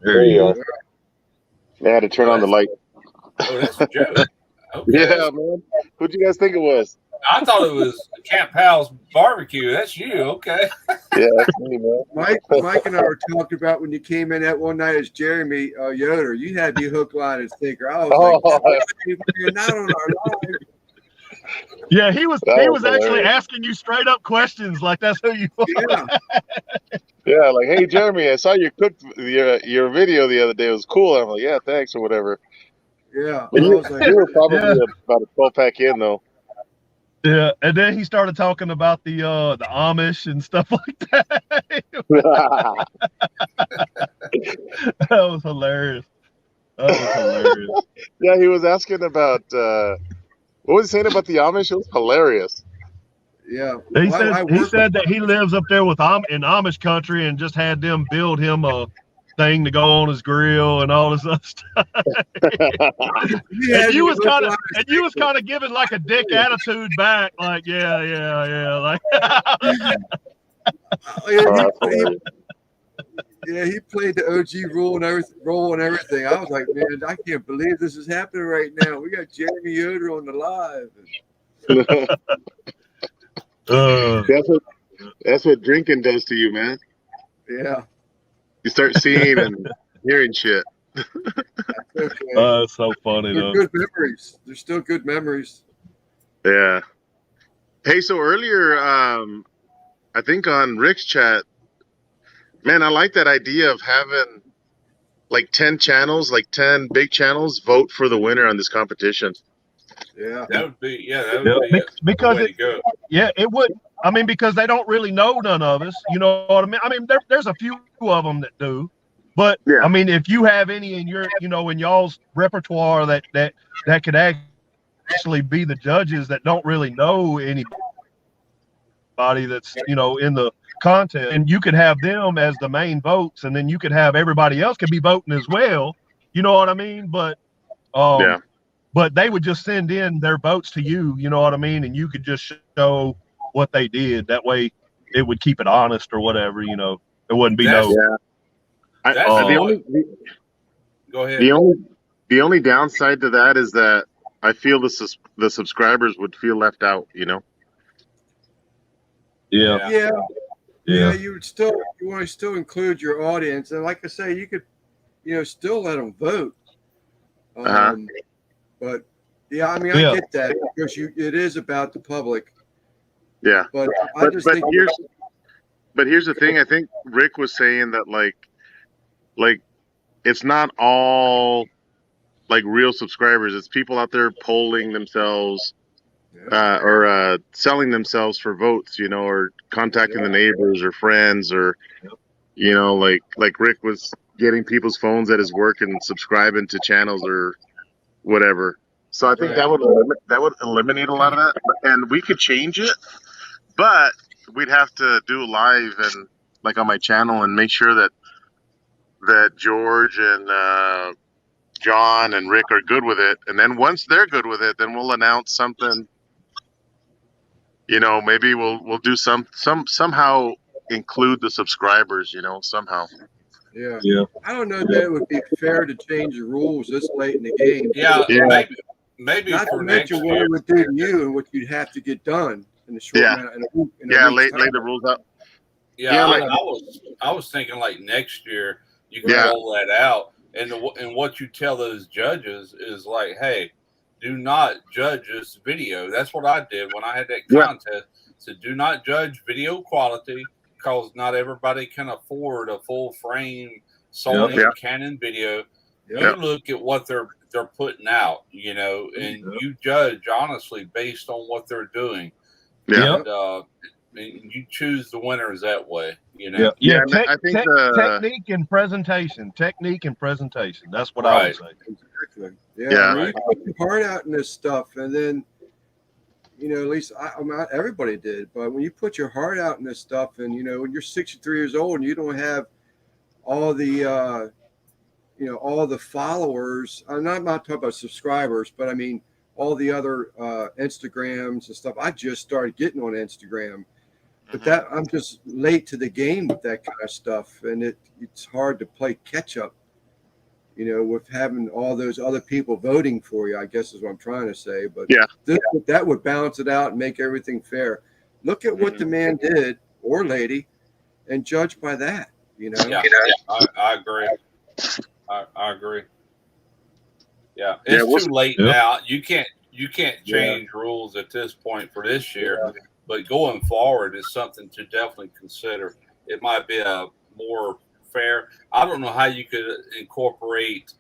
There you are. They had to turn on the light. Oh, that's Joe. Okay. Yeah, man. Who'd you guys think it was? I thought it was Camp Pal's barbecue. That's you. Okay. Yeah, that's me, man. Mike and I were talking about when you came in that one night as Jeremy Yoder. You had me hook, line, and sinker. I was like, you're not on our live. Yeah, he was actually hilarious. asking you straight up questions like that's who you are. Yeah, like, hey, Jeremy, I saw you cooked your video the other day. It was cool. I'm like, yeah, thanks or whatever. Yeah. But I was like, you were probably about a 12-pack in, though. Yeah, and then he started talking about the Amish and stuff like that. That was hilarious. Yeah, he was asking about what was he saying about the Amish? It was hilarious. yeah. He said that he lives up there with in Amish country and just had them build him a thing to go on his grill and all this other stuff. And you was kind of giving like a dick attitude back, like yeah, like. Yeah, he played the OG role and everything. I was like, man, I can't believe this is happening right now. We got Jeremy Yoder on the live. That's what drinking does to you, man. Yeah. You start seeing and hearing shit. Okay. It's so funny though. Good memories. There's still good memories. Yeah. Hey, so earlier, I think on Rick's chat, man, I like that idea of having like 10 channels, like 10 big channels, vote for the winner on this competition. Yeah. That would be because it, yeah, it would. I mean, because they don't really know none of us. You know what I mean? I mean, there's a few of them that do, but yeah. I mean, if you have any in your, in y'all's repertoire that could actually be the judges that don't really know anybody that's in the contest, and you could have them as the main votes, and then you could have everybody else could be voting as well. You know what I mean? But yeah. But they would just send in their votes to you, you know what I mean? And you could just show what they did. That way it would keep it honest or whatever, It wouldn't be Yeah. Go ahead. The only downside to that is that I feel the subscribers would feel left out, Yeah. You would you want to still include your audience. And like I say, you could, still let them vote. But yeah, I mean, I get that because it is about the public. Yeah. But here's the thing. I think Rick was saying that like it's not all like real subscribers. It's people out there polling themselves or selling themselves for votes, or contacting the neighbors or friends or, like Rick was getting people's phones at his work and subscribing to channels or whatever. So I think that would eliminate a lot of that, and we could change it, but we'd have to do live and like on my channel and make sure that George and John and Rick are good with it, and then once they're good with it, then we'll announce something. Maybe we'll do somehow include the subscribers. Somehow. Yeah. I don't know that it would be fair to change the rules this late in the game. Yeah. Maybe not for to next mention year. what it would do to you and what you'd have to get done in the short amount. Lay the rules out. Yeah, I was thinking like next year you can roll that out, and what you tell those judges is like, hey, do not judge this video. That's what I did when I had that contest. So do not judge video quality because not everybody can afford a full frame Sony Canon video. You look at what they're putting out, and you judge honestly based on what they're doing. And you choose the winners that way, I think technique and presentation. That's what I would say. Exactly. Yeah. You put your heart out in this stuff, and then at least not everybody did, but when you put your heart out in this stuff, and when you're 63 years old and you don't have all the all the followers. I'm not talking about subscribers, but I mean all the other Instagrams and stuff. I just started getting on Instagram, but that I'm just late to the game with that kind of stuff, and it's hard to play catch up with having all those other people voting for you, I guess is what I'm trying to say. But Yeah. that would balance it out and make everything fair. Look at what the man did or lady and judge by that, Yeah, I agree. I agree. Yeah, it's too late now. You can't change rules at this point for this year, but going forward is something to definitely consider. It might be a more fair. I don't know how you could incorporate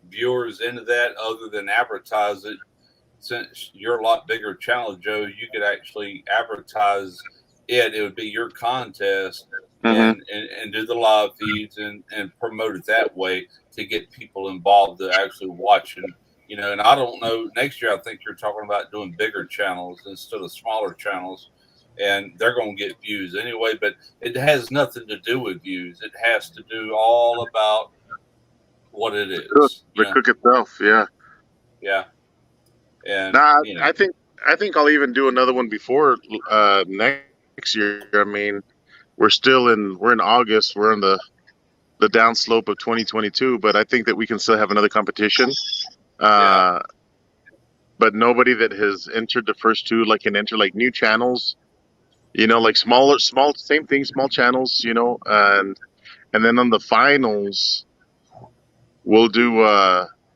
viewers into that other than advertise it. Since you're a lot bigger channel, Joe, you could actually advertise it. It would be your contest. And do the live feeds and promote it that way to get people involved to actually watching, and I don't know, next year I think you're talking about doing bigger channels instead of smaller channels, and they're going to get views anyway, but it has nothing to do with views. It has to do all about what it is. The cook itself. Yeah. And I think I'll even do another one before next year. I mean, we're in August. We're on the downslope of 2022, but I think that we can still have another competition. But nobody that has entered the first two can enter new channels, like small, same thing, small channels, and then on the finals, we'll do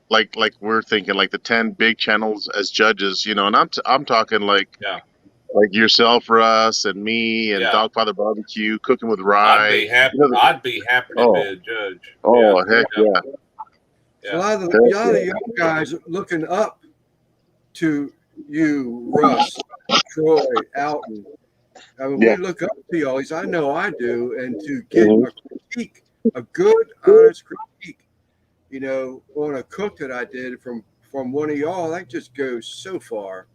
like we're thinking the 10 big channels as judges, and I'm talking like yourself, Russ, and me, and Dogfather Barbecue, Cooking with Rye. I'd be happy to be a judge. Heck yeah. A lot of the young guys looking up to you, Russ, Troy, Alton. I mean, we look up to y'all. I know I do, and to get a critique, a good, honest critique, on a cook that I did from one of y'all, that just goes so far.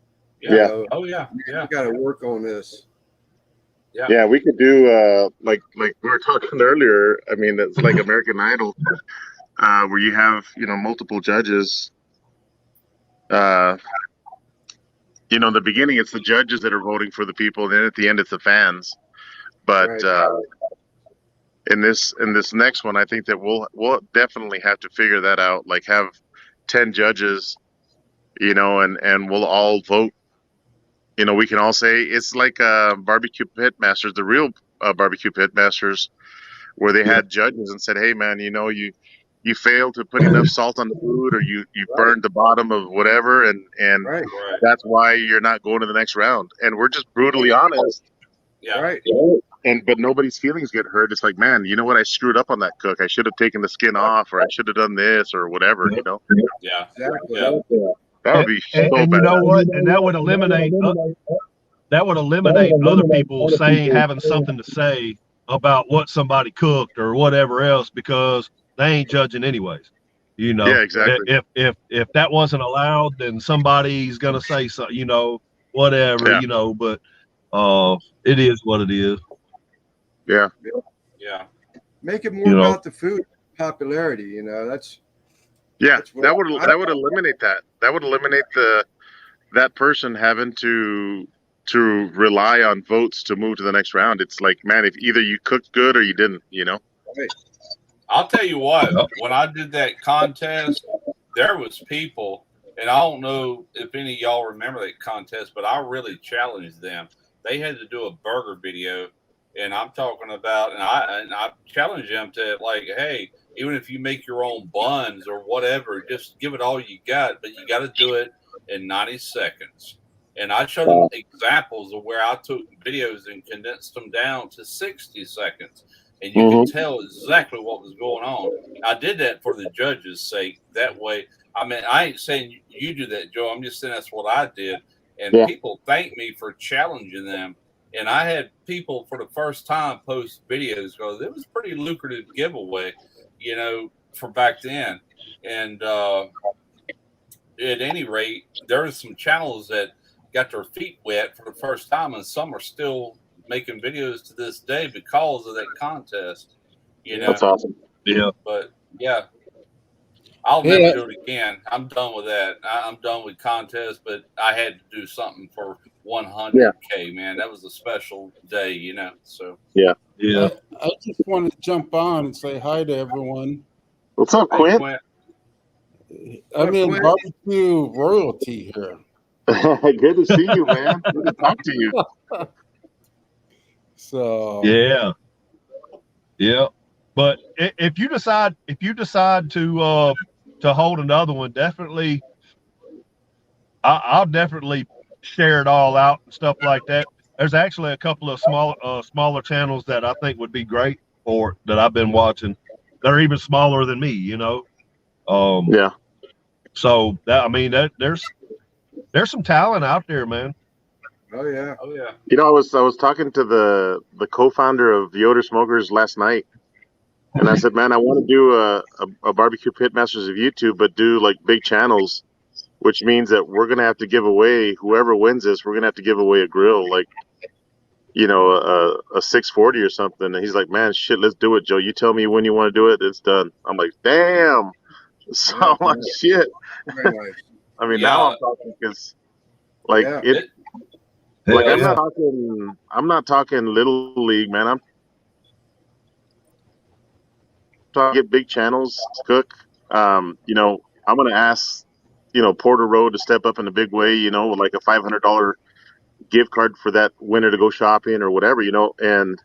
Oh yeah. You got to work on this. Yeah, we could do like we were talking earlier. I mean, it's like American Idol, where you have multiple judges. In the beginning, it's the judges that are voting for the people, and then at the end, it's the fans. But in this next one, I think that we'll definitely have to figure that out. Like have 10 judges, and we'll all vote. We can all say it's like barbecue pit masters, the real barbecue pit masters, where they had judges and said, "Hey, man, you failed to put enough salt on the food, or you burned the bottom of whatever, and that's why you're not going to the next round." And we're just brutally honest. But nobody's feelings get hurt. It's like, man, you know what? I screwed up on that cook. I should have taken the skin off, or I should have done this, or whatever. Yeah, exactly. That would be so bad. You know what? And that would eliminate other people having something to say about what somebody cooked or whatever else, because they ain't judging anyways. Yeah, exactly. If that wasn't allowed, then somebody's gonna say so. Whatever. But it is what it is. Yeah. Make it more about the food popularity. That's that would eliminate that. That would eliminate that person having to rely on votes to move to the next round. It's like, man, if either you cooked good or you didn't, I'll tell you what, when I did that contest, there was people, and I don't know if any of y'all remember that contest, but I really challenged them. They had to do a burger video, and I'm talking about, and I challenged them to hey, even if you make your own buns or whatever, just give it all you got, but you got to do it in 90 seconds. And I showed them examples of where I took videos and condensed them down to 60 seconds. And you could tell exactly what was going on. I did that for the judges' sake. That way, I mean, I ain't saying you do that, Joe. I'm just saying that's what I did. And people thanked me for challenging them. And I had people for the first time post videos because it was a pretty lucrative giveaway, for back then. And at any rate, there were some channels that got their feet wet for the first time, and some are still making videos to this day because of that contest. That's awesome. Yeah. But I'll never do it again. I'm done with that. I'm done with contests, but I had to do something for 100K, man. That was a special day, So yeah. I just wanted to jump on and say hi to everyone. What's up, Quint? I'm in barbecue royalty here. Good to see you, man. Good to talk to you. So yeah. But if you decide to hold another one, definitely, I'll definitely share it all out and stuff like that. There's actually a couple of smaller channels that I think would be great for that I've been watching. They're even smaller than me, you know. Yeah. So that, I mean, there's some talent out there, man. Oh yeah. You know, I was talking to the co-founder of Yoder Smokers last night, and I said, man, I want to do a barbecue pitmasters of YouTube, but do like big channels, which means that we're gonna have to give away, whoever wins this, we're gonna have to give away a grill, like, you know, a 640 or something. And he's like, man, shit, let's do it, Joe. You tell me when you want to do it, it's done. I'm like, damn, so much shit. Very nice. I mean, now I'm talking because, like, like I'm not talking little league, man. I'm talking get big channels, cook. You know, I'm gonna ask, you know, Porter Road to step up in a big way. You know, with like a $500 gift card for that winner to go shopping or whatever. You know, and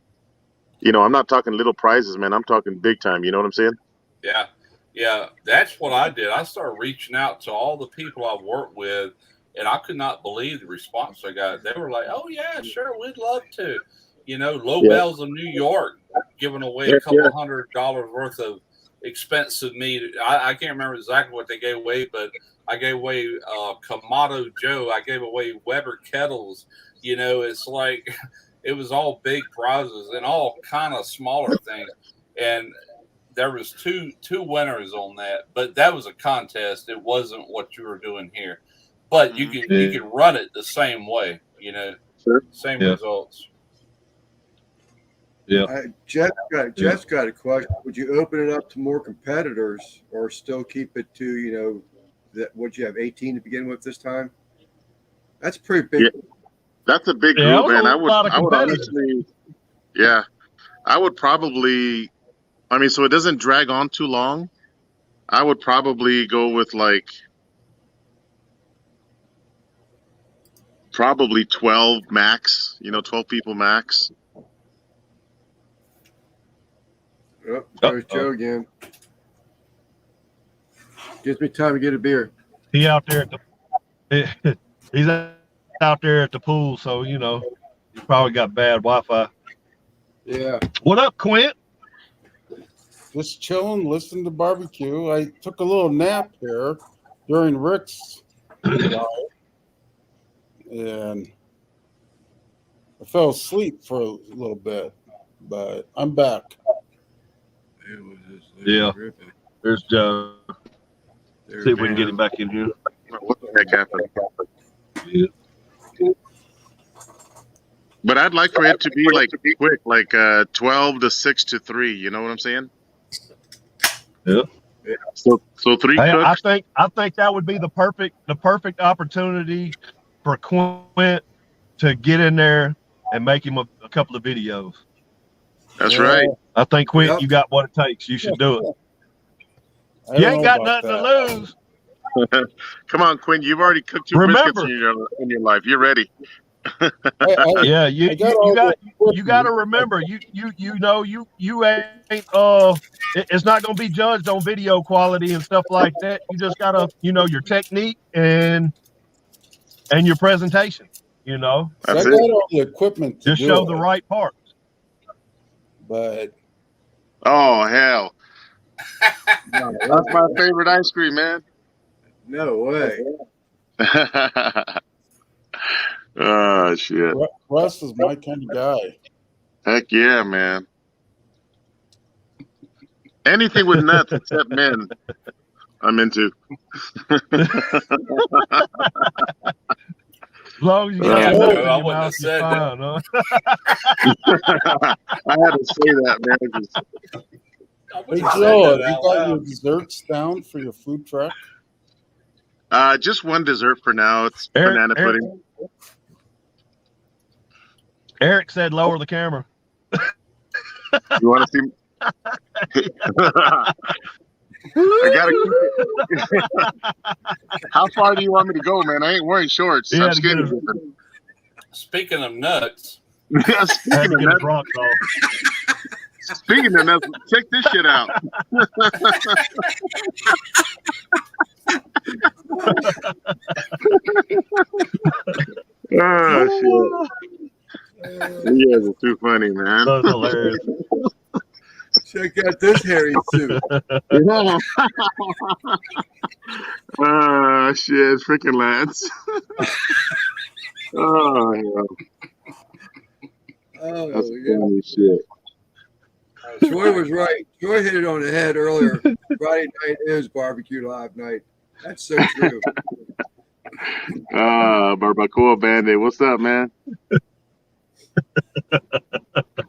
you know, I'm not talking little prizes, man. I'm talking big time. You know what I'm saying? Yeah. That's what I did. I started reaching out to all the people I've worked with. And I could not believe the response I got. They were like, "Oh yeah, sure, we'd love to." You know, Low Bells of New York giving away a couple $100 worth of expensive meat. I can't remember exactly what they gave away, but I gave away Kamado Joe. I gave away Weber kettles. You know, it's like it was all big prizes and all kind of smaller things. And there was two winners on that, but that was a contest. It wasn't what you were doing here. But you can run it the same way, you know, same results. Yeah. Jeff's got a question. Would you open it up to more competitors, or still keep it to, you know, that what you have 18 to begin with this time? That's pretty big. Yeah. That's a big group, man. I would honestly, I would probably, I mean, so it doesn't drag on too long. I would probably go with like probably 12 max, you know, 12 people max. Oh, there's Joe again. Gives me time to get a beer. He's out there at the pool, so you know, he probably got bad Wi-Fi. Yeah. What up, Quint? Just chilling, listening to barbecue. I took a little nap here during Rick's live, and I fell asleep for a little bit, but I'm back. Yeah. There's Joe. See if we can get him back in here. What the heck happened? Yeah. But I'd like for it to be like quick, like 12 to 6 to 3. You know what I'm saying? Yeah. So 3 cooks. I think that would be the perfect opportunity for Quint to get in there and make him a couple of videos. That's right. I think, Quint, you got what it takes. You should do it. You ain't got nothing to lose. Come on, Quinn. You've already cooked 2 briskets in your life. You're ready. Yeah, you got to remember, you know, you ain't it's not going to be judged on video quality and stuff like that. You just got to, you know, your technique and your presentation, you know. So I got all the equipment to just show the right parts. But oh hell. That's my favorite ice cream, man. No way. Oh shit. Russ is my kind of guy. Heck yeah, man. Anything with nuts except men, I'm into. As long as you got I wouldn't have said fine, huh? I had to say that, man. Hey Joe, have you got your desserts down for your food truck? Just one dessert for now. It's banana pudding. Eric said lower the camera. You want to see? I gotta keep it. How far do you want me to go, man? I ain't wearing shorts. I'm skinny dipping. Speaking of nuts. Yeah, speaking of nuts. Speaking of nuts, check this shit out. Oh shit! You guys are too funny, man. That's hilarious. Check out this hairy suit. Yeah. Oh shit, freaking Lance. Oh hell. Oh, That's yeah. funny shit. Joy was right. Joy hit it on the head earlier. Friday night is barbecue live night. That's so true. Barbacoa Bandit, what's up, man?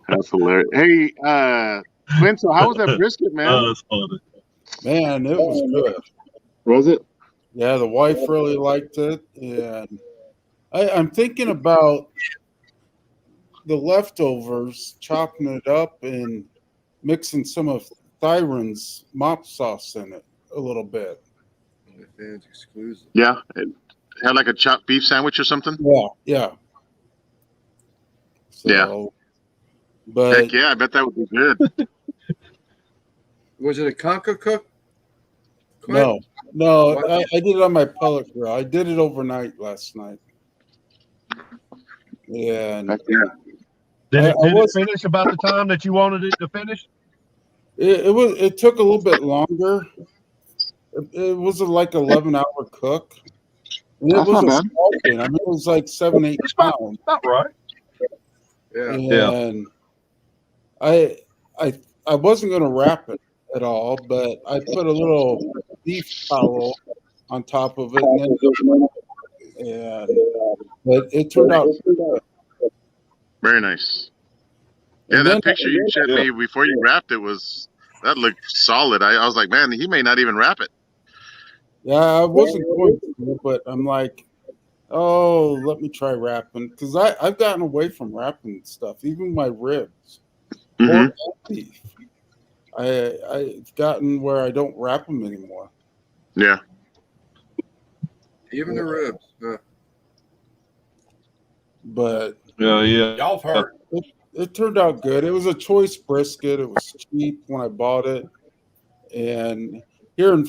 That's hilarious. Hey, Quinn, so how was that brisket, man? Oh, that's funny. Man, it was good. Was it? Yeah, the wife really liked it, and I'm thinking about the leftovers, chopping it up and mixing some of Thyron's mop sauce in it a little bit. Fans exclusive. Yeah, it had like a chopped beef sandwich or something. Yeah. So, yeah. But heck yeah, I bet that would be good. Was it a Conquer cook? No, I did it on my pellet grill. I did it overnight last night. And heck yeah. Did it finish about the time that you wanted it to finish? It took a little bit longer. It was like 11-hour cook. And it was a small thing. I mean, it was like 7-8 pounds. Not right. Yeah. And I wasn't going to wrap it at all, but I put a little beef towel on top of it, but it turned out good. Very nice. Yeah, that picture you sent me before you wrapped it that looked solid. I was like, man, he may not even wrap it. Yeah, I wasn't going to, but I'm like, oh, let me try wrapping, because I've gotten away from wrapping stuff, even my ribs or beef. I've gotten where I don't wrap them anymore. Yeah. Even the ribs. But yeah. Y'all heard. It turned out good. It was a choice brisket. It was cheap when I bought it. And here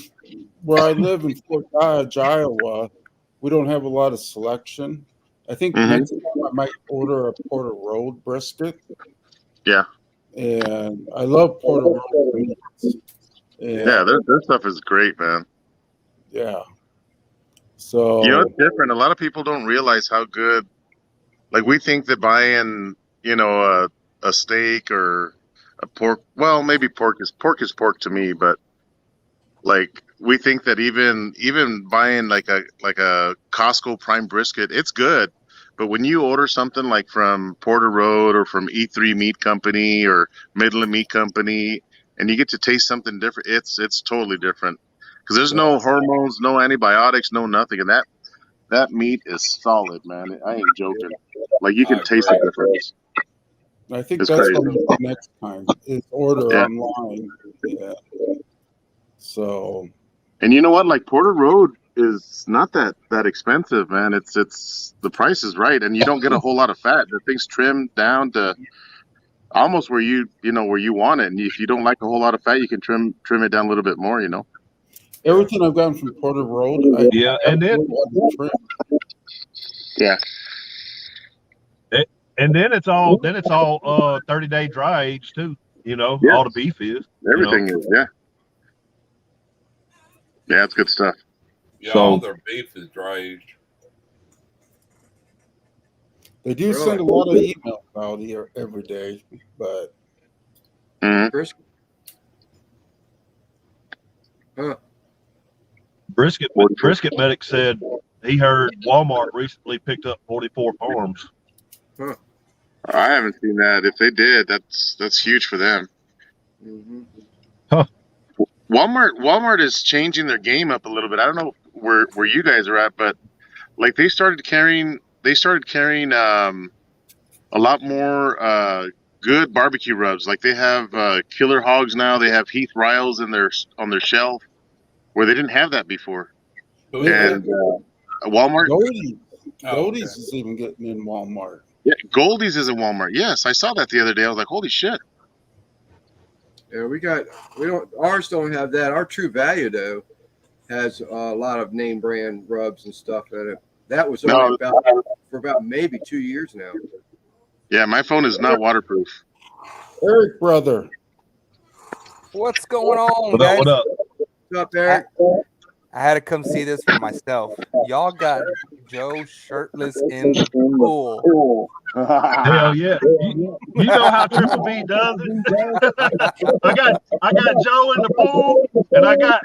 where I live in Fort Dodge, Iowa, we don't have a lot of selection. I think next time I might order a Porter Road brisket. Yeah. And I love Porter Road meats. Yeah, their stuff is great, man. Yeah. So it's different. A lot of people don't realize how good. Like, we think that buying, a steak or a pork. Well, maybe pork is pork to me, but like, we think that even buying like a Costco prime brisket, it's good. But when you order something like from Porter Road or from E3 Meat Company or Midland Meat Company, and you get to taste something different, it's totally different. Because there's no hormones, no antibiotics, no nothing, and that meat is solid, man. I ain't joking. Like, you can taste the difference. I think it's that's crazy. what I'm doing next time is order online. Yeah. So. And you know what? Like, Porter Road is not that expensive, man. It's the price is right, and you don't get a whole lot of fat. The thing's trimmed down to almost where you want it. And if you don't like a whole lot of fat, you can trim it down a little bit more. Everything I've gotten from Porter Road, and then and then it's all 30-day dry age too. All the beef is. Everything is, yeah. Yeah, it's good stuff. Yeah, all their beef is dry aged. They do send a lot of emails out here every day, but Brisket Medic said he heard Walmart recently picked up 44 farms. I haven't seen that. If they did, that's huge for them. Huh. Walmart is changing their game up a little bit. I don't know where you guys are at, but like they started carrying a lot more good barbecue rubs. Like they have Killer Hogs now. They have Heath Riles on their shelf. where they didn't have that before. Yeah. And Walmart. Goldie's is even getting in Walmart. Yeah, Goldie's is in Walmart. Yes, I saw that the other day. I was like, holy shit. Yeah, ours don't have that. Our True Value though has a lot of name brand rubs and stuff in it. That was only for about maybe 2 years now. Yeah, my phone is not waterproof. Eric, brother. What's going on, guys? What up? What's up, Eric? I had to come see this for myself. Y'all got Joe shirtless in the pool. Hell yeah! You know how Triple B does it. I got Joe in the pool, and I got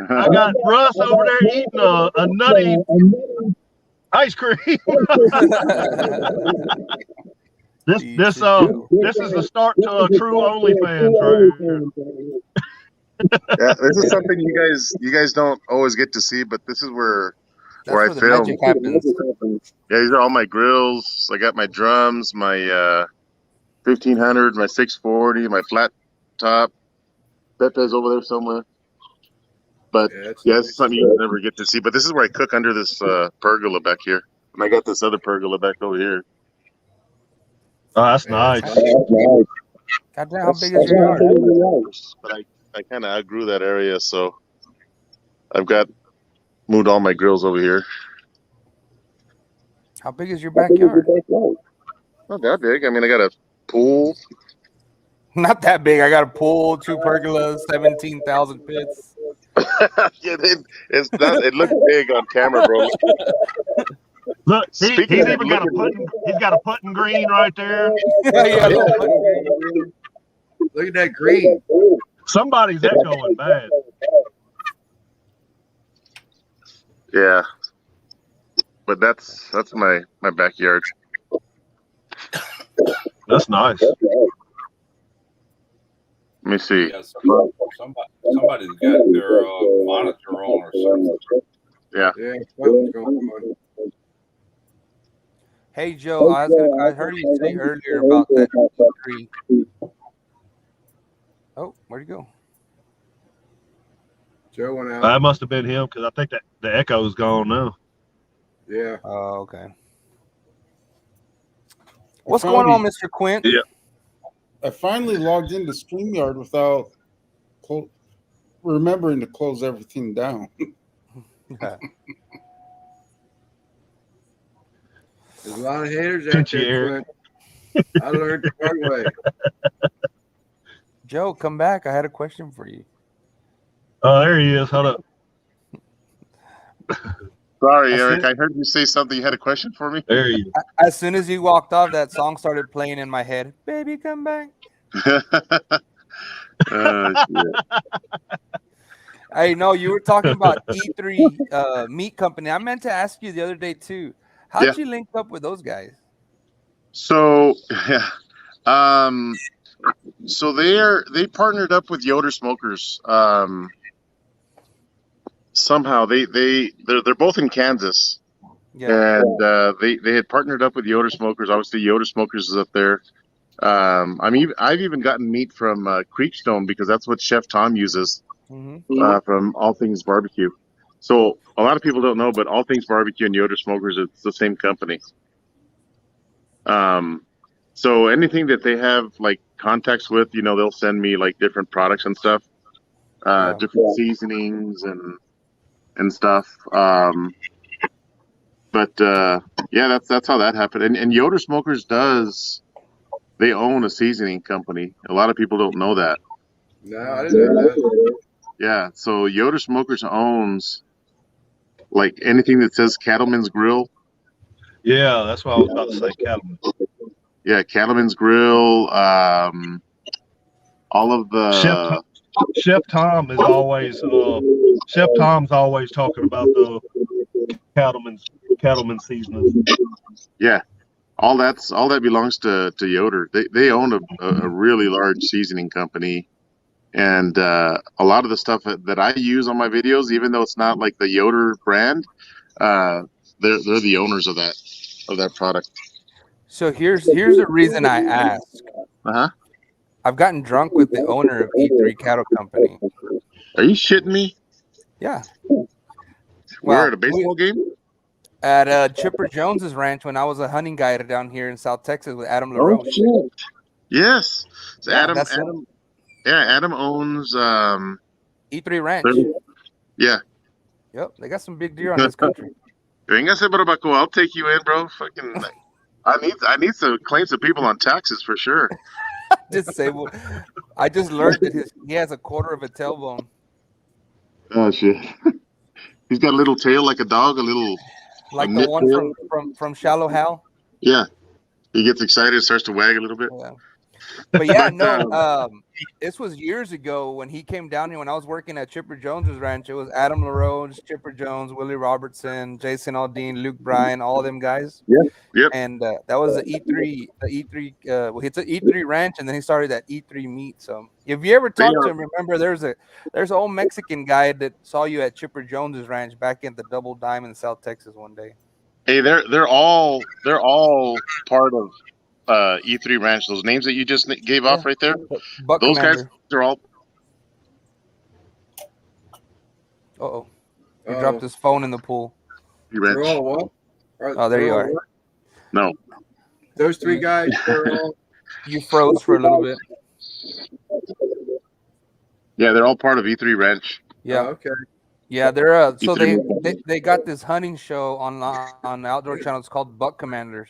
Russ over there eating a nutty ice cream. This is the start to a true OnlyFans right here. Yeah, this is something you guys don't always get to see, but this is where I the film. magic happens. Yeah, these are all my grills. I got my drums, my 1500, my 640, my flat top. Pepe's over there somewhere. But yeah, this is something you never get to see. But this is where I cook under this pergola back here, and I got this other pergola back over here. Oh, that's nice. Goddamn, how big is your yard? But I kind of outgrew that area, so I've moved all my grills over here. How big is your backyard? Not that big. I mean, I got a pool. Not that big. I got a pool, 2 pergolas, 17,000 pits. Yeah, it looks big on camera, bro. Look, he's even got a putting green right there. Yeah, look at that green. Somebody's echoing bad. Yeah, but that's my backyard. That's nice. Let me see. Yeah, somebody's got their monitor on or something. Yeah. Yeah, something's going on. Hey, Joe, I heard you say earlier about that tree. Oh, where'd he go? Joe went out. That must have been him because I think that the echo's gone now. Yeah. Oh, okay. What's going on, Mr. Quint? Yeah. I finally logged into StreamYard without remembering to close everything down. Yeah. There's a lot of haters out there, Clint. I learned the hard way. Joe, come back. I had a question for you. Oh, there he is. Hold up. Sorry, Eric. I heard you say something. You had a question for me? There he is. As soon as you walked off, that song started playing in my head. Baby, come back. Hey, no, you were talking about E3 Meat Company. I meant to ask you the other day, too. How'd you link up with those guys? So, so they partnered up with Yoder Smokers. Somehow they're both in Kansas, and they had partnered up with Yoder Smokers. Obviously, Yoder Smokers is up there. I've even gotten meat from Creekstone because that's what Chef Tom uses from All Things Barbecue. So a lot of people don't know, but All Things Barbecue and Yoder Smokers, it's the same company. So anything that they have like contacts with, they'll send me like different products and stuff, different seasonings and stuff. But that's how that happened. And Yoder Smokers they own a seasoning company. A lot of people don't know that. No, I didn't know that. Yeah, so Yoder Smokers owns like anything that says Cattleman's Grill. Yeah, that's what I was about to say, Cattleman. Yeah, Cattleman's Grill. All of the Chef Tom is always Chef Tom's always talking about the Cattleman seasonings. Yeah, all that belongs to Yoder. They own a really large seasoning company, and a lot of the stuff that I use on my videos, even though it's not like the Yoder brand, they're the owners of that product. So here's the reason I ask. I've gotten drunk with the owner of E3 Cattle Company. Are you shitting me? Yeah. Where at a baseball game? At Chipper Jones's ranch when I was a hunting guide down here in South Texas with Adam LaRoche. Oh, shit. Yes. So Yeah, Adam owns E3 Ranch. Yeah. Yep, they got some big deer on this country. I'll take you in, bro. Fucking, I need to claim some people on taxes for sure. Disabled. I just learned that he has a quarter of a tailbone. Oh shit. He's got a little tail like a dog, like the one from Shallow Hal. Yeah. He gets excited, starts to wag a little bit. Yeah. But yeah, no, this was years ago when he came down here when I was working at Chipper Jones's ranch. It was Adam LaRoche, Chipper Jones, Willie Robertson, Jason Aldean, Luke Bryan, all of them guys. Yeah. Yep. And that was the E3, it's an E3 ranch, and then he started that E3 meat. So if you ever talk to him, remember there's an old Mexican guy that saw you at Chipper Jones's ranch back in the Double Dime in South Texas one day. Hey, they're all part of E3 Ranch. Those names that you just gave off right there, those guys are all. Uh-oh. He dropped his phone in the pool. They're all what? Oh, there you are. No. Those three guys, they're all. You froze for a little bit. Yeah, they're all part of E3 Ranch. Yeah. Okay. Yeah, they're so they got this hunting show on the Outdoor Channel. It's called Buck Commanders.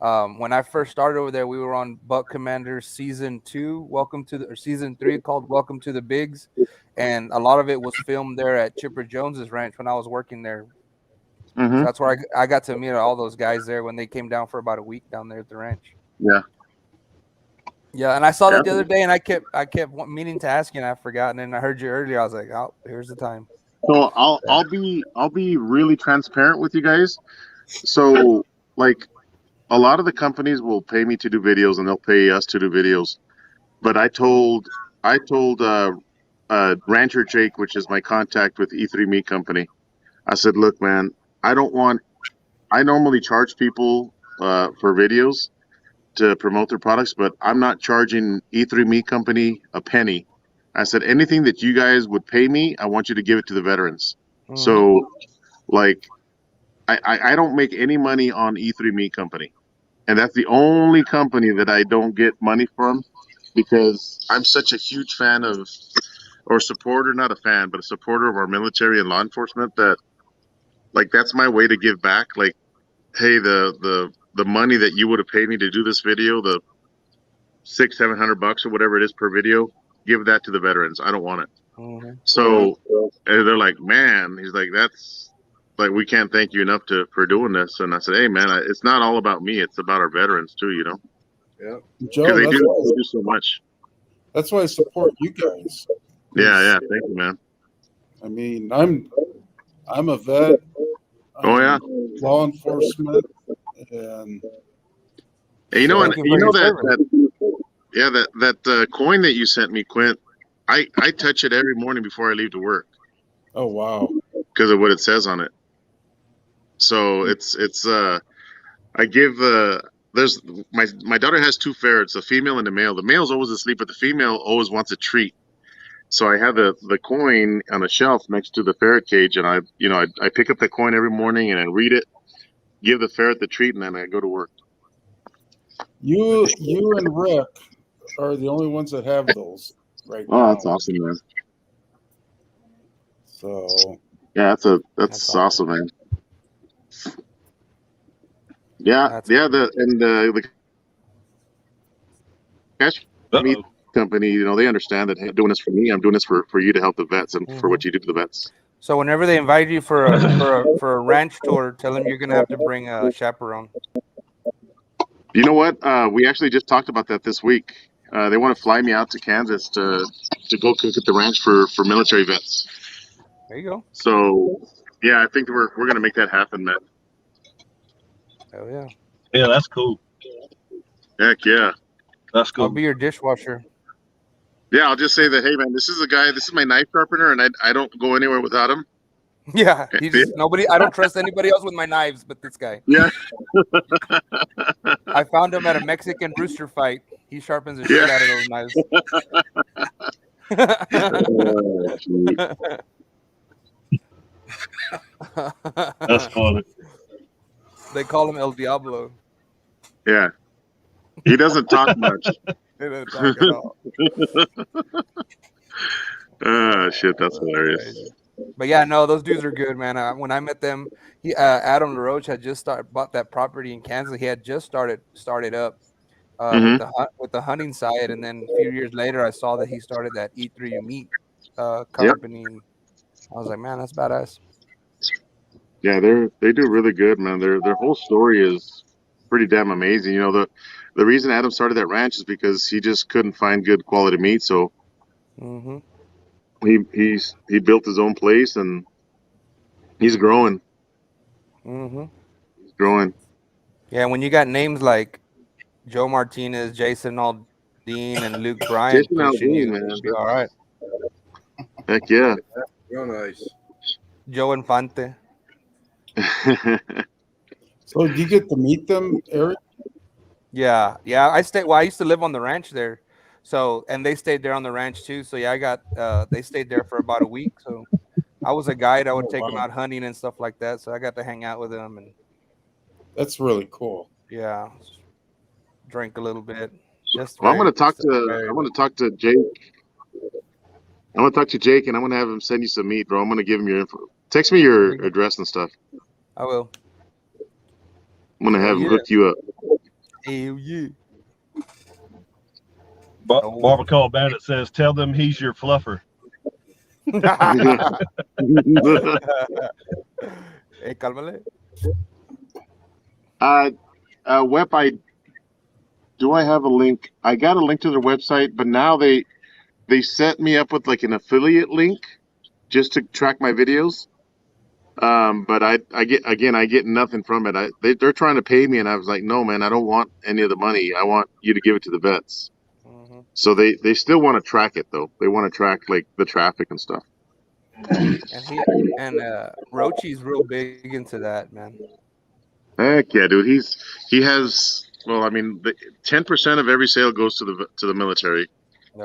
When I first started over there, we were on Buck Commanders season 2, season 3 called Welcome to the Bigs, and a lot of it was filmed there at Chipper Jones's ranch when I was working there. Mm-hmm. So that's where I got to meet all those guys there when they came down for about a week down there at the ranch. Yeah. Yeah, and I saw that the other day, and I kept meaning to ask you, and I forgot. And then I heard you earlier. I was like, "Oh, here's the time." So I'll be really transparent with you guys. So like, a lot of the companies will pay me to do videos, and they'll pay us to do videos. But I told Rancher Jake, which is my contact with E3 Meat Company, I said, "Look, man, I normally charge people for videos to promote their products, but I'm not charging E3 Meat Company a penny. I said, anything that you guys would pay me, I want you to give it to the veterans." Mm-hmm. So, like, I don't make any money on E3 Meat Company. And that's the only company that I don't get money from, because I'm such a huge fan of, or supporter, not a fan, but a supporter of our military and law enforcement, that, like, that's my way to give back. Like, hey, the money that you would have paid me to do this video, the $600-700 or whatever it is per video, give that to the veterans. I don't want it. Mm-hmm. So they're like, man, he's like, that's like, we can't thank you enough for doing this. And I said, hey, man, it's not all about me. It's about our veterans too, you know? Yeah. Joe, they do so much. That's why I support you guys. Yeah. Thank you, man. I mean, I'm a vet. Law enforcement. And hey, you know that coin that you sent me, Quint, I touch it every morning before I leave to work. Oh wow! Because of what it says on it. So it's I give there's my daughter has 2 ferrets, a female and a male. The male's always asleep, but the female always wants a treat. So I have the coin on a shelf next to the ferret cage, and I pick up the coin every morning and I read it, give the ferret the treat, and then I go to work. You and Rick are the only ones that have those right now. Oh, that's awesome, man. So yeah, that's awesome, man. Yeah, the cash meat company, they understand that, hey, I'm doing this for me. I'm doing this for you to help the vets and for what you do to the vets. So whenever they invite you for a ranch tour, tell them you're gonna have to bring a chaperone. You know what? We actually just talked about that this week. They want to fly me out to Kansas to go cook at the ranch for military vets. There you go. So yeah, I think we're gonna make that happen, man. Hell yeah. Yeah, that's cool. Heck yeah. That's cool. I'll be your dishwasher. Yeah, I'll just say that, hey man, this is my knife sharpener, and I don't go anywhere without him. Yeah, I don't trust anybody else with my knives but this guy. Yeah. I found him at a Mexican rooster fight. He sharpens the shit out of those knives. That's funny. They call him El Diablo. Yeah, he doesn't talk much. They don't talk at all. Shit, that's hilarious. Crazy. But yeah, no, those dudes are good, man. When I met them, Adam LaRoche had just bought that property in Kansas. He had just started up Mhm. with the hunting side, and then a few years later, I saw that he started that Eat Through Your Meat Yep. company. I was like, man, that's badass. Yeah, they do really good, man. Their whole story is pretty damn amazing. You know, the reason Adam started that ranch is because he just couldn't find good quality meat, so Mm-hmm. he built his own place and he's growing. Mm-hmm. He's growing. Yeah, when you got names like Joe Martinez, Jason Aldean, and Luke Bryan Jason pushing Aldean, you, man. you'll be all right. Heck yeah. Real nice. Joe Infante. So do you get to meet them, Eric? Yeah. I used to live on the ranch there, so and they stayed there on the ranch too. So yeah, I got they stayed there for about a week. So I was a guide. I would take them out hunting and stuff like that. So I got to hang out with them and That's really cool. yeah, drink a little bit. Just Well, I'm very, gonna talk to Jake. I'm gonna talk to Jake and I'm gonna have him send you some meat, bro. I'm gonna give him your info. Text me your address and stuff. I will. I'm gonna have him hook you up. Hell yeah. Barbacoa Bandit says, "Tell them he's your fluffer." Hey, cálmale. Web, do I have a link? I got a link to their website, but now they set me up with like an affiliate link just to track my videos. But I get nothing from it. They're trying to pay me, and I was like, no, man, I don't want any of the money. I want you to give it to the vets. Mm-hmm. So they still want to track it though. They want to track like the traffic and stuff. And Rochi's real big into that, man. Heck yeah, dude. He has. Well, I mean, 10% of every sale goes to the military.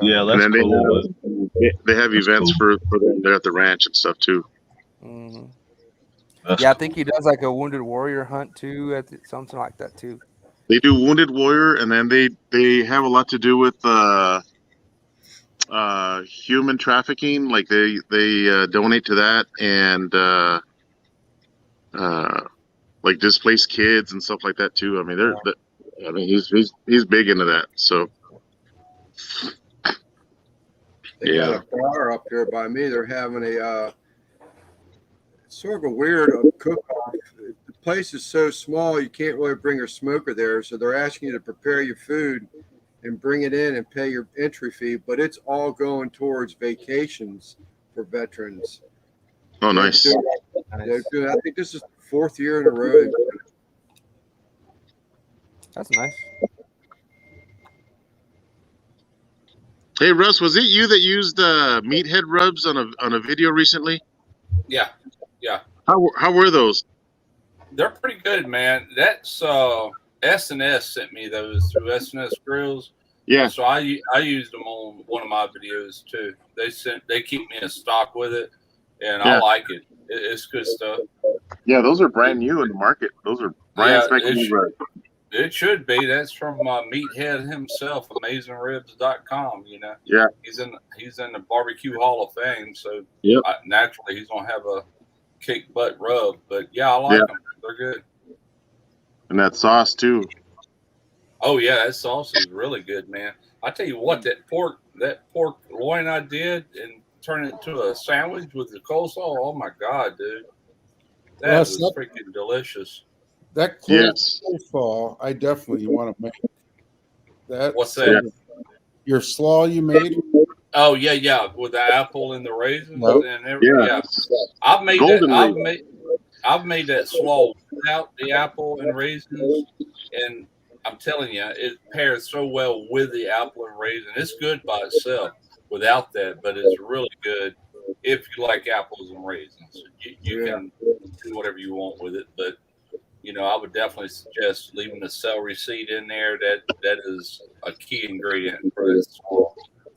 Yeah, And that's then cool. they have That's events cool. for them there at the ranch and stuff too. Mm-hmm. That's Yeah, I think he does like a wounded warrior hunt too, something like that too. They do Wounded Warrior, and then they have a lot to do with human trafficking. Like they donate to that and like displaced kids and stuff like that too. I mean, he's big into that. So They got a bar up here by me. They're having a sort of a weird cook-off. The place is so small you can't really bring your smoker there, so they're asking you to prepare your food and bring it in and pay your entry fee. But it's all going towards vacations for veterans. Oh, nice. I think this is the 4th year in a row. That's nice. Hey Russ, was it you that used meathead rubs on a video recently? Yeah. How were those? They're pretty good, man. That's S&S sent me those through S&S Grills. Yeah. So I used them on one of my videos too. They keep me in stock with it, and I like it. It's good stuff. Yeah, those are brand new in the market. Those are brand spanking new. It should be. That's from Meathead himself, AmazingRibs.com. You know. Yeah. He's in the Barbecue Hall of Fame, so naturally he's gonna have a kick butt rub. But yeah, I like them. They're good. And that sauce too. Oh yeah, that sauce is really good, man. I tell you what, that pork loin I did and turn it into a sandwich with the coleslaw. Oh my god, dude, that was freaking delicious. That coleslaw, I definitely want to make. What's that? Your slaw you made? Oh yeah, with the apple and the raisins and everything. Yeah. I've made that slaw without the apple and raisins, and I'm telling you, it pairs so well with the apple and raisin. It's good by itself without that, but it's really good if you like apples and raisins. You can do whatever you want with it, but I would definitely suggest leaving the celery seed in there. That is a key ingredient for this slaw.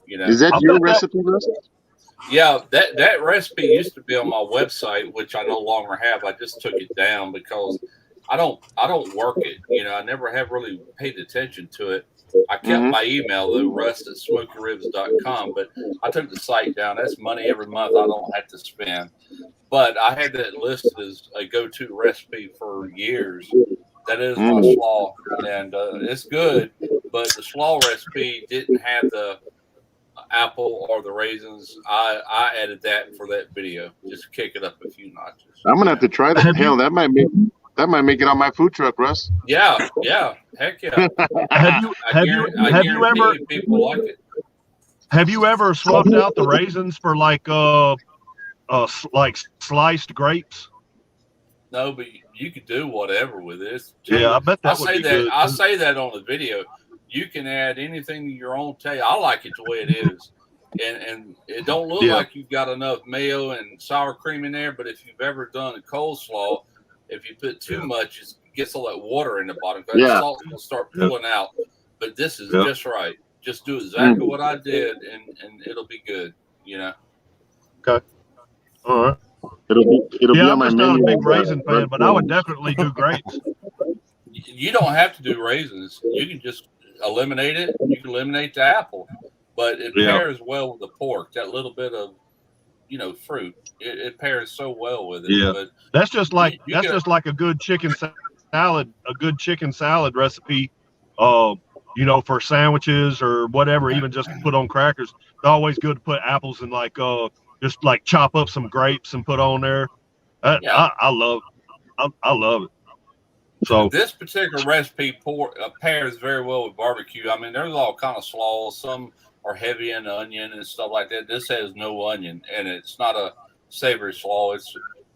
Is that your recipe, Russ? Yeah, that recipe used to be on my website, which I no longer have. I just took it down because I don't work it. You know, I never have really paid attention to it. I kept my email though, rust@smokyribs.com, but I took the site down. That's money every month I don't have to spend. But I had that listed as a go-to recipe for years. That is my slaw, and it's good. But the slaw recipe didn't have the apple or the raisins. I added that for that video, just to kick it up a few notches. I'm gonna have to try that. Hell, that might make it on my food truck, Russ. Yeah, heck yeah. Have you ever people like it? Have you ever swapped out the raisins for like sliced grapes? No, but you could do whatever with this. Yeah, I bet that would be good. I say that on the video. You can add anything to your own taste. I like it the way it is, and it don't look like you've got enough mayo and sour cream in there. But if you've ever done a coleslaw, if you put too much, it gets all that water in the bottom. The salt will start pulling out. But this is just right. Just do exactly what I did, and it'll be good. You know. Okay. All right. It'll be on my menu. I'm just not a big raisin fan, but I would definitely do grapes. You don't have to do raisins. You can just eliminate it. You can eliminate the apple, but it pairs well with the pork. That little bit of, fruit. It pairs so well with it. Yeah, but that's just like a good chicken salad. A good chicken salad recipe. For sandwiches or whatever, even just to put on crackers. It's always good to put apples and just chop up some grapes and put on there. I love it. So this particular recipe pairs very well with barbecue. I mean, there's all kind of slaws. Some are heavy in onion and stuff like that. This has no onion, and it's not a savory slaw. It's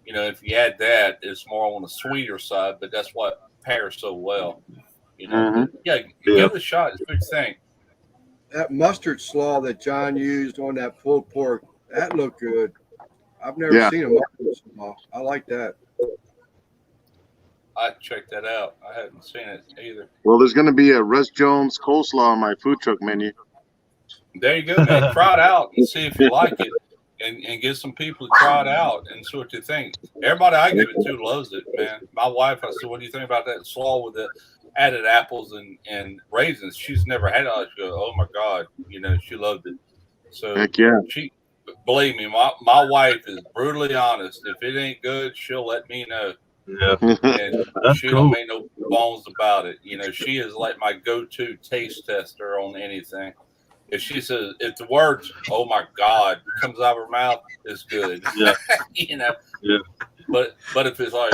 if you add that, it's more on the sweeter side. But that's what pairs so well. Give it a shot. It's a good thing. That mustard slaw that John used on that pulled pork, that looked good. I've never seen a mustard slaw. I like that. I checked that out. I haven't seen it either. Well, there's going to be a Russ Jones coleslaw on my food truck menu. There you go, man. Try it out and see if you like it, and get some people to try it out and see what you think. Everybody I give it to loves it, man. My wife, I said, "What do you think about that slaw with the added apples and raisins?" She's never had it. She goes, "Oh my God," she loved it. So heck yeah. Believe me, my wife is brutally honest. If it ain't good, she'll let me know. Yeah, and she don't make no bones about it. She is like my go-to taste tester on anything. If she says, if the words "oh my God" comes out of her mouth, it's good. Yeah. Yeah. But if it's like,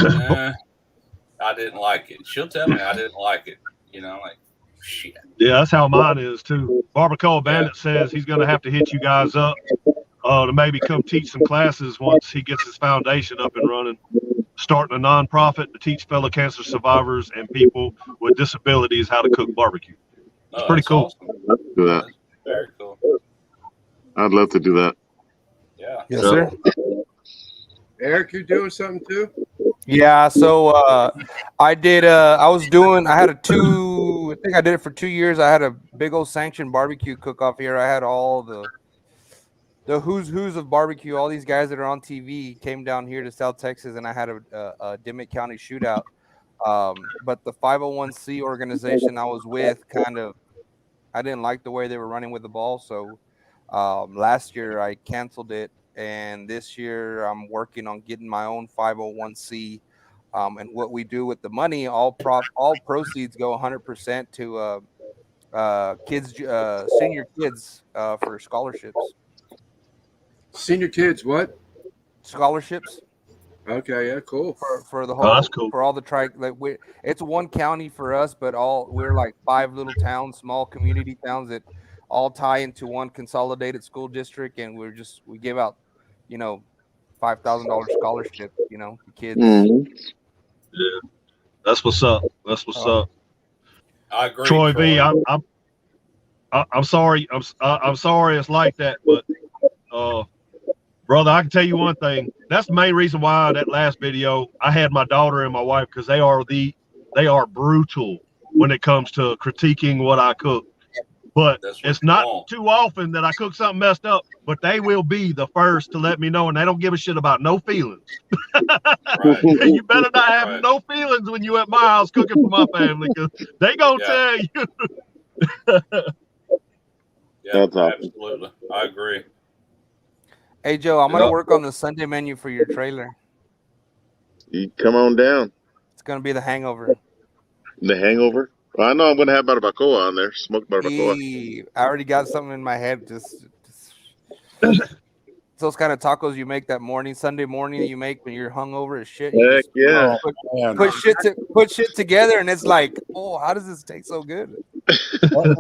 I didn't like it, she'll tell me I didn't like it. I'm like, shit. Yeah, that's how mine is too. Barbacoa Bandit says he's going to have to hit you guys up to maybe come teach some classes once he gets his foundation up and running. Starting a nonprofit to teach fellow cancer survivors and people with disabilities how to cook barbecue. It's pretty cool. Awesome. Let's do that. That's very cool. I'd love to do that. Yeah. Yes, sir. Eric, you doing something too? Yeah. So I did. I had I think I did it for 2 years. I had a big old sanctioned barbecue cook-off here. I had all the who's of barbecue. All these guys that are on TV came down here to South Texas, and I had a Dimmitt County shootout. But the 501c organization I was with I didn't like the way they were running with the ball. So last year I canceled it. And this year I'm working on getting my own 501c. And what we do with the money, all proceeds go 100% to senior kids for scholarships. Senior kids, what? Scholarships. Okay, yeah, cool. For the whole, that's cool. For all the it's one county for us, but we're like 5 little towns, small community towns that all tie into one consolidated school district, and we give out, $5,000 scholarship, to kids. Mm-hmm. Yeah, that's what's up. That's what's up. I agree. Troy V, I'm sorry. I'm sorry it's like that, but brother, I can tell you one thing. That's the main reason why that last video I had my daughter and my wife, because they are brutal when it comes to critiquing what I cook. But That's what it's you not want. too often that I cook something messed up, but they will be the first to let me know, and they don't give a shit about no feelings. Right. You better not have Right. no feelings when you at my house cooking for my family, because they gonna tell you. Yeah, That's awesome. absolutely. I agree. Hey Joe, I'm gonna work on the Sunday menu for your trailer. You come on down. It's gonna be the Hangover. The Hangover. Well, I know I'm gonna have barbacoa on there. Smoked barbacoa. I already got something in my head. Just those kind of tacos you make that morning, Sunday morning, that you make when you're hungover as shit. You Heck just yeah. put shit together, and it's like, oh, how does this taste so good? Those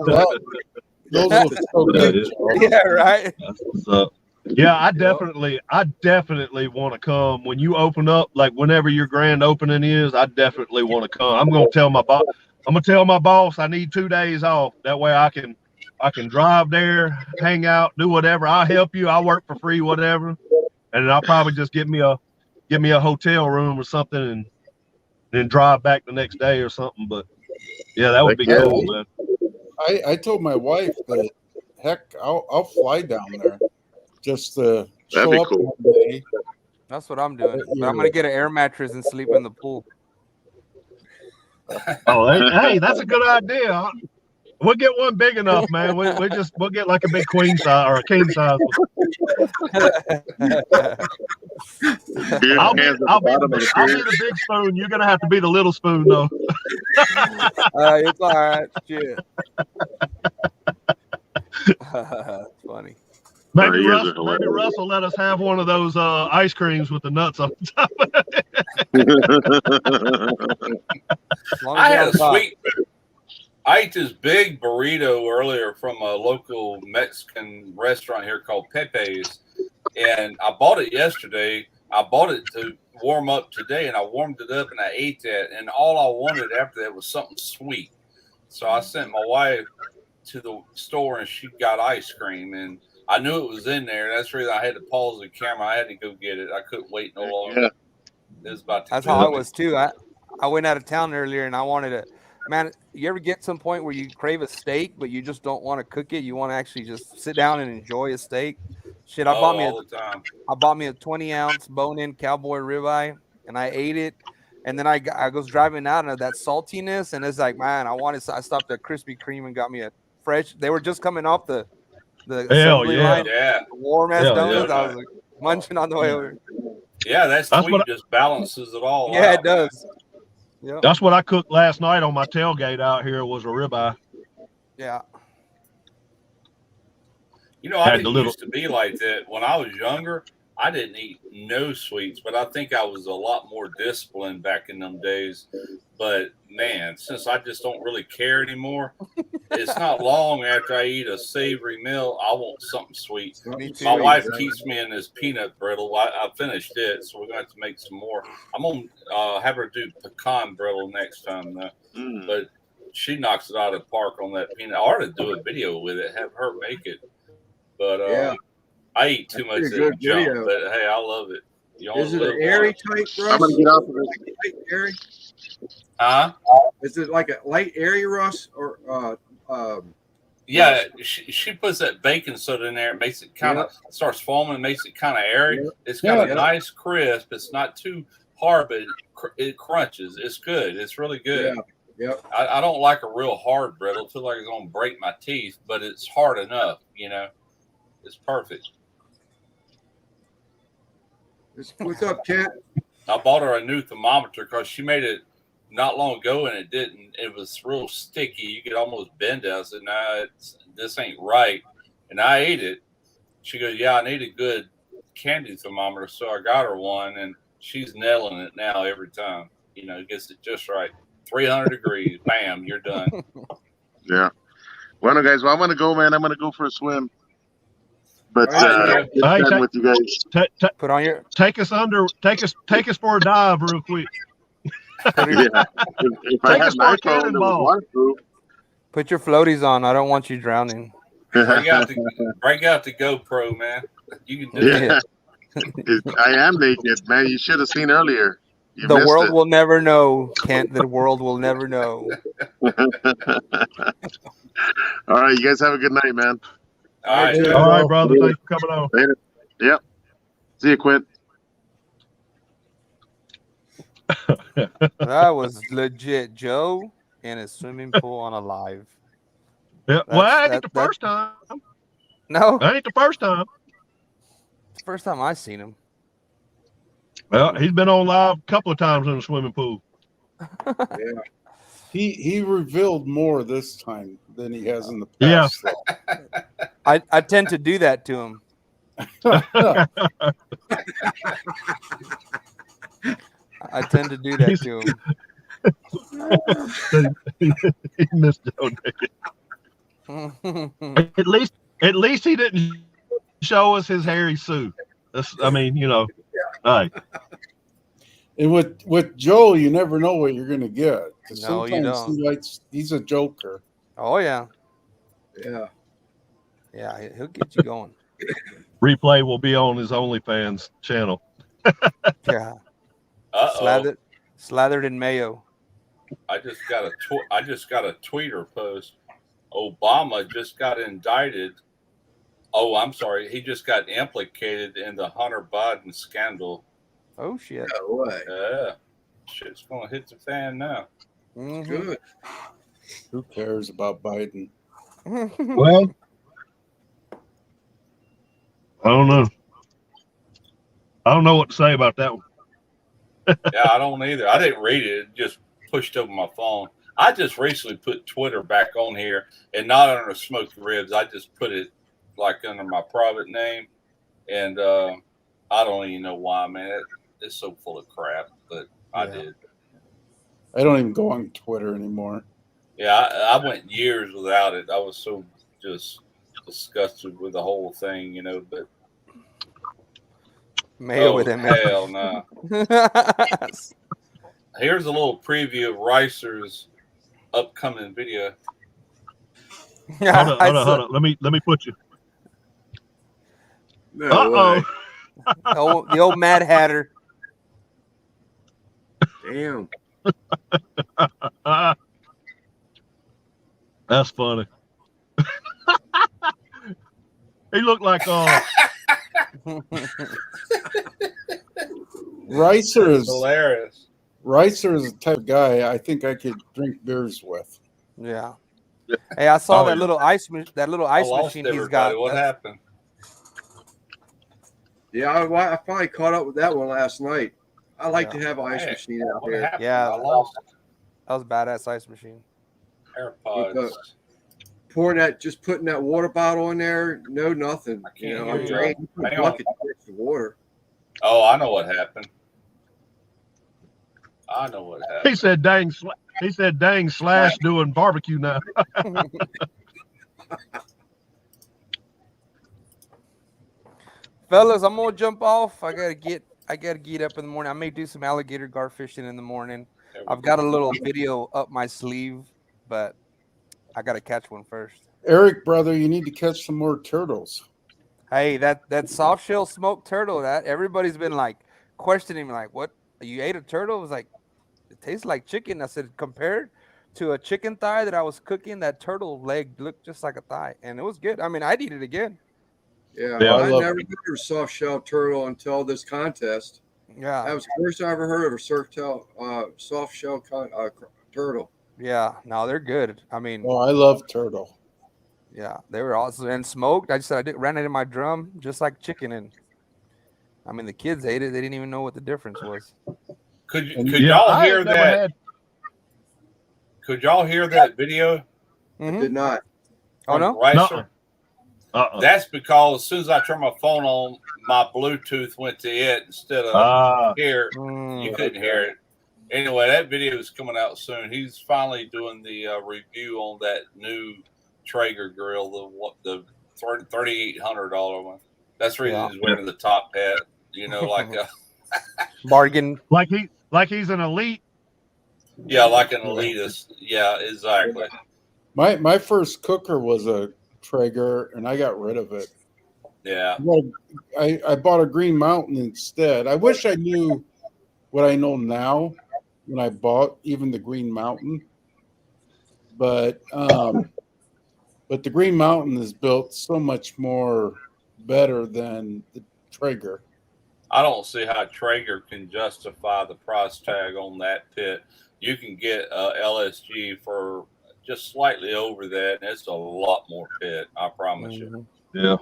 look so good. Yeah, right. That's what's up. Yeah, I definitely want to come when you open up. Like whenever your grand opening is, I definitely want to come. I'm gonna tell my boss. I'm gonna tell my boss I need 2 days off. That way I can drive there, hang out, do whatever. I'll help you. I'll work for free, whatever. And then I'll probably just get me a hotel room or something, and then drive back the next day or something. But yeah, that would be cool, man. I told my wife that heck, I'll fly down there just to That'd show be up cool. one day. That's what I'm doing. But I'm gonna get an air mattress and sleep in the pool. Oh, hey, that's a good idea. We'll get one big enough, man. We'll get like a big queen size or a king size. I'll be the big spoon. You're gonna have to be the little spoon, though. It's all right. Shit. That's funny. Maybe Russ will let us have one of those ice creams with the nuts on top of it. I had a sweet. I ate this big burrito earlier from a local Mexican restaurant here called Pepe's, and I bought it yesterday. I bought it to warm up today, and I warmed it up and I ate that. And all I wanted after that was something sweet. So I sent my wife to the store, and she got ice cream, and I knew it was in there. That's the reason I had to pause the camera. I had to go get it. I couldn't wait no longer. Yeah. It was about to That's kill how I me. was too. I went out of town earlier, and I wanted to. Man, you ever get some point where you crave a steak, but you just don't want to cook it? You want to actually just sit down and enjoy a steak? Shit, I bought me a 20-ounce bone-in cowboy ribeye, and I ate it. And then I was driving out, and that saltiness, and it's like, man, I stopped at Krispy Kreme and got me a fresh. They were just coming off the assembly line, warm ass donuts. I was like munching on the way over. Yeah, that's sweet. Just balances it all. Yeah, out. It does. Yep. That's what I cooked last night on my tailgate out here was a ribeye. Yeah. You know, I didn't used to be like that. When I was younger, I didn't eat no sweets, but I think I was a lot more disciplined back in them days. But man, since I just don't really care anymore, it's not long after I eat a savory meal, I want something sweet. My wife keeps me in this peanut brittle. I finished it, so we're going to have to make some more. I'm going to have her do pecan brittle next time, though. But she knocks it out of the park on that peanut. I ought to do a video with it, have her make it. But I eat too much of that junk, but hey, I love it. Is it an airy type, Russ? I'm going to get off of this. Light airy? Huh? Is it like a light airy, Russ? Or yeah, she puts that baking soda in there. It makes it kind of starts foaming. Makes it kind of airy. It's got a nice crisp. It's not too hard, but it crunches. It's good. It's really good. Yeah. I don't like a real hard brittle. I feel like it's gonna break my teeth, but it's hard enough. You know, it's perfect. What's up, Cat? I bought her a new thermometer because she made it not long ago and it didn't. It was real sticky. You could almost bend it. I said, "No, this ain't right." And I ate it. She goes, "Yeah, I need a good candy thermometer." So I got her one, and she's nailing it now every time. You know, gets it just right. 300 degrees, bam, you're done. Yeah. Well, guys, I'm going to go, man. I'm going to go for a swim. But with you guys. Put on your take us for a dive real quick. If I have my phone, it was waterproof. Put your floaties on. I don't want you drowning. Break out the GoPro, man. You can do it. I am naked, man. You should have seen earlier. The world will never know, Kent. The world will never know. All right, you guys have a good night, man. All right. All right, brother. Thanks for coming on. Later. Yep. See you, Quint. That was legit, Joe in a swimming pool on a live. Yeah. Well, that ain't the first time. No, That ain't the first time. it's the first time I seen him. Well, he's been on live a couple of times in the swimming pool. Yeah. He revealed more this time than he has in the past. I tend to do that to him. I tend to do that to him. He missed Joe. At least he didn't show us his hairy suit. I mean, you know, all right. And with Joe, you never know what you're going to get. No, you don't. He's a joker. Oh yeah, Yeah. yeah. He'll get you going. Replay will be on his OnlyFans channel. Yeah. Uh-oh. Slathered in mayo. I just got a tweeter post. Obama just got indicted. Oh, I'm sorry. He just got implicated in the Hunter Biden scandal. Oh shit. No way. Yeah. Shit's gonna hit the fan now. Mhm. Good. Who cares about Biden? Well, I don't know. I don't know what to say about that one. Yeah, I don't either. I didn't read it. It just pushed over my phone. I just recently put Twitter back on here and not under Smoky Ribs. I just put it like under my private name. And I don't even know why, man. It's so full of crap, but I did. I don't even go on Twitter anymore. Yeah, I went years without it. I was so just disgusted with the whole thing, you know, but Mayo with him. Hell no. Here's a little preview of Ricer's upcoming video. Hold on. Let me put you. No way. The old Mad Hatter. Damn. That's funny. He looked like Ricer is hilarious. Ricer is the type of guy I think I could drink beers with. Yeah. Hey, I saw that little ice machine he's got. What happened? Yeah, I finally caught up with that one last night. I like to have an ice machine out there. Yeah, I lost it. That was a badass ice machine. AirPods. Putting that water bottle in there, no nothing. I can't You know, hear I you. drank a Hang on. bucket to fix the water. Oh, I know what happened. I know what happened. he said dang Slash doing barbecue now. Fellas, I'm gonna jump off. I gotta get up in the morning. I may do some alligator gar fishing in the morning. I've got a little video up my sleeve, but I gotta catch one first. Eric, brother, you need to catch some more turtles. Hey, that soft shell smoked turtle, that everybody's been like questioning me, like, what, you ate a turtle? I was like, it tastes like chicken. I said, compared to a chicken thigh that I was cooking, that turtle leg looked just like a thigh, and it was good. I mean, I'd eat it again. Yeah, Yeah, I never heard of soft shell turtle until this contest. Yeah, That was the first time I ever heard of a soft shell turtle. yeah, no, they're good. I mean, Oh, I love turtle. yeah, they were awesome and smoked. I just said ran it in my drum just like chicken, and I mean the kids ate it. They didn't even know what the difference was. Could y'all hear that? Could y'all hear that video? Mm-hmm. Did not. Oh no, Ricer? That's because as soon as I turned my phone on, my Bluetooth went to it instead of here. You couldn't hear it. Anyway, that video is coming out soon. He's finally doing the review on that new Traeger grill, the $3,800 one. That's the reason he's wearing the top hat. You know, like a bargain. Like he's an elite. Yeah, like an elitist. Yeah, exactly. My first cooker was a Traeger, and I got rid of it. Yeah. I bought a Green Mountain instead. I wish I knew what I know now when I bought even the Green Mountain. But But the Green Mountain is built so much more better than the Traeger. I don't see how Traeger can justify the price tag on that pit. You can get a LSG for just slightly over that, and it's a lot more pit. I promise you. Yeah.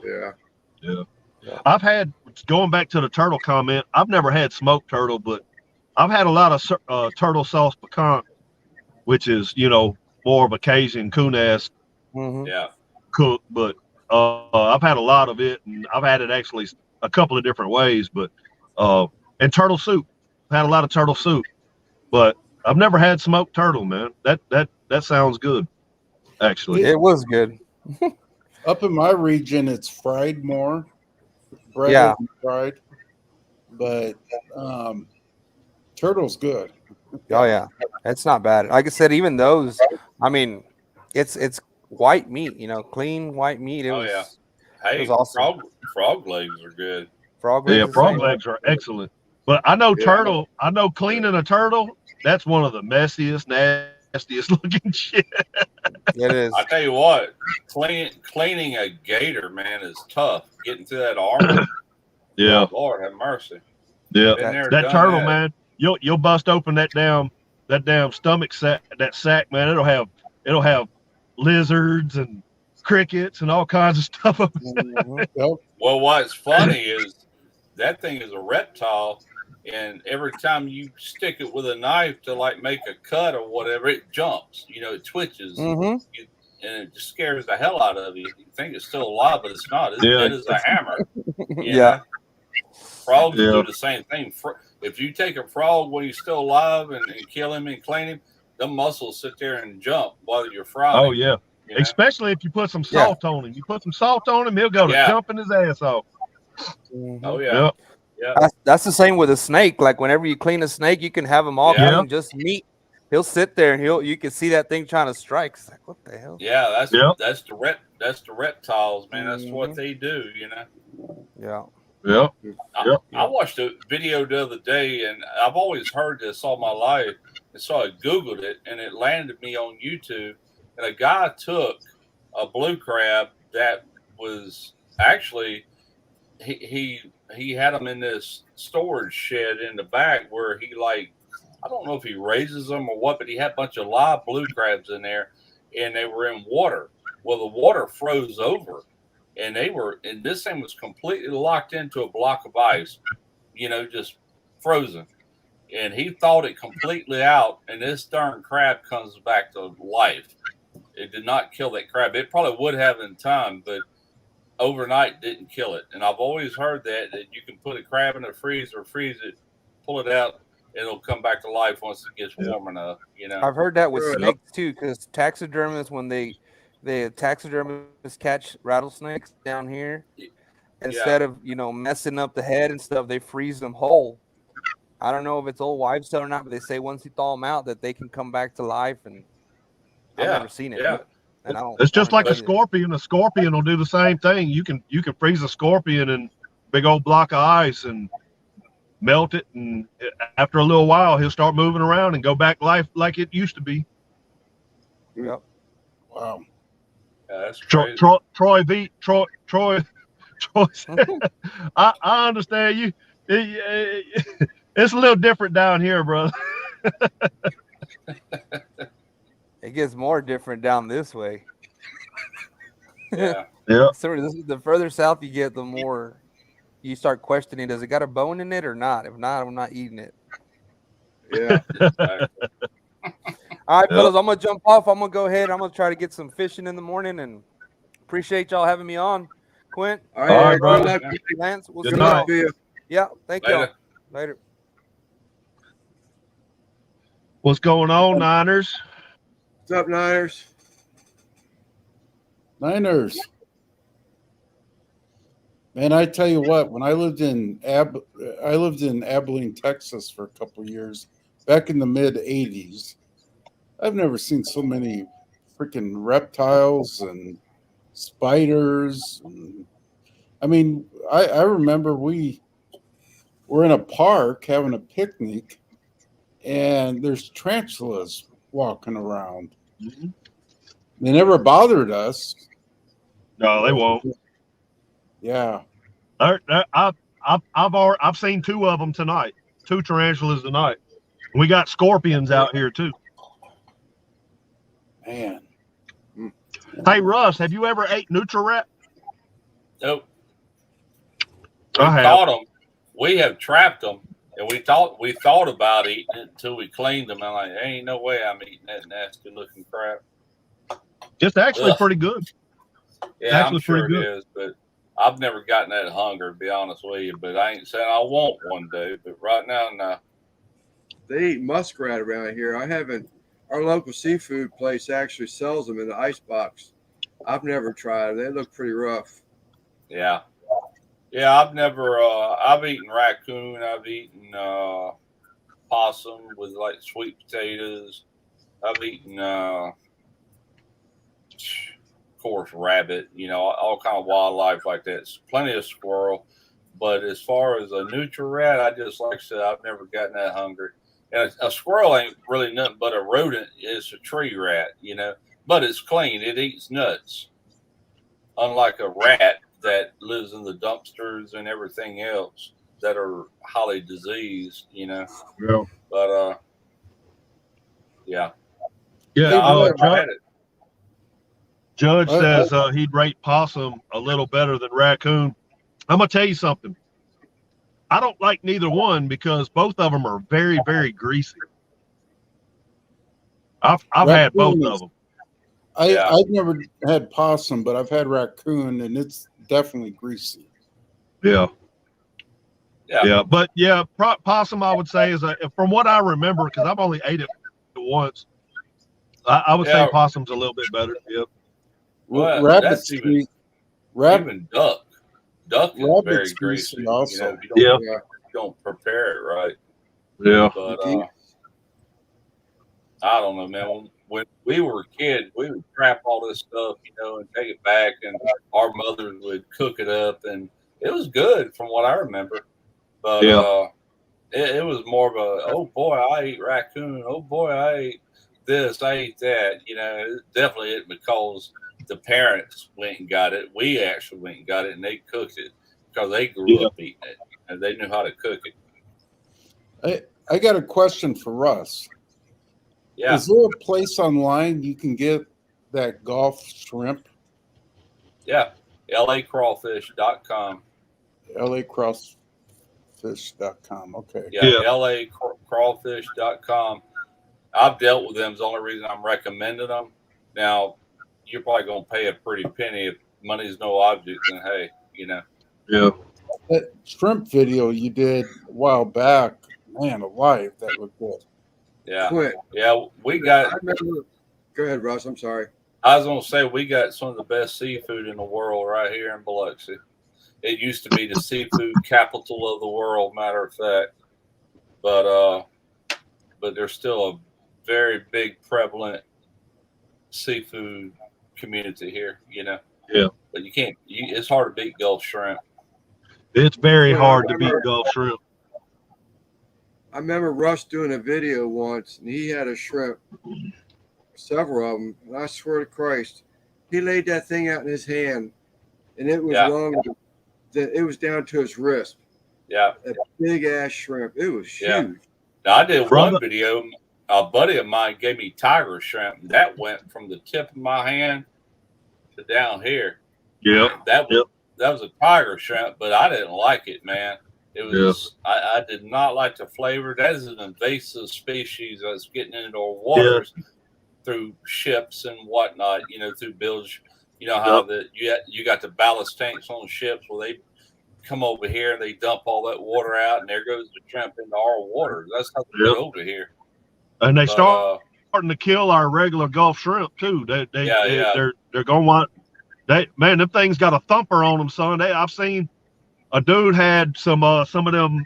I've had, going back to the turtle comment, I've never had smoked turtle, but I've had a lot of turtle sauce piquant, which is, more of a Cajun coon-ass Yeah. cook, but I've had a lot of it, and I've had it actually a couple of different ways, but and turtle soup. I've had a lot of turtle soup, but I've never had smoked turtle, man. That sounds good, actually. It was good. Up in my region, it's fried more, breaded and fried, but turtle's good. Oh yeah, it's not bad. Like I said, even those, I mean, it's white meat, clean white meat. It was awesome. Frog legs are good. Frog legs, frog legs are excellent. But I know turtle. I know cleaning a turtle. That's one of the messiest, nastiest looking shit. It is. I tell you what, cleaning a gator, man, is tough. Getting through that armor. Yeah. Lord have mercy. Yeah. That turtle, man. You'll bust open that damn stomach sack, man. It'll have lizards and crickets and all kinds of stuff. Well, what's funny is that thing is a reptile, and every time you stick it with a knife to like make a cut or whatever, it jumps. It twitches, and it just scares the hell out of you. You think it's still alive, but it's not. It's dead as a hammer. Yeah. Frogs do the same thing. If you take a frog when he's still alive and kill him and clean him, the muscles sit there and jump while you're frying. Oh yeah. Especially if you put some salt on him. You put some salt on him, he'll go to jumping his ass off. Oh yeah. That's the same with a snake. Like whenever you clean a snake, you can have him all clean, just meat. He'll sit there and you can see that thing trying to strike. It's like, what the hell? Yeah, that's the reptiles, man. That's what they do, Yeah. Yeah. I watched a video the other day, and I've always heard this all my life, and so I Googled it, and it landed me on YouTube. And a guy took a blue crab that was actually he had them in this storage shed in the back where he I don't know if he raises them or what, but he had a bunch of live blue crabs in there, and they were in water. Well, the water froze over. And this thing was completely locked into a block of ice, just frozen. And he thawed it completely out, and this darn crab comes back to life. It did not kill that crab. It probably would have in time, but overnight didn't kill it. And I've always heard that you can put a crab in the freezer, freeze it, pull it out, and it'll come back to life once it gets warm enough. I've heard that with snakes too, because taxidermists, when the taxidermists catch rattlesnakes down here, instead of messing up the head and stuff, they freeze them whole. I don't know if it's old wives' tale or not, but they say once you thaw them out that they can come back to life. And I've never seen it. Yeah. And it's just like a scorpion. A scorpion will do the same thing. You can freeze a scorpion in a big old block of ice and melt it, and after a little while, he'll start moving around and go back life like it used to be. Yep. Wow. That's Troy. I understand you. It's a little different down here, brother. It gets more different down this way. Yeah. So the further south you get, the more you start questioning: does it got a bone in it or not? If not, I'm not eating it. Yeah. All right, fellas, I'm gonna jump off. I'm gonna go ahead. I'm gonna try to get some fishing in the morning, and appreciate y'all having me on. Quint, All right, brother. Lance, we'll Good see night. y'all. Yeah, thank y'all. Later. What's going on, Niners? What's up, Niners? Niners. Man, I tell you what, when I lived in Abilene, Texas for a couple of years, back in the mid 80s, I've never seen so many freaking reptiles and spiders. I mean, I remember we were in a park having a picnic, and there's tarantulas walking around. Mm-hmm. They never bothered us, No, they won't. Yeah. I've seen 2 of them tonight. 2 tarantulas tonight. We got scorpions out here too. Man. Hey Russ, have you ever ate Nutri-Rat? Nope. We I have. caught them. We have trapped them, and we thought about eating it until we cleaned them. I'm like, there ain't no way I'm eating that nasty looking crap. It's actually Ugh. pretty good. Yeah, Actually I'm sure pretty it good. is, but I've never gotten that hunger, to be honest with you. But I ain't saying I won't one day. But right now, no. They eat muskrat around here. I haven't. Our local seafood place actually sells them in the ice box. I've never tried them. They look pretty rough. Yeah. Yeah, I've never. I've eaten raccoon. I've eaten possum with like sweet potatoes. I've eaten, of course, rabbit. You know, all kind of wildlife like that. Plenty of squirrel. But as far as a Nutri-Rat, I just like I said, I've never gotten that hungry. And a squirrel ain't really nothing but a rodent. It's a tree rat, you know. But it's clean. It eats nuts. Unlike a rat that lives in the dumpsters and everything else that are highly diseased, you know. Yeah. But yeah. Yeah. Had it. Judge says he'd rate possum a little better than raccoon. I'm gonna tell you something. I don't like neither one because both of them are very, very greasy. I've had both of them. I've never had possum, but I've had raccoon, and it's definitely greasy. Yeah. But yeah, possum I would say is from what I remember, because I've only ate it once. I would say possum's a little bit better. Yep. Well, Rabbit's even duck. Duck is very greasy. Also. You know, if you don't prepare it right. Yeah. But I don't know, man. When we were kids, we would trap all this stuff, you know, and take it back, and our mothers would cook it up, and it was good from what I remember. But it was more of a, oh boy, I ate raccoon. Oh boy, I ate this, I ate that. You know, it definitely isn't because the parents went and got it. We actually went and got it, and they cooked it because they grew up eating it, and they knew how to cook it. I got a question for Russ. Yeah. Is there a place online you can get that Gulf shrimp? Yeah. LAcrawfish.com. LAcrawfish.com. Okay. Yeah. LAcrawfish.com. I've dealt with them. It's the only reason I'm recommending them. Now, you're probably going to pay a pretty penny if money's no object, then hey, you know. Yeah. That shrimp video you did a while back, man alive, that looked good. Yeah. Quick. Yeah, we got. Go ahead, Russ. I'm sorry. I was going to say we got some of the best seafood in the world right here in Biloxi. It used to be the seafood capital of the world, matter of fact. But there's still a very big prevalent seafood community here, you know. Yeah. But you can't. It's hard to beat Gulf shrimp. It's very hard to beat Gulf shrimp. I remember Russ doing a video once, and he had a shrimp, several of them. And I swear to Christ, he laid that thing out in his hand, and it was long. It was down to his wrist. Yeah. A big ass shrimp. It was huge. Yeah. Now, I did one video. A buddy of mine gave me tiger shrimp. That went from the tip of my hand to down here. Yeah. That was a tiger shrimp, but I didn't like it, man. It was I did not like the flavor. That is an invasive species that's getting into our waters through ships and whatnot. You know, through bilge. You know how you got the ballast tanks on ships where they come over here and they dump all that water out, and there goes the shrimp into our waters. That's how they get over here. And they starting to kill our regular Gulf shrimp too. They're going to want. Man, them things got a thumper on them, son. I've seen a dude had some of them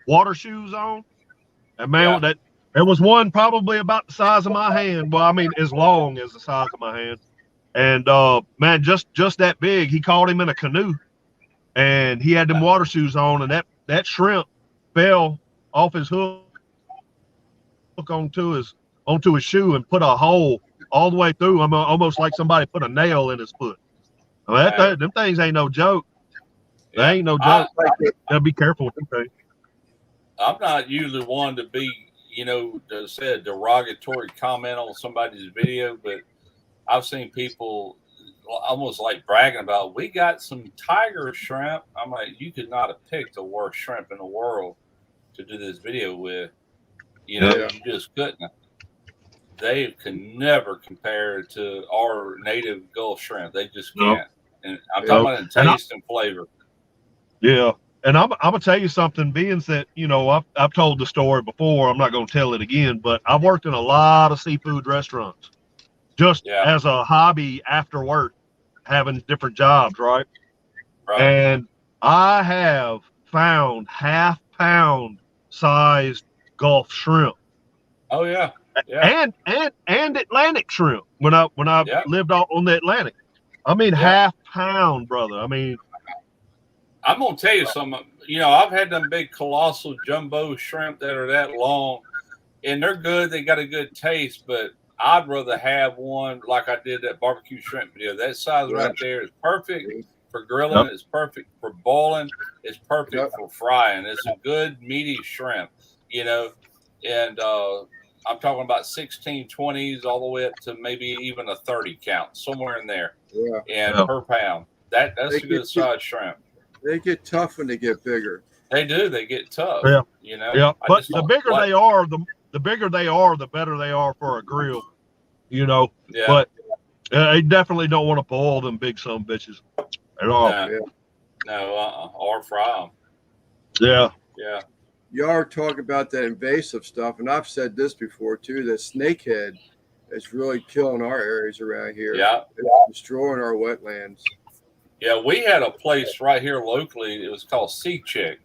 water shoes on, and man, that there was one probably about the size of my hand. Well, I mean, as long as the size of my hand, and man, just that big. He caught him in a canoe, and he had them water shoes on, and that shrimp fell off his hook onto his shoe and put a hole all the way through. I'm almost like somebody put a nail in his foot. I mean, them things ain't no joke. They ain't no joke. Gotta be careful with them things. I'm not usually one to be, to say a derogatory comment on somebody's video, but I've seen people almost like bragging about, we got some tiger shrimp. I'm like, you could not have picked the worst shrimp in the world to do this video with. You just couldn't. They can never compare to our native Gulf shrimp. They just can't. And I'm talking about in taste and flavor. Yeah. And I'm gonna tell you something, being that, I've told the story before, I'm not gonna tell it again, but I've worked in a lot of seafood restaurants just as a hobby after work, having different jobs, right? And I have found half-pound sized Gulf shrimp. Oh yeah. And Atlantic shrimp when I lived on the Atlantic. I mean, half-pound, brother. I mean, I'm gonna tell you something. I've had them big colossal jumbo shrimp that are that long, and they're good. They got a good taste, but I'd rather have one like I did that barbecue shrimp video. That size right there is perfect for grilling. It's perfect for boiling. It's perfect for frying. It's a good meaty shrimp, and I'm talking about 16, 20s all the way up to maybe even a 30 count, somewhere in there. And per pound. That's a good size shrimp. They get tough when they get bigger. They do. They get tough. Yeah. But the bigger they are, the better they are for a grill. Yeah. But they definitely don't want to boil them big son bitches at all. No, or fry them. Yeah. You are talking about that invasive stuff, and I've said this before too. That snakehead is really killing our areas around here. Yeah, it's destroying our wetlands. Yeah, we had a place right here locally. It was called Sea Chick,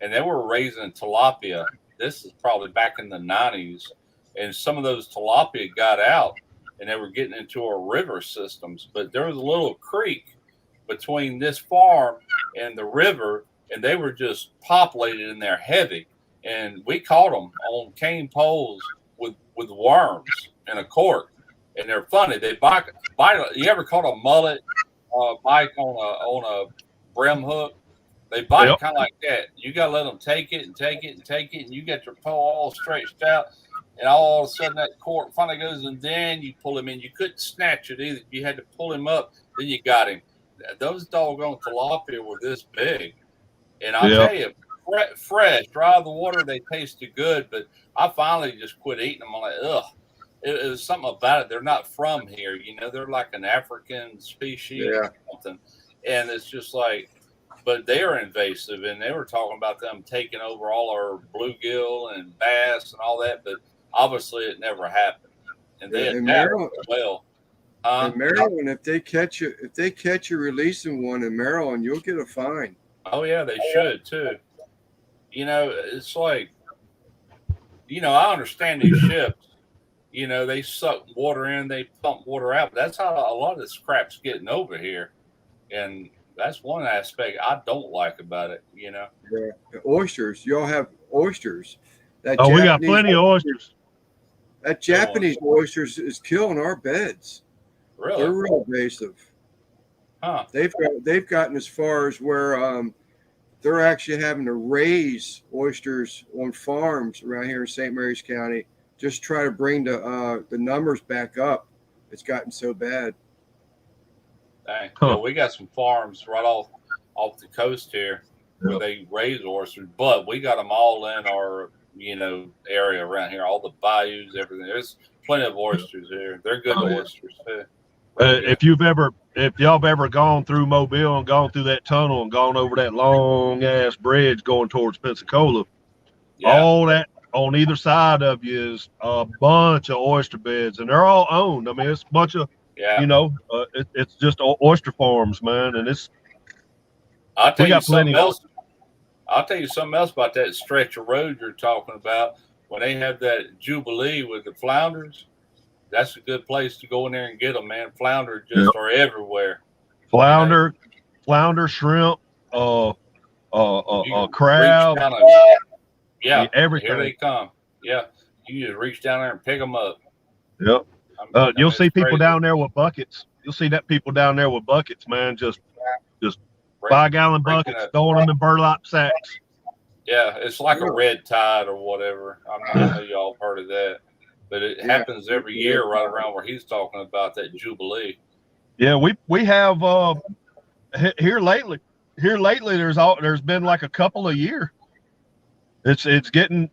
and they were raising tilapia. This is probably back in the 90s, and some of those tilapia got out, and they were getting into our river systems. But there was a little creek between this farm and the river, and they were just populated in there heavy. And we caught them on cane poles with worms and a cork, and they're funny. They bite. You ever caught a mullet bite on a brim hook? They bite kind of like that. You got to let them take it, and you get your pole all stretched out, and all of a sudden that cork finally goes, and then you pull him in. You couldn't snatch it either. You had to pull him up, then you got him. Those doggone tilapia were this big, and I'll tell you, fresh, right out of the water, they tasted good, but I finally just quit eating them. I'm like, ugh. It was something about it. They're not from here, they're like an African species or something. And it's just like, but they are invasive, and they were talking about them taking over all our bluegill and bass and all that, but obviously it never happened. And they adapt well. In Maryland, if they catch you releasing one in Maryland, you'll get a fine. Oh yeah, they should too. It's like, I understand these ships. They suck water in, they pump water out. But that's how a lot of this crap's getting over here, and that's one aspect I don't like about it. Yeah. The oysters, y'all have oysters. We got plenty of oysters. That Japanese oysters is killing our beds. Really? They're real invasive. Huh? They've gotten as far as where they're actually having to raise oysters on farms around here in St. Mary's County. Just try to bring the numbers back up. It's gotten so bad. Dang. Well, we got some farms right off the coast here where they raise oysters, but we got them all in our area around here, all the bayous, everything. There's plenty of oysters here. They're good oysters too. If y'all have ever gone through Mobile and gone through that tunnel and gone over that long ass bridge going towards Pensacola, all that on either side of you is a bunch of oyster beds, and they're all owned. I mean, it's a bunch of, it's just oyster farms, man. And I'll tell you something else. I'll tell you something else about that stretch of road you're talking about. When they have that Jubilee with the flounders, that's a good place to go in there and get them, man. Flounder just are everywhere. Flounder, shrimp, crab. Everything. Here they come. Yeah, you just reach down there and pick them up. Yep. You'll see people down there with buckets. you'll see that people down there with buckets, man, just 5-gallon buckets, throwing them in burlap sacks. Yeah, it's like a red tide or whatever. I know y'all have heard of that, but it happens every year right around where he's talking about that Jubilee. Yeah, we have here lately. There's been like a couple a year. It's been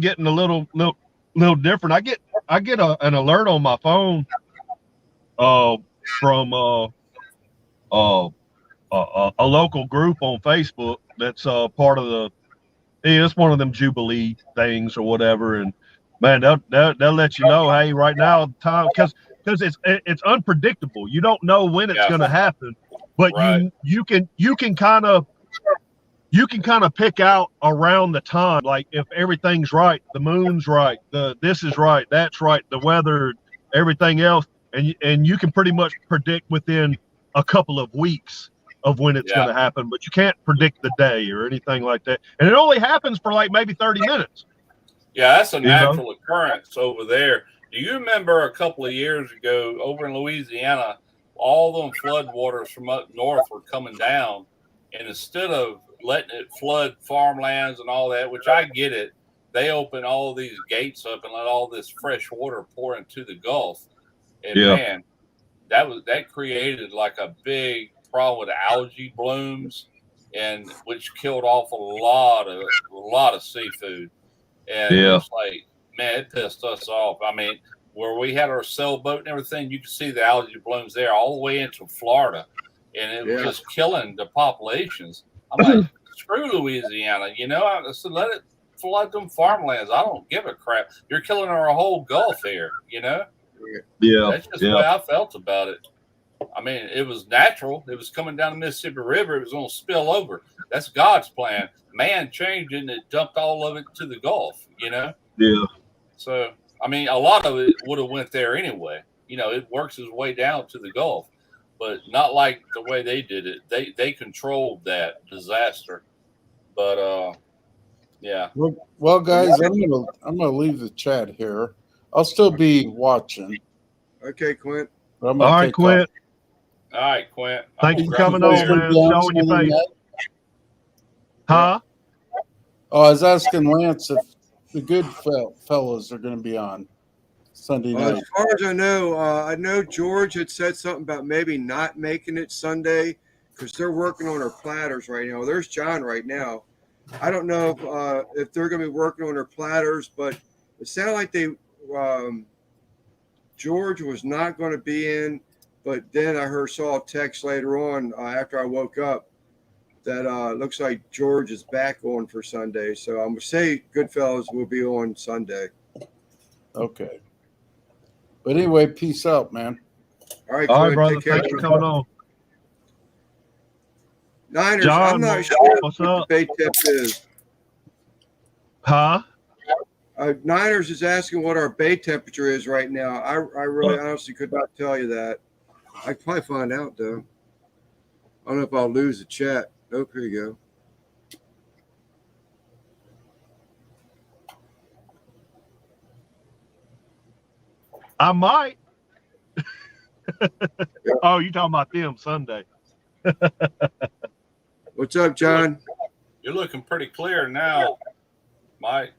getting a little different. I get an alert on my phone from a local group on Facebook that's part of it's one of them Jubilee things or whatever, and man, they'll let you know, hey, right now time, because it's unpredictable. You don't know when it's going to happen, but you can kind of pick out around the time, like if everything's right, the moon's right, this is right, that's right, the weather, everything else, and you can pretty much predict within a couple of weeks of when it's going to happen, but you can't predict the day or anything like that. And it only happens for like maybe 30 minutes. Yeah, that's a natural occurrence over there. Do you remember a couple of years ago over in Louisiana, all them flood waters from up north were coming down, and instead of letting it flood farmlands and all that, which I get it, they open all of these gates up and let all this fresh water pour into the Gulf. And man, that created like a big problem with algae blooms, and which killed off a lot of seafood. And it's like, man, it pissed us off. I mean, where we had our sailboat and everything, you could see the algae blooms there all the way into Florida, and it was just killing the populations. I'm like, screw Louisiana, you know. I said, let it flood them farmlands. I don't give a crap. You're killing our whole Gulf here, you know. Yeah, that's just the way I felt about it. I mean, it was natural. It was coming down the Mississippi River. It was going to spill over. That's God's plan. Man changed it, and it dumped all of it to the Gulf, you know? Yeah. So, I mean, a lot of it would have went there anyway. You know, it works its way down to the Gulf, but not like the way they did it. They controlled that disaster. But, yeah. Well, guys, I'm gonna leave the chat here. I'll still be watching. Okay, Quint. All right, Quint. All right, Quint. Thank you for coming on, man. Showing your face. Huh? Oh, I was asking Lance if the good fellas are going to be on Sunday night. As far as I know George had said something about maybe not making it Sunday because they're working on their platters right now. There's John right now. I don't know if they're going to be working on their platters, but it sounded like George was not going to be in, but then I saw a text later on after I woke up that looks like George is back on for Sunday. So I'm going to say Goodfellas will be on Sunday. Okay. But anyway, peace out, man. All right, brother. Thanks for coming on. Niners, John, I'm not sure what's what up? the bait tip is. Huh? Niners is asking what our bay temperature is right now. I really honestly could not tell you that. I could probably find out, though. I don't know if I'll lose the chat. Nope, here you go. I might. Oh, you talking about them Sunday. What's up, John? You're looking pretty clear now, Mike.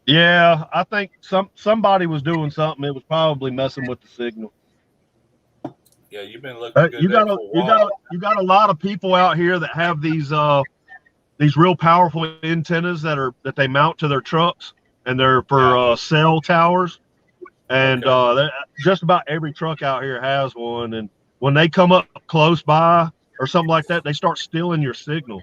Yeah, I think somebody was doing something. It was probably messing with the signal. Yeah, you've been looking good. You got a lot of people out here that have these real powerful antennas that they mount to their trucks, and they're for cell towers. And just about every truck out here has one. And when they come up close by or something like that, they start stealing your signal.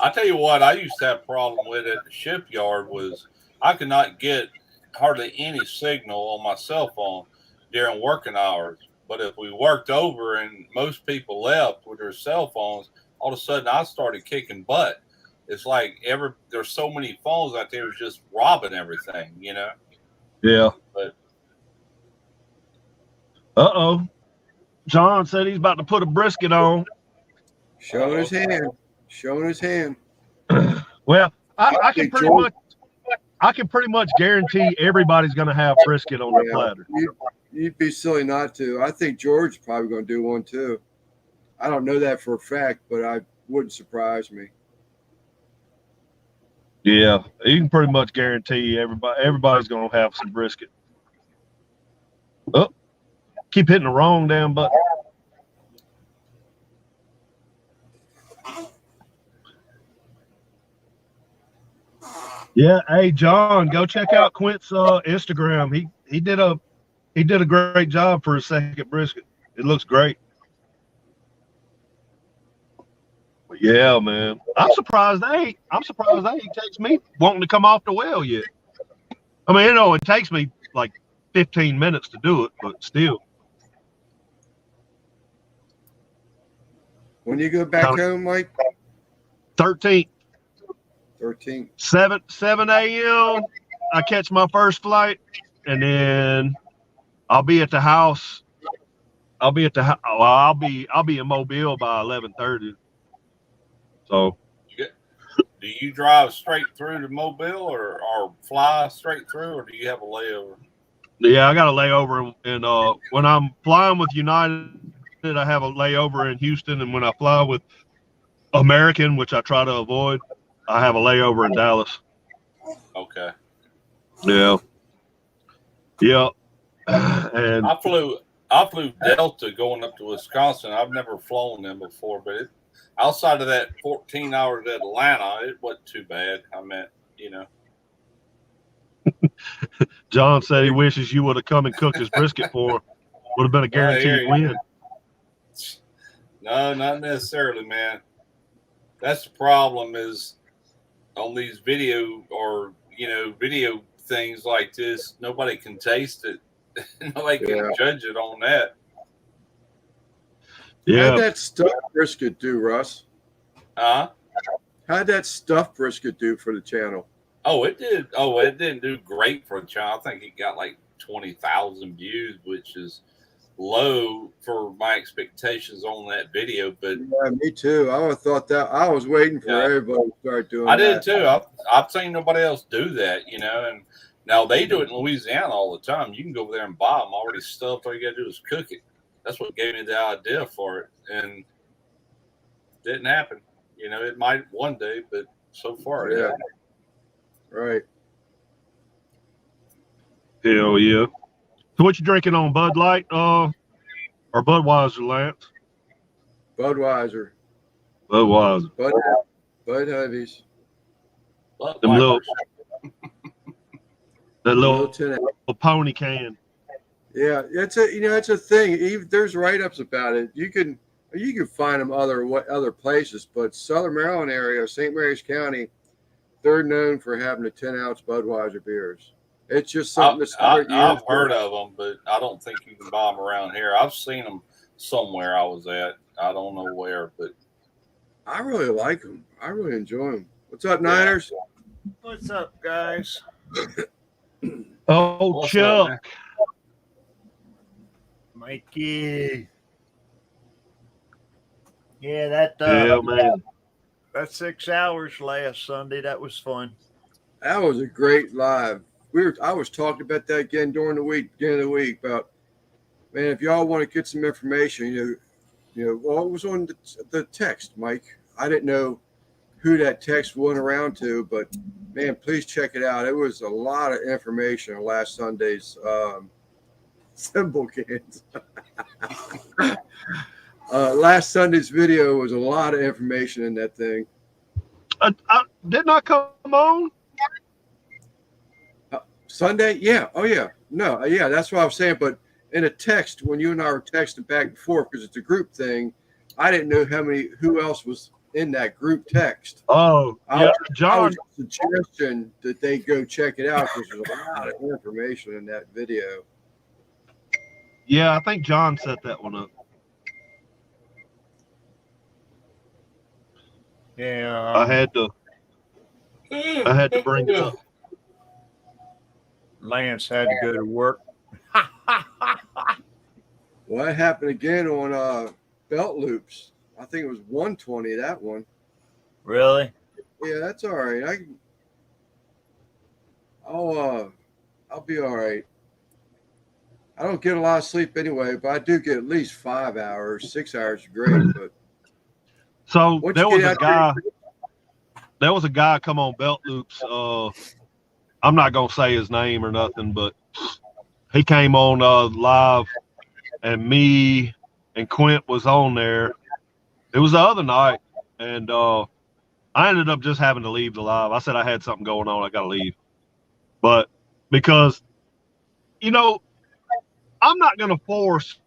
I tell you what, I used to have a problem with at the shipyard was I could not get hardly any signal on my cell phone during working hours. But if we worked over and most people left with their cell phones, all of a sudden I started kicking butt. It's like there's so many phones out there, it's just robbing everything, you know? Yeah. But John said he's about to put a brisket on. Showing his hand. Showing his hand. Well, I can I can pretty much guarantee everybody's going to have brisket on their platter. You'd be silly not to. I think George's probably going to do one too. I don't know that for a fact, but I wouldn't surprise me. Yeah, you can pretty much guarantee everybody's going to have some brisket. Oh, keep hitting the wrong damn button. Yeah, hey John, go check out Quint's Instagram. He did a great job for his second brisket. It looks great. But yeah, man, I'm surprised they ain't text me wanting to come off the well yet. I mean, it takes me like 15 minutes to do it, but still. When you go back home, Mike? 13th. 13th. 7 a.m. I catch my first flight, and then I'll be at the house. I'll be in Mobile by 11:30. So. Do you drive straight through to Mobile or fly straight through, or do you have a layover? Yeah, I got a layover, and when I'm flying with United, I have a layover in Houston, and when I fly with American, which I try to avoid, I have a layover in Dallas. Okay. Yeah. And I flew Delta going up to Wisconsin. I've never flown them before, but outside of that 14 hours at Atlanta, it wasn't too bad. I meant, John said he wishes you would have come and cooked his brisket for him. Would have been a guaranteed win. No, not necessarily, man. That's the problem is on these video things like this, nobody can taste it. Nobody can judge it on that. Yeah. How'd that stuffed brisket do, Russ? Huh? How'd that stuffed brisket do for the channel? Oh, it did. Oh, it didn't do great for the channel. I think it got like 20,000 views, which is low for my expectations on that video. But yeah, me too. I would have thought that. I was waiting for everybody to start doing I that. did too. I've seen nobody else do that, and now they do it in Louisiana all the time. You can go over there and buy them already stuffed. All you got to do is cook it. That's what gave me the idea for it, and it didn't happen. It might one day, but so far, yeah. Right. Hell yeah. So what you drinking on, Bud Light or Budweiser, Lance? Budweiser. Budweiser. Bud Heavies. That little pony can. Yeah, it's a thing. There's write-ups about it. You can find them other places, but Southern Maryland area, St. Mary's County, they're known for having the 10-ounce Budweiser beers. It's just something I've heard of them, but I don't think you can buy them around here. I've seen them somewhere I was at. I don't know where, but I really like them. I really enjoy them. What's up, Niners? What's up, guys? Oh, What's Chuck. up, Mikey. Yeah, that man. that 6 hours last Sunday, that was fun. That was a great live. I was talking about that again during the week, beginning of the week, about, man, if y'all want to get some information, well, it was on the text, Mike. I didn't know who that text went around to, but man, please check it out. It was a lot of information on last Sunday's symbol cans. Last Sunday's video was a lot of information in that thing. Did not come on Sunday? Yeah. Oh, yeah. No, yeah, that's what I was saying. But in a text, when you and I were texting back and forth, because it's a group thing, I didn't know who else was in that group text. Oh, yeah, John. I was suggesting that they go check it out because there's a lot of information in that video. Yeah, I think John set that one up. Yeah. I had to bring it up. Lance had to go to work. Well, that happened again on belt loops. I think it was 120, that one. Really? Yeah, that's all right. I'll be all right. I don't get a lot of sleep anyway, but I do get at least 5 hours. 6 hours is great. But So once there you was get a out guy. There was a guy come on Belt Loops. I'm not gonna say his name or nothing, but he came on live, and me and Quint was on there. It was the other night, and I ended up just having to leave the live. I said I had something going on. I got to leave, but because you know I'm not gonna force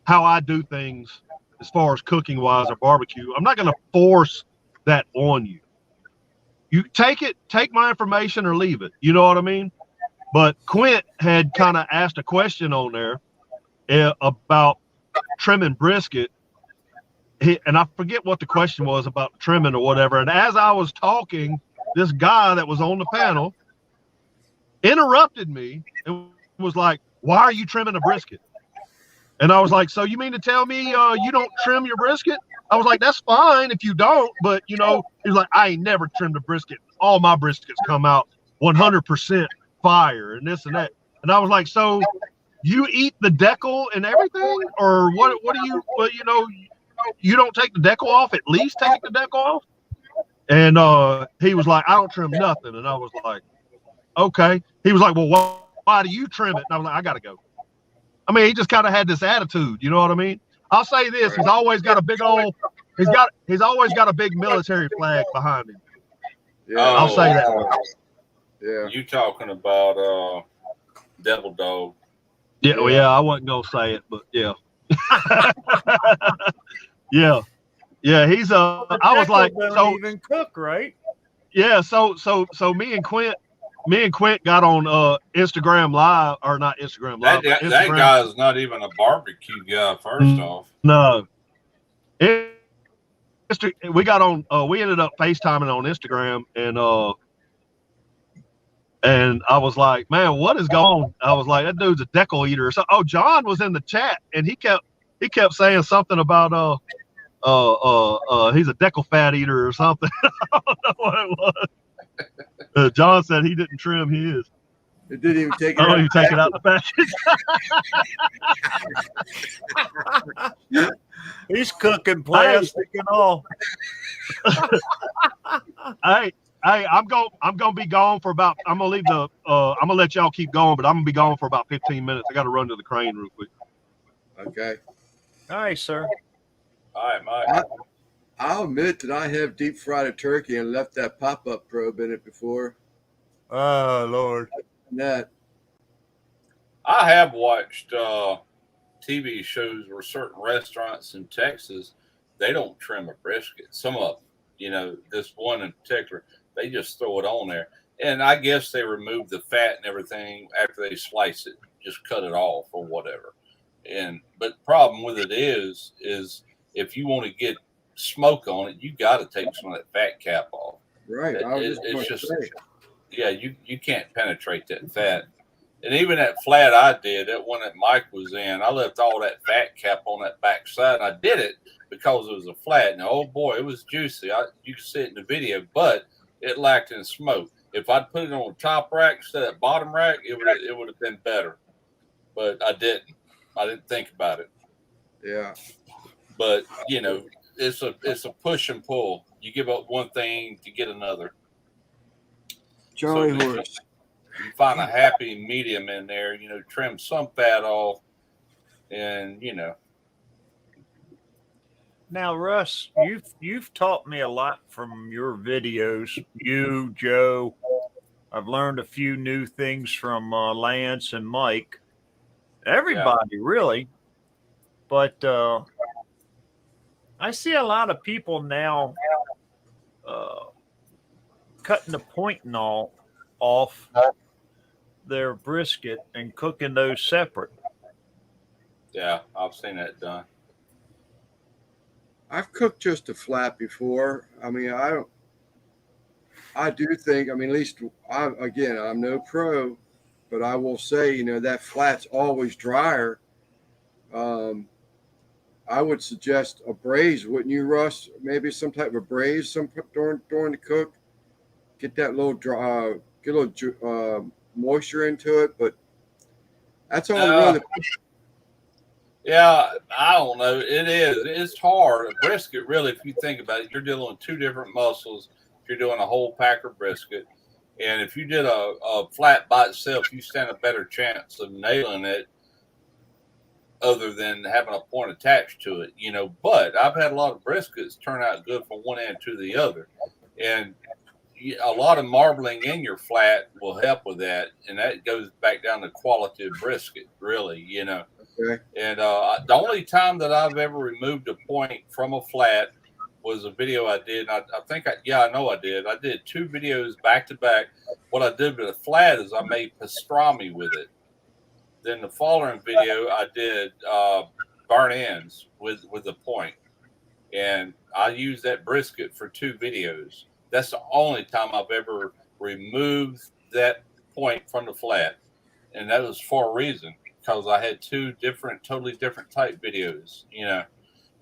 how I do things as far as cooking wise or barbecue. I'm not gonna force that on you. You take my information or leave it. You know what I mean? But Quint had kind of asked a question on there about trimming brisket. And I forget what the question was about trimming or whatever. And as I was talking, this guy that was on the panel interrupted me and was like, "Why are you trimming a brisket?" And I was like, "So you mean to tell me you don't trim your brisket?" I was like, "That's fine if you don't, but he was like, "I ain't never trimmed a brisket. All my briskets come out 100% fire and this and that." And I was like, "So you eat the deckle and everything, or what? What do you? Well, you don't take the deckle off. At least take the deckle off." And he was like, "I don't trim nothing." And I was like, "Okay." He was like, "Well, why do you trim it?" And I was like, "I gotta go." I mean, he just kind of had this attitude. You know what I mean? I'll say this: he's always got a big old. He's always got a big military flag behind him. Yeah, I'll say that. Yeah. You talking about Devil Dog? Yeah, well, yeah. I wasn't gonna say it, but yeah. Yeah. Yeah, he's I was like, don't even cook, right? Yeah, so me and Quint got on Instagram Live, or not Instagram Live, but That Instagram. guy is not even a barbecue guy. First off, No, we got on. We ended up FaceTiming on Instagram, and I was like, "Man, what is going on?" I was like, "That dude's a deckle eater." Or something. Oh, John was in the chat, and he kept saying something about he's a deckle fat eater or something. I don't know what it was. John said he didn't trim his. It didn't even take it I don't out. even take it out the package. He's cooking plastic and all. Hey, I'm gonna be gone for about. I'm gonna leave the. I'm gonna let y'all keep going, but I'm gonna be gone for about 15 minutes. I got to run to the crane real quick. Okay. All right, sir. all right, Mike. I'll admit that I have deep fried a turkey and left that pop-up probe in it before. Oh, Lord. And that. I have watched TV shows where certain restaurants in Texas they don't trim a brisket. Some of them, this one in particular, they just throw it on there, and I guess they remove the fat and everything after they slice it, just cut it off or whatever. But the problem with it is if you want to get smoke on it, you got to take some of that fat cap off. Right. It's just yeah, you can't penetrate that fat. And even that flat I did, that one that Mike was in, I left all that fat cap on that back side. And I did it because it was a flat. And oh boy, it was juicy. You can see it in the video, but it lacked in smoke. If I'd put it on the top rack instead of that bottom rack, it would have been better. But I didn't. I didn't think about it. Yeah. But it's a push and pull. You give up one thing to get another. Charlie horse. You find a happy medium in there, trim some fat off, and Now, Russ, you've taught me a lot from your videos. You, Joe, I've learned a few new things from Lance and Mike. Everybody, really. But I see a lot of people now cutting the point and all off their brisket and cooking those separate. Yeah, I've seen that done. I've cooked just a flat before. I mean, I do think, at least I'm no pro, but I will say, that flat's always drier. I would suggest a braise, wouldn't you, Russ? Maybe some type of braise during the cook. Get that little get a little moisture into it, but that's all really. Yeah, I don't know. It is. It's hard. A brisket, really, if you think about it, you're dealing with two different muscles. If you're doing a whole packer brisket, and if you did a flat by itself, you stand a better chance of nailing it, other than having a point attached to it. But I've had a lot of briskets turn out good from one end to the other, and a lot of marbling in your flat will help with that, and that goes back down to quality of brisket, really. Okay. And the only time that I've ever removed a point from a flat was a video I did. I know I did. I did 2 videos back to back. What I did with a flat is I made pastrami with it. Then the following video I did burnt ends with the point, and I used that brisket for 2 videos. That's the only time I've ever removed that point from the flat, and that was for a reason, because I had 2 totally different type videos.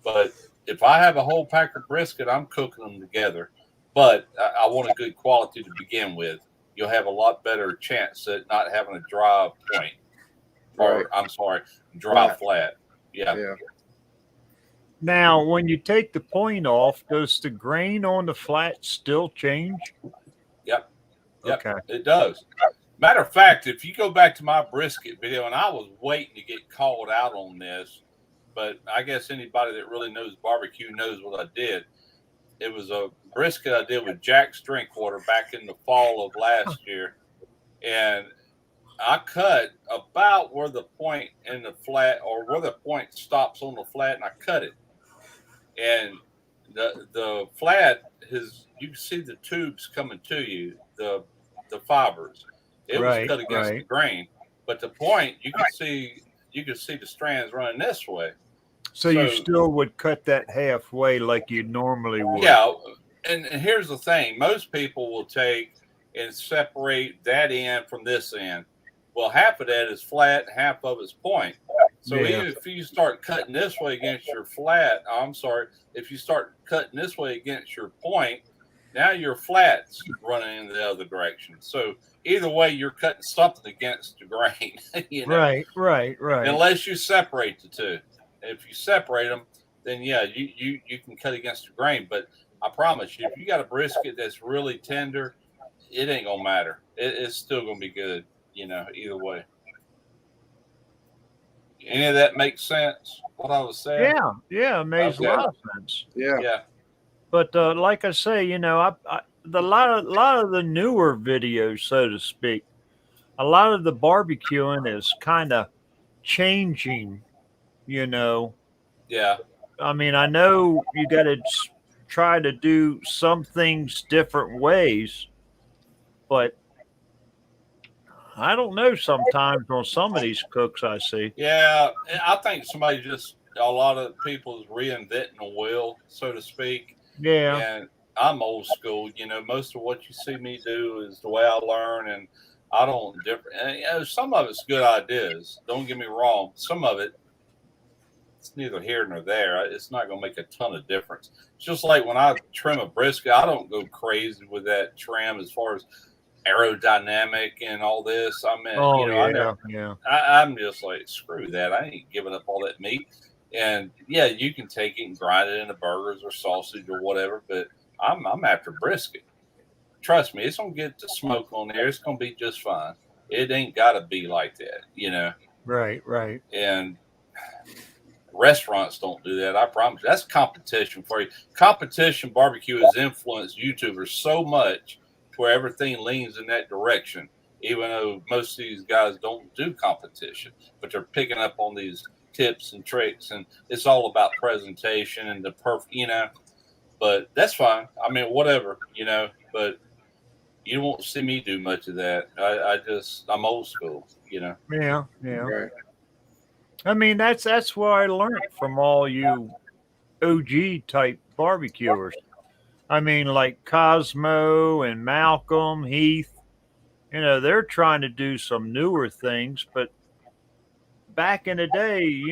But if I have a whole pack of brisket, I'm cooking them together. But I want a good quality to begin with. You'll have a lot better chance at not having a dry point, or I'm sorry, dry flat. Yeah. Now, when you take the point off, does the grain on the flat still change? Yep. Okay. It does. Matter of fact, if you go back to my brisket video, and I was waiting to get called out on this, but I guess anybody that really knows barbecue knows what I did. It was a brisket I did with Jack's Drinkwater back in the fall of last year, and I cut about where the point in the flat, or where the point stops on the flat, and I cut it. And the flat you can see the tubes coming to you, the fibers. It was cut against the grain, but the point you could see the strands running this way. So you still would cut that halfway like you normally would. Yeah, and here's the thing: most people will take and separate that end from this end. Well, half of that is flat, half of it's point. So even if you start cutting this way against your flat, if you start cutting this way against your point, now your flat's running in the other direction. So either way, you're cutting something against the grain. Right. Unless you separate the two. If you separate them, then you can cut against the grain. But I promise you, if you got a brisket that's really tender, it ain't gonna matter. It's still gonna be good. Either way. Any of that makes sense? What I was saying? Yeah, it makes a lot of sense. Yeah. But like I say, a lot of the newer videos, so to speak, a lot of the barbecuing is kind of changing. Yeah. I mean, I know you got to try to do some things different ways, but I don't know sometimes on some of these cooks I see. Yeah, I think a lot of people is reinventing the wheel, so to speak. Yeah. And I'm old school. Most of what you see me do is the way I learn, and I don't and, some of it's good ideas. Don't get me wrong. Some of it's neither here nor there. It's not going to make a ton of difference. It's just like when I trim a brisket, I don't go crazy with that trim as far as aerodynamic and all this. I mean, I'm just like, screw that. I ain't giving up all that meat. And you can take it and grind it into burgers or sausage or whatever, but I'm after brisket. Trust me, it's gonna get the smoke on there. It's gonna be just fine. It ain't gotta be like that, Right. And restaurants don't do that. I promise you. That's competition for you. Competition barbecue has influenced YouTubers so much where everything leans in that direction, even though most of these guys don't do competition, but they're picking up on these tips and tricks, and it's all about presentation and the perfect, but that's fine. I mean, whatever, but you won't see me do much of that. I'm old school, Yeah. Right. I mean, that's what I learned from all you OG type barbecuers. I mean, like Cosmo and Malcolm, Heath, they're trying to do some newer things, but back in the day,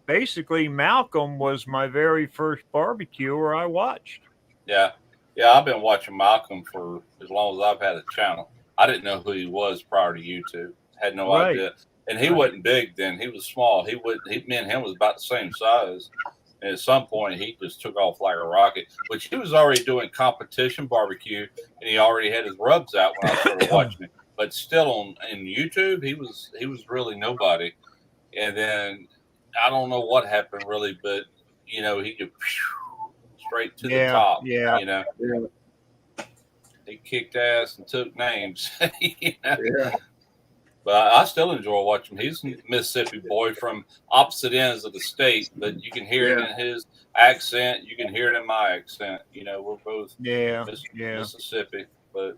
basically Malcolm was my very first barbecuer I watched. Yeah. I've been watching Malcolm for as long as I've had a channel. I didn't know who he was prior to YouTube. Had no Right. idea. And he wasn't big then. He was small. Me and him was about the same size. And at some point, he just took off like a rocket. Which he was already doing competition barbecue, and he already had his rubs out when I started watching it. But still, in YouTube, he was really nobody. And then I don't know what happened really, but he just straight to the top. Yeah. He kicked ass and took names. Yeah. But I still enjoy watching him. He's a Mississippi boy from opposite ends of the state, but you can hear it in his accent. You can hear it in my accent. We're both Mississippi. But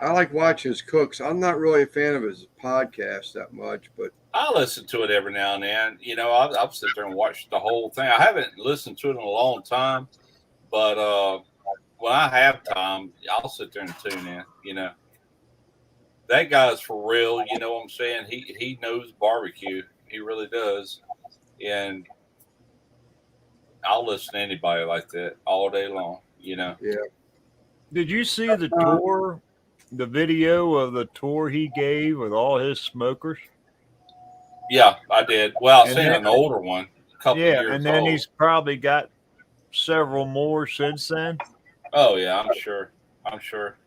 I like watching his cooks. I'm not really a fan of his podcast that much, but I listen to it every now and then. I'll sit there and watch the whole thing. I haven't listened to it in a long time, but when I have time, I'll sit there and tune in. That guy's for real. You know what I'm saying? He knows barbecue. He really does. And I'll listen to anybody like that all day long. Yeah. Did you see the tour, the video of the tour he gave with all his smokers? Yeah, I did. Well, I've seen an older one, a couple of years old. And then he's probably got several more since then. Oh yeah, I'm sure.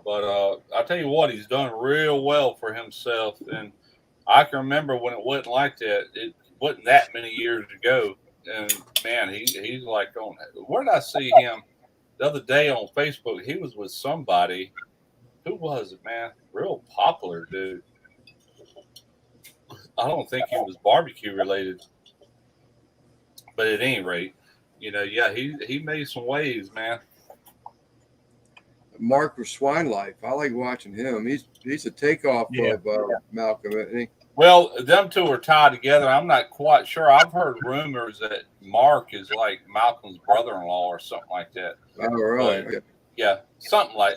But I tell you what, he's done real well for himself. And I can remember when it wasn't like that. It wasn't that many years ago. And man, he's like on. Where did I see him the other day on Facebook? He was with somebody. Who was it, man? Real popular dude. I don't think he was barbecue related. But at any rate, he made some waves, man. Mark with Swine Life. I like watching him. He's a takeoff of Malcolm, isn't he? Well, them two are tied together. I'm not quite sure. I've heard rumors that Mark is like Malcolm's brother-in-law or something like that. Oh, really? But, yeah, something like.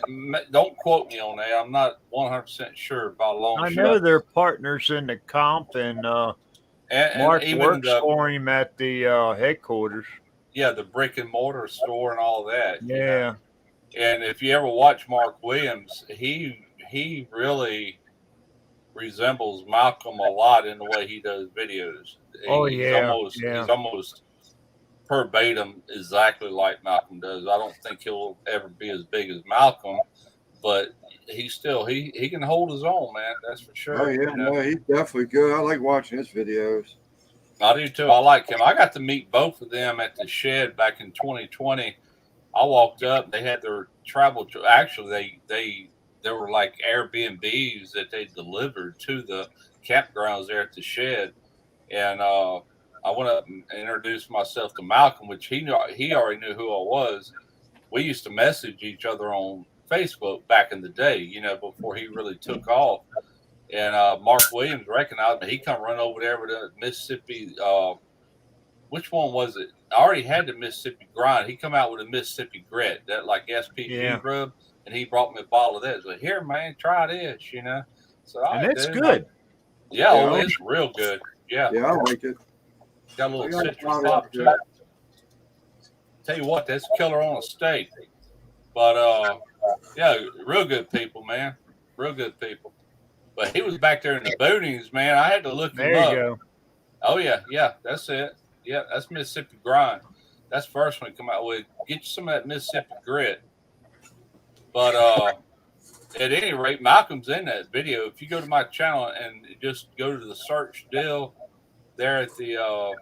Don't quote me on that. I'm not 100% sure about a long shot. I know they're partners in the comp, and Mark works for him at the headquarters. Yeah, the brick and mortar store and all that. Yeah. And if you ever watch Mark Williams, he really resembles Malcolm a lot in the way he does videos. He's almost verbatim exactly like Malcolm does. I don't think he'll ever be as big as Malcolm, but he can hold his own, man. That's for sure. Oh yeah, no, he's definitely good. I like watching his videos. I do too. I like him. I got to meet both of them at the shed back in 2020. I walked up. They had their travel. Actually, they were like Airbnbs that they delivered to the campgrounds there at the shed. And I went up and introduced myself to Malcolm, which he already knew who I was. We used to message each other on Facebook back in the day, before he really took off. And Mark Williams recognized me. He come run over there with a Mississippi. Which one was it? I already had the Mississippi grind. He come out with a Mississippi grit, that like SPG rub, and he brought me a bottle of that. So here, man, try this, So and it's good. It's real good. Yeah, I like it. Got a little citrus pop to it. Tell you what, that's killer on a steak. But real good people, man. Real good people. But he was back there in the boonies, man. I had to look him up. There you go. Oh yeah, that's it. Yeah, that's Mississippi grind. That's the first one to come out with. Get you some of that Mississippi grit. But at any rate, Malcolm's in that video. If you go to my channel and just go to the search deal there at the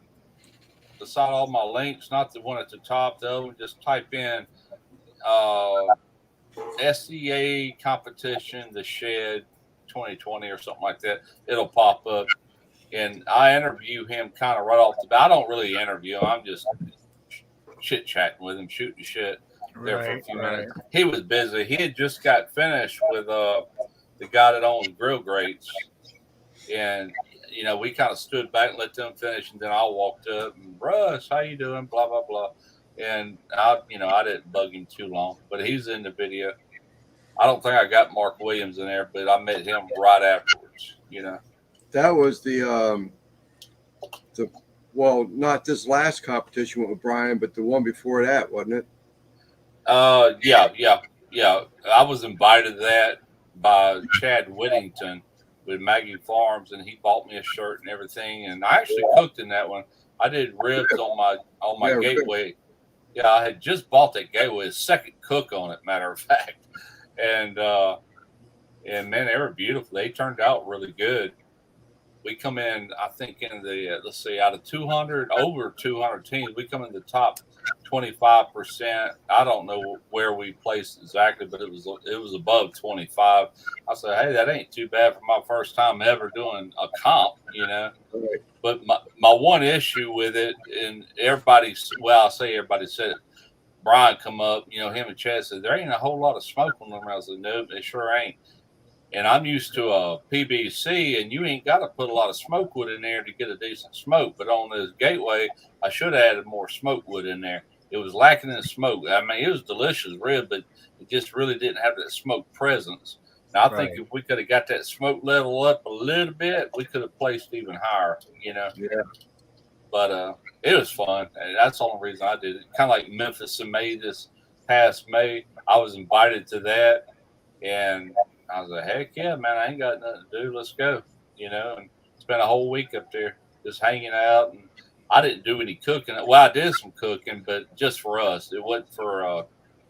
beside all my links, not the one at the top, the other one, just type in SCA competition, the shed 2020 or something like that. It'll pop up. And I interview him kind of right off the bat. I don't really interview him. I'm just chit-chatting with him, shooting shit there for a few minutes. He was busy. He had just got finished with the guy that owns Grill Grates. And, we kind of stood back and let them finish. And then I walked up and, Russ, how you doing? Blah, blah, blah. And, I didn't bug him too long. But he's in the video. I don't think I got Mark Williams in there, but I met him right afterwards, That was not this last competition with Brian, but the one before that, wasn't it? Yeah. I was invited to that by Chad Whittington with Maggie Farms, and he bought me a shirt and everything. And I actually cooked in that one. I did ribs on my Yeah, Gateway. Yeah, I had just bought that Gateway, a second cook on it, matter of fact. And man, they were beautiful. They turned out really good. We come in, I think, in the let's see, out of 200, over 200 teams, we come in the top 25%. I don't know where we placed exactly, but it was above 25. I said, hey, that ain't too bad for my first time ever doing a comp, you know. Right. But my one issue with it, and I say everybody said it. Brian come up, you know, him and Chad said there ain't a whole lot of smoke on them. I said, no, they sure ain't. And I'm used to a PBC, and you ain't got to put a lot of smoke wood in there to get a decent smoke. But on this Gateway, I should have added more smoke wood in there. It was lacking in smoke. I mean, it was delicious rib, but it just really didn't have that smoke presence. Now, I think if we could have got that smoke level up a little bit, we could have placed even higher, you know. Yeah. But it was fun. And that's the only reason I did it. Kind of like Memphis in May this past May. I was invited to that, and I was like, heck yeah, man, I ain't got nothing to do. Let's go, you know, and spent a whole week up there just hanging out. And I didn't do any cooking. Well, I did some cooking, but just for us. It wasn't for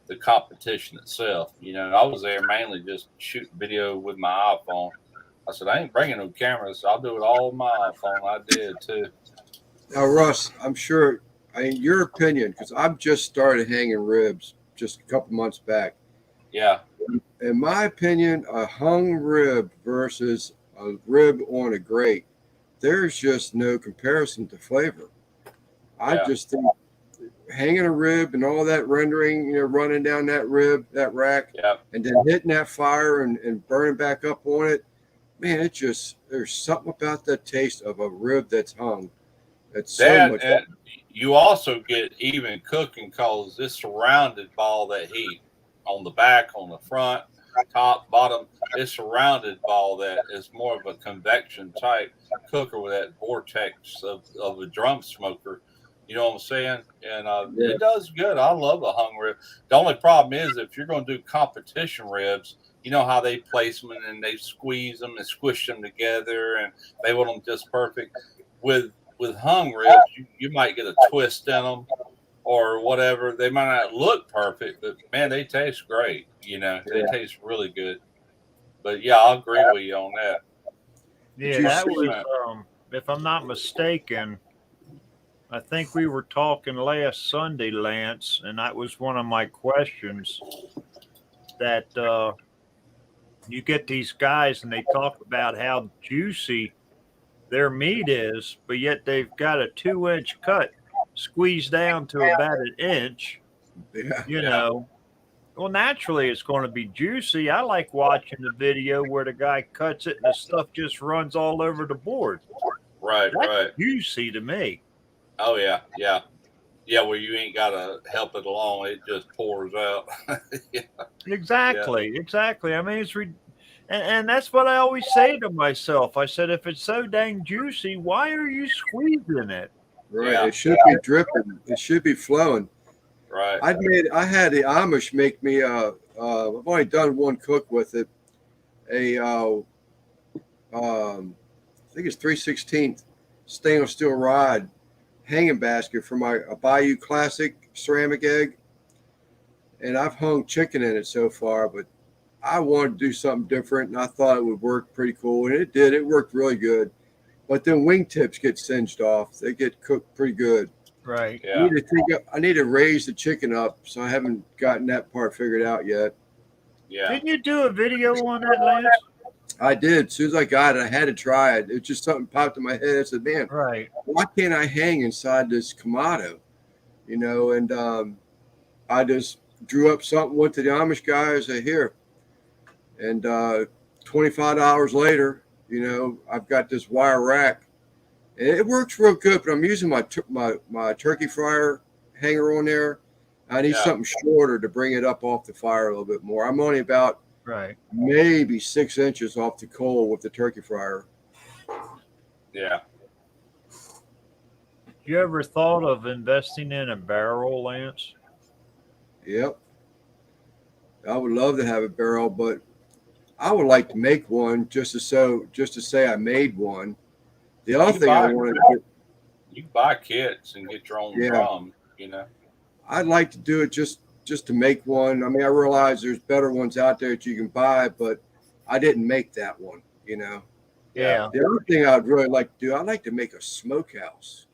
the competition itself. You know, I was there mainly just shooting video with my iPhone. I said, I ain't bringing no cameras. So I'll do it all on my iPhone. I did too. Now, Russ, I'm sure, your opinion, because I've just started hanging ribs just a couple months back. Yeah. In my opinion, a hung rib versus a rib on a grate, there's just no comparison to flavor. I just think hanging a rib and all that rendering, you know, running down that rib, that rack, and then hitting that fire and burning back up on it, man, there's something about the taste of a rib that's hung. It's so much. And you also get even cooking because it's surrounded by all that heat on the back, on the front, top, bottom. It's surrounded by all that. It's more of a convection type cooker with that vortex of a drum smoker. You know what I'm saying? And it does good. I love a hung rib. The only problem is if you're going to do competition ribs, you know how they place them and they squeeze them and squish them together and they want them just perfect. With hung ribs, you might get a twist in them or whatever. They might not look perfect, but man, they taste great. You know, they taste really good. But yeah, I'll agree with you on that. Yeah, that was, if I'm not mistaken, I think we were talking last Sunday, Lance, and that was one of my questions. That you get these guys and they talk about how juicy their meat is, but yet they've got a 2-inch cut squeezed down to about an inch. You know, well, naturally it's going to be juicy. I like watching the video where the guy cuts it and the stuff just runs all over the board. That's juicy to me. Oh yeah. Where you ain't got to help it along; it just pours out. Exactly. I mean, it's and that's what I always say to myself. I said, if it's so dang juicy, why are you squeezing it? Right. Yeah. It should be dripping. It should be flowing. Right. I had the Amish make me I've only done one cook with it. I think it's 3/16 stainless steel rod hanging basket for a Bayou Classic ceramic egg. And I've hung chicken in it so far, but I wanted to do something different, and I thought it would work pretty cool, and it did. It worked really good. But then wingtips get singed off. They get cooked pretty good. Right. Yeah. I need to raise the chicken up, so I haven't gotten that part figured out yet. Yeah. Didn't you do a video on that, Lance? I did. As soon as I got it, I had to try it. It just something popped in my head. I said, man, why can't I hang inside this Kamado? You know, and I just drew up something, went to the Amish guy. I said, here. And $25 later, you know, I've got this wire rack, and it works real good. But I'm using my turkey fryer hanger on there. I need something shorter to bring it up off the fire a little bit more. I'm only about maybe 6 inches off the coal with the turkey fryer. Yeah. You ever thought of investing in a barrel, Lance? Yep. I would love to have a barrel, but I would like to make one just to say I made one. The other thing I want to do, you can buy kits and get your own drum, you know. I'd like to do it just to make one. I mean, I realize there's better ones out there that you can buy, but I didn't make that one, you know. Yeah. The other thing I'd really like to do, I'd like to make a smokehouse.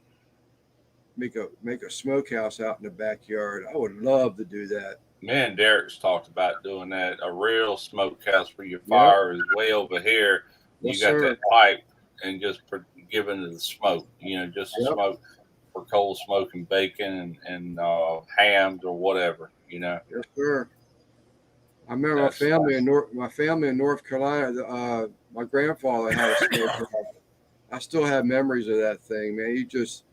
Make a smokehouse out in the backyard. I would love to do that. Me and Derek's talked about doing that. A real smokehouse where your fire is way over here. Yes, You got sir. that pipe and just giving it the smoke, you know, just the smoke for cold smoking bacon and hams or whatever, you know. Yes, sir. I remember my family in North Carolina. My grandfather had a smokehouse. I still have memories of that thing, man. You just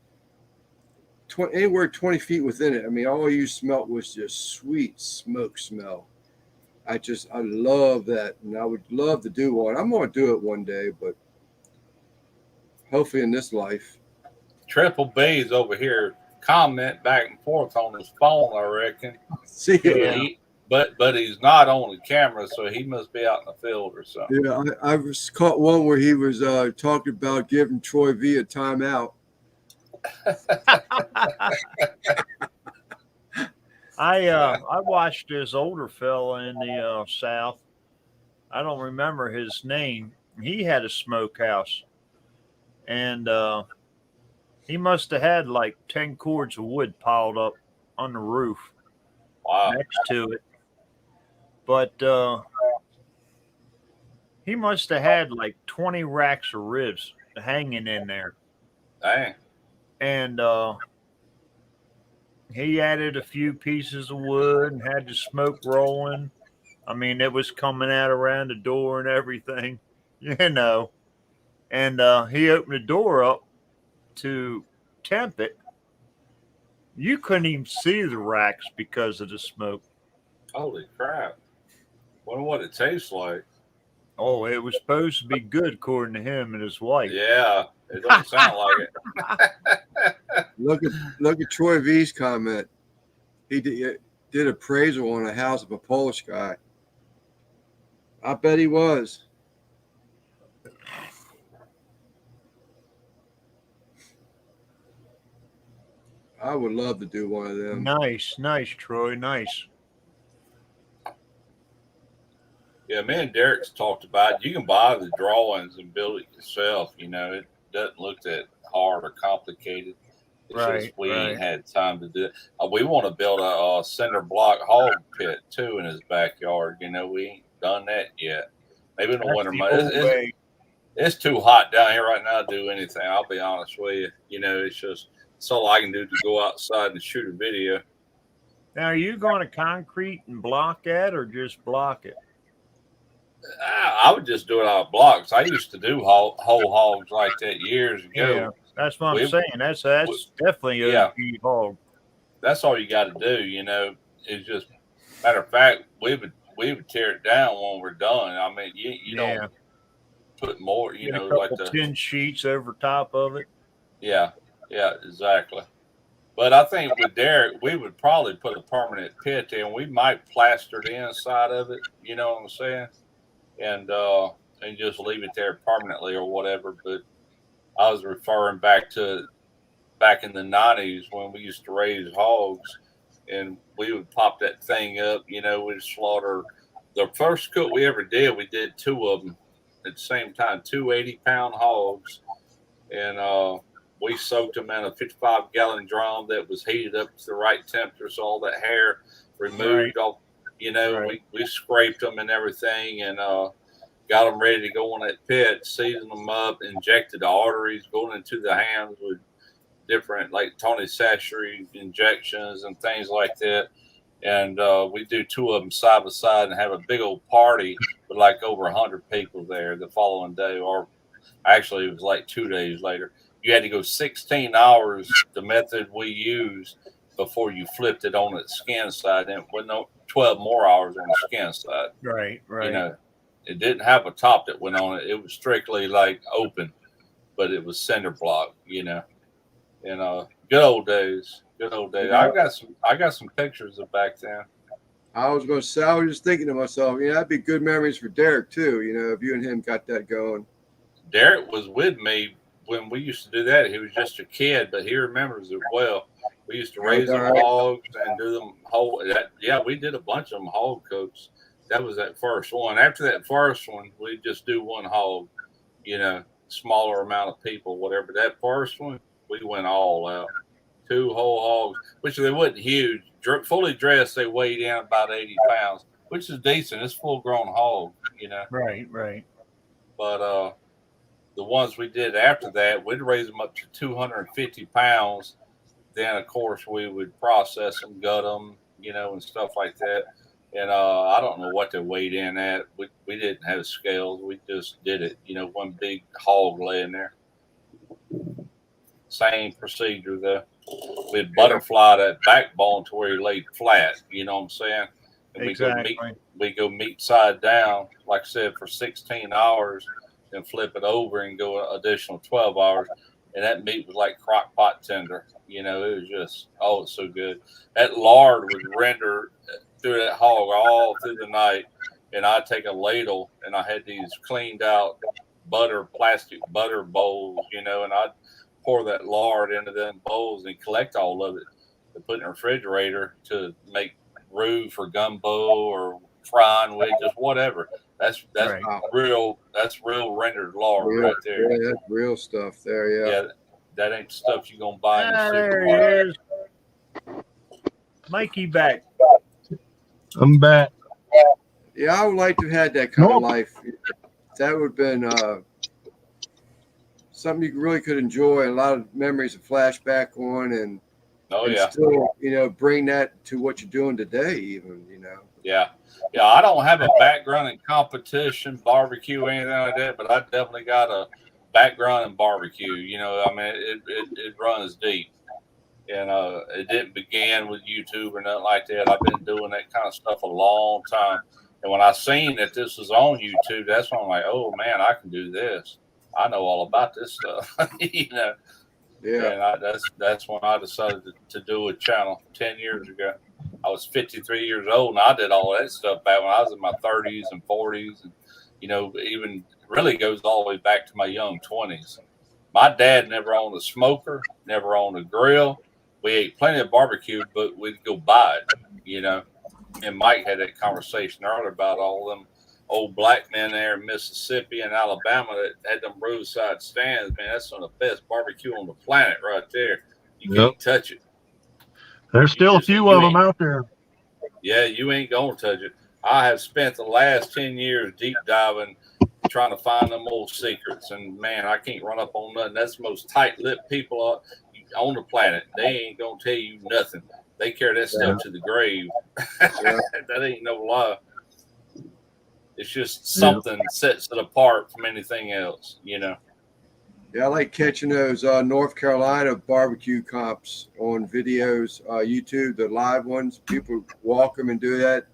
anywhere 20 feet within it. I mean, all you smelt was just sweet smoke smell. I love that, and I would love to do one. I'm going to do it one day, but hopefully in this life. Triple B's over here comment back and forth on his phone, I reckon. See, but he's not on the camera, so he must be out in the field or something. Yeah, I was caught one where he was talking about giving Troy V a timeout. I watched this older fella in the South. I don't remember his name. He had a smokehouse, and he must have had like 10 cords of wood piled up on the roof next to it. But he must have had like 20 racks of ribs hanging in there. Dang. And he added a few pieces of wood and had the smoke rolling. I mean, it was coming out around the door and everything, you know. And he opened the door up to temp it. You couldn't even see the racks because of the smoke. Holy crap. Wonder what it tastes like. Oh, it was supposed to be good according to him and his wife. Yeah, it doesn't sound like it. Look at Troy V's comment. He did appraisal on a house of a Polish guy. I bet he was. I would love to do one of them. Nice, Troy. Nice. Yeah, me and Derek's talked about it. You can buy the drawings and build it yourself. You know, it doesn't look that hard or complicated. It's just we ain't had time to do it. We want to build a cinder block hog pit too in his backyard. You know, we ain't done that yet. Maybe in the winter months. It's too hot down here right now to do anything. I'll be honest with you. You know, it's all I can do to go outside and shoot a video. Now, are you going to concrete and block that, or just block it? I would just do it out of blocks. I used to do whole hogs like that years ago. Yeah, that's what I'm saying. That's definitely a hog. That's all you got to do. You know, it's just matter of fact, we would tear it down when we're done. I mean, you don't put more. You know, like the tin sheets over top of it. Yeah, exactly. But I think with Derek, we would probably put a permanent pit there, and we might plaster the inside of it. You know what I'm saying? And just leave it there permanently or whatever. But I was referring back in the 90s when we used to raise hogs, and we would pop that thing up. You know, we'd slaughter. The first cook we ever did, we did 2 of them at the same time, 2 80-pound hogs, and we soaked them in a 55-gallon drum that was heated up to the right temperature, so all that hair removed. All, you know, we scraped them and everything, and got them ready to go on that pit, seasoned them up, injected the arteries going into the hams with different, like Tony Sacheri injections and things like that. And we do 2 of them side by side and have a big old party with like over 100 people there the following day, or actually it was like 2 days later. You had to go 16 hours, the method we used, before you flipped it on its skin side. And with 12 more hours on the skin side. Right. You know, it didn't have a top that went on it. It was strictly like open, but it was cinder block, you know. And good old days. I got some pictures of back then. I was going to say, I was just thinking to myself, that'd be good memories for Derek too. If you and him got that going. Derek was with me when we used to do that. He was just a kid, but he remembers it well. We used to raise them hogs and do them whole. Yeah, we did a bunch of them hog cooks. That was that first one. After that first one, we just do one hog. Smaller amount of people, whatever. That first one, we went all out. 2 whole hogs, which they wasn't huge. Fully dressed, they weighed in about 80 pounds, which is decent. It's full-grown hog, Right. But the ones we did after that, we'd raise them up to 250 pounds. Then, of course, we would process them, gut them, and stuff like that. And I don't know what they weighed in at. We didn't have scales. We just did it, one big hog laying there. Same procedure, though. We'd butterfly that backbone to where he laid flat. You know what I'm saying? And Exactly. we go meat side down, like I said, for 16 hours, and flip it over and go an additional 12 hours. And that meat was like crock pot tender. It was just, it's so good. That lard would render through that hog all through the night. And I'd take a ladle, and I had these cleaned out plastic butter bowls, and I'd pour that lard into them bowls and collect all of it to put in the refrigerator to make roux for gumbo or frying with, just whatever. That's Right. real. That's real rendered lard right there. Yeah, that's real stuff there. Yeah. That ain't stuff you're gonna buy in the There supermarket. he is. Mikey back. I'm back. Yeah, I would like to have had that kind of life. That would have been something you really could enjoy. A lot of memories to flashback on, and still, bring that to what you're doing today, even. Yeah. I don't have a background in competition, barbecue, anything like that, but I definitely got a background in barbecue. It runs deep. And it didn't begin with YouTube or nothing like that. I've been doing that kind of stuff a long time. And when I seen that this was on YouTube, that's when I'm like, oh man, I can do this. I know all about this stuff. Yeah. And that's when I decided to do a channel 10 years ago. I was 53 years old, and I did all that stuff back when I was in my 30s and 40s, and even really goes all the way back to my young 20s. My dad never owned a smoker, never owned a grill. We ate plenty of barbecue, but we'd go buy it, And Mike had that conversation earlier about all them old black men there in Mississippi and Alabama that had them roadside stands. Man, that's some of the best barbecue on the planet right there. You can't touch it. There's still a few of them out there. Yeah, you ain't going to touch it. I have spent the last 10 years deep diving, trying to find them old secrets. And, man, I can't run up on nothing. That's the most tight-lipped people on the planet. They ain't going to tell you nothing. They carry that stuff to the grave. That ain't no lie. It's just something that sets it apart from anything else, Yeah, I like catching those North Carolina barbecue comps on videos, YouTube, the live ones. People walk them and do that,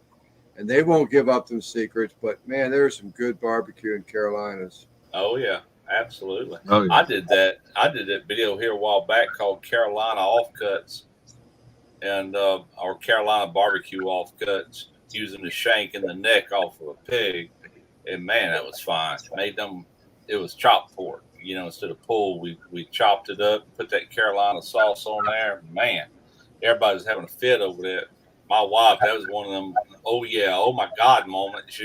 and they won't give up them secrets. But, man, there's some good barbecue in Carolinas. Oh, yeah, absolutely. Oh, yeah. I did that video here a while back called Carolina Offcuts and or Carolina Barbecue Offcuts, using the shank and the neck off of a pig. And, man, that was fine. It was chopped pork. Instead of pulled, we chopped it up, put that Carolina sauce on there. Man, everybody's having a fit over that. My wife, that was one of them, oh my God moments,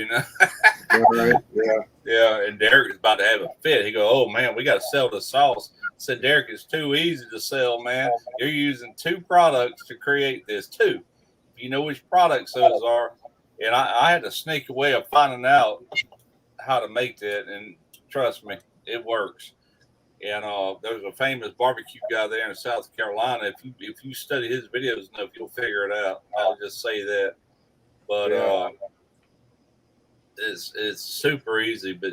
Right, yeah. Yeah, and Derek is about to have a fit. He go, oh man, we got to sell the sauce. I said, Derek, it's too easy to sell, man. You're using 2 products to create this, 2. If you know which products those are. And I had to sneak away of finding out how to make that, and trust me, it works. And there's a famous barbecue guy there in South Carolina. If you study his videos enough, you'll figure it out. I'll just say that. But it's super easy, but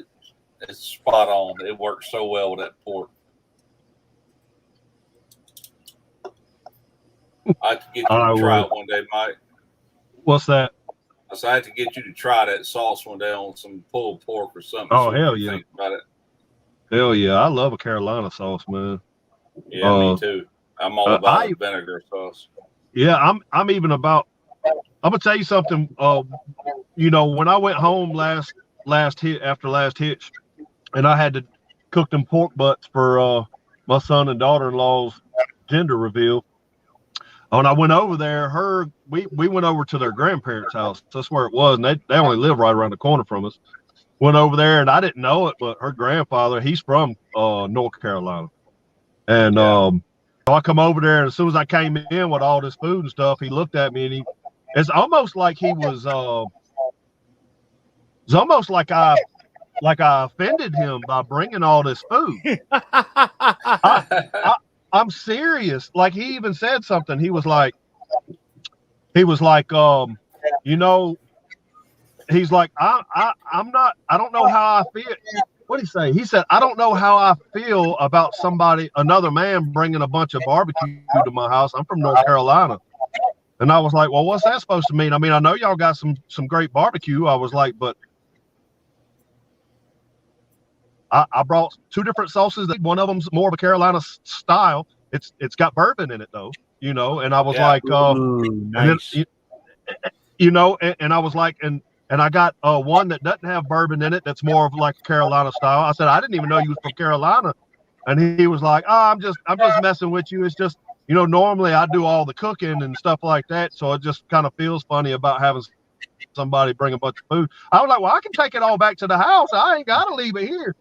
it's spot on. It works so well with that pork. I have to get you to try it one day, Mike. What's that? So I have to get you to try that sauce one day on some pulled pork or something. Oh, hell yeah. Think about it. Hell yeah. I love a Carolina sauce, man. Yeah, me too. I'm all about vinegar sauce. Yeah, I'm even about I'm gonna tell you something. You know, when I went home after last hitch, and I had to cook them pork butts for my son and daughter-in-law's gender reveal. When I went over there, we went over to their grandparents' house. That's where it was, and they only live right around the corner from us. Went over there, and I didn't know it, but her grandfather, he's from North Carolina, and so I come over there, and as soon as I came in with all this food and stuff, he looked at me, and it's almost like he was. It's almost like I offended him by bringing all this food. I'm serious. Like, he even said something. He was like, you know, he's like, I don't know how I feel. What did he say? He said, I don't know how I feel about another man bringing a bunch of barbecue to my house. I'm from North Carolina. And I was like, well, what's that supposed to mean? I mean, I know y'all got some great barbecue. I was like, but I brought 2 different sauces. One of them's more of a Carolina style. It's got bourbon in it though, you know. And I was like, nice. And then, you know, and I was like, and I got one that doesn't have bourbon in it. That's more of like a Carolina style. I said, I didn't even know you was from Carolina. And he was like, oh, I'm just messing with you. It's just, you know, normally I do all the cooking and stuff like that. So it just kind of feels funny about having somebody bring a bunch of food. I was like, well, I can take it all back to the house. I ain't got to leave it here.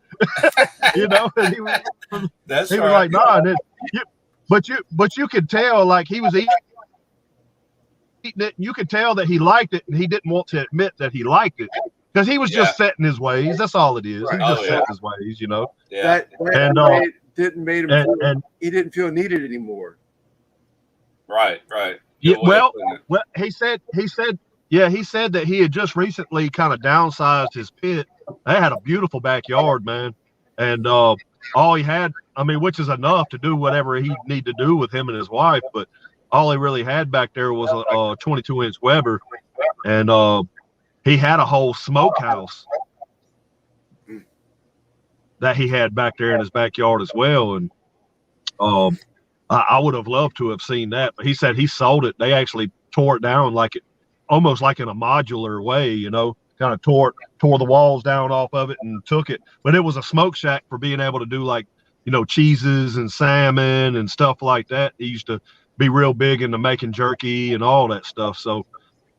You know, and he was like, nah, but you could tell, like, he was eating it. You could tell that he liked it, and he didn't want to admit that he liked it because he was just set in his ways. That's all it is. He just set in his ways, you know. Yeah. That didn't make him feel, he didn't feel needed anymore. Right. Yeah, well, he said that he had just recently kind of downsized his pit. They had a beautiful backyard, man. And all he had, I mean, which is enough to do whatever he need to do with him and his wife, but all he really had back there was a 22-inch Weber. And he had a whole smokehouse that he had back there in his backyard as well. And I would have loved to have seen that, but he said he sold it. They actually tore it down almost like in a modular way, you know, kind of tore the walls down off of it and took it. But it was a smoke shack for being able to do, like, you know, cheeses and salmon and stuff like that. He used to be real big into making jerky and all that stuff. So,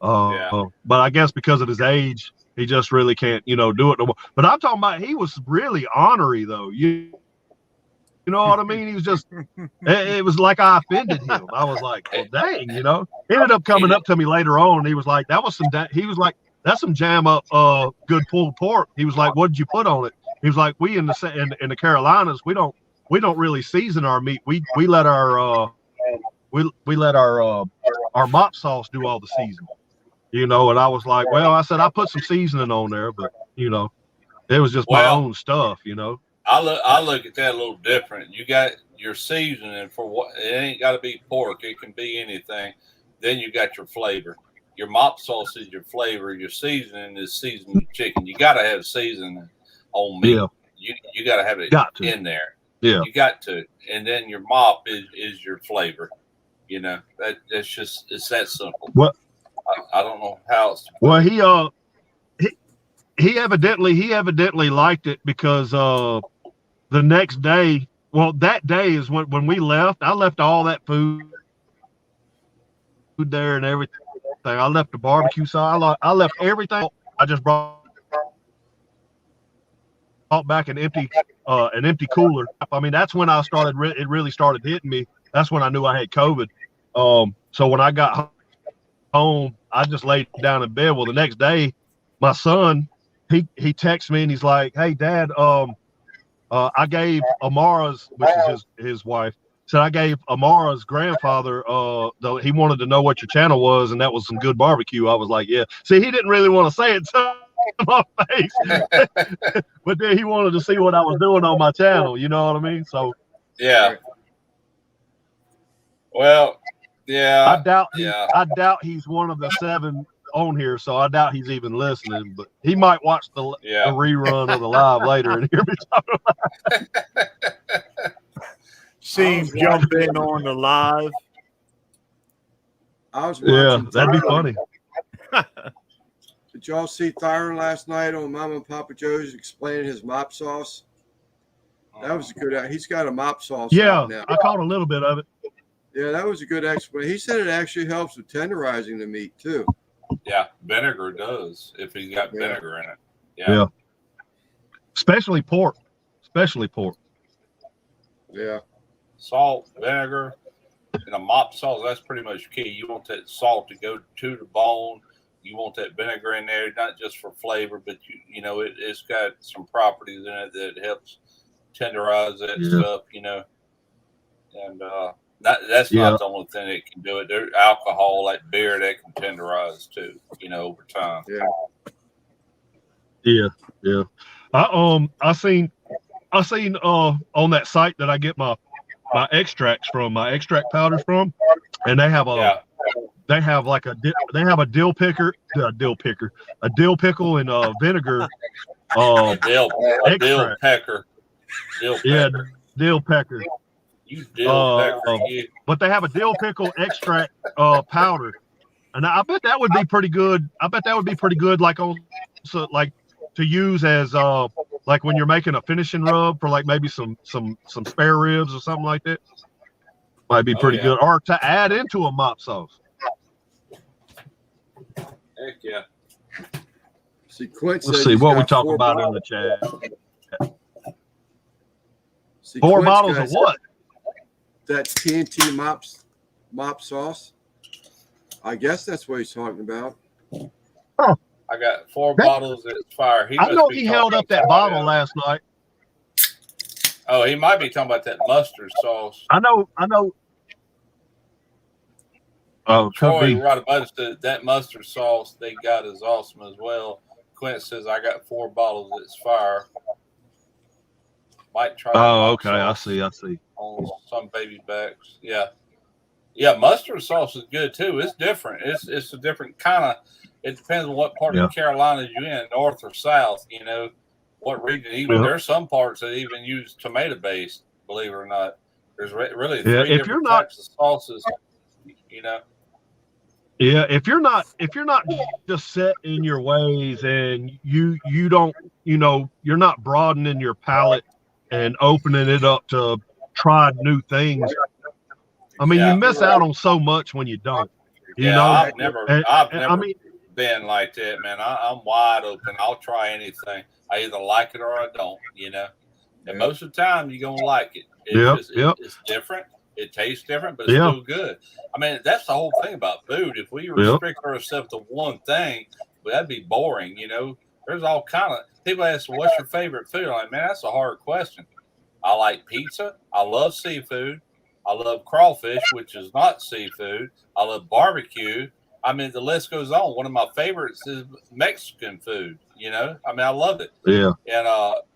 but I guess because of his age, he just really can't, you know, do it no more. But I'm talking about, he was really ornery though. You know what I mean? He was just, it was like I offended him. I was like, well, dang, you know. He ended up coming up to me later on, and he was like, that's some jam up good pulled pork. He was like, what did you put on it? He was like, we in the Carolinas, we don't really season our meat. We let our mop sauce do all the seasoning, you know. And I was like, well, I said, I put some seasoning on there, but, you know, it was just my own stuff, you know. I look at that a little different. You got your seasoning for what, it ain't got to be pork. It can be anything. Then you got your flavor. Your mop sauce is your flavor. Your seasoning is seasoned chicken. You got to have seasoning on meat. Yeah. You got to have it in there. Yeah. You got to. And then your mop is your flavor. You know, that's just, it's that simple. What? I don't know how else. Well, he evidently liked it because the next day, well, that day is when we left. I left all that food there and everything. I left the barbecue side. I left everything. I just brought back an empty cooler. I mean, that's when I started. It really started hitting me. That's when I knew I had COVID. So when I got home, I just laid down in bed. Well, the next day, my son, he texts me and he's like, "Hey, Dad, I gave Amara's, which is his wife, said I gave Amara's grandfather, he wanted to know what your channel was, and that was some good barbecue." I was like, yeah. See, he didn't really want to say it to my face, but then he wanted to see what I was doing on my channel. You know what I mean? So, yeah. Well, yeah. I doubt he's one of the 7 on here, so I doubt he's even listening, but he might watch the rerun of the live later and hear me talking about it. See him jump in on the live. I was watching. that'd be funny. Did y'all see Thyron last night on Mama and Papa Joe's explaining his mop sauce? That was a good. He's got a mop sauce. Yeah, out now. I caught a little bit of it. Yeah, that was a good explanation. He said it actually helps with tenderizing the meat too. Yeah, vinegar does if he's got vinegar in it. Yeah. Especially pork. Yeah. Salt, vinegar, and a mop sauce, that's pretty much key. You want that salt to go to the bone. You want that vinegar in there, not just for flavor, but you know, it's got some properties in it that helps tenderize that stuff, you know. And that's not the only thing that can do it. There's alcohol like beer that can tenderize too, you know, over time. Yeah. I seen on that site that I get my extracts from, my extract powders from, and they have like a dill pickle and vinegar. Dill pecker. Dill pecker. You dill pecker. But they have a dill pickle extract powder, and I bet that would be pretty good. Like to use as like when you're making a finishing rub for like maybe some spare ribs or something like that. Might be pretty good, or to add into a mop sauce. Heck yeah. See, Quint Let's see what we talk about in the chat. 4 bottles of what? That TNT mop sauce. I guess that's what he's talking about. Huh. I got 4 bottles at fire. I know he held up that bottle last night. Oh, he might be talking about that mustard sauce. I know. Oh, Troy right about us, that mustard sauce they got is awesome as well. Quint says I got 4 bottles. It's fire. Might try. Oh, okay. I see. On some baby backs. Yeah. Mustard sauce is good too. It's different. It's a different kind of. It depends on what part of the Carolinas you're in, north or south. You know what region. Even there's some parts that even use tomato based. Believe it or not, there's really 3 different types of sauces. You know. Yeah, if you're not just set in your ways and you don't, you know, you're not broadening your palate and opening it up to try new things. I mean, you miss out on so much when you don't. You know, I've never been like that, man. I'm wide open. I'll try anything. I either like it or I don't. You know, and most of the time you're gonna like it. It's different. It tastes different, but it's still good. I mean, that's the whole thing about food. If we restrict ourselves to one thing, well, that'd be boring. You know, there's all kind of people ask, "What's your favorite food?" I'm like, man, that's a hard question. I like pizza. I love seafood. I love crawfish, which is not seafood. I love barbecue. I mean, the list goes on. One of my favorites is Mexican food. You know, I mean, I love it. Yeah. And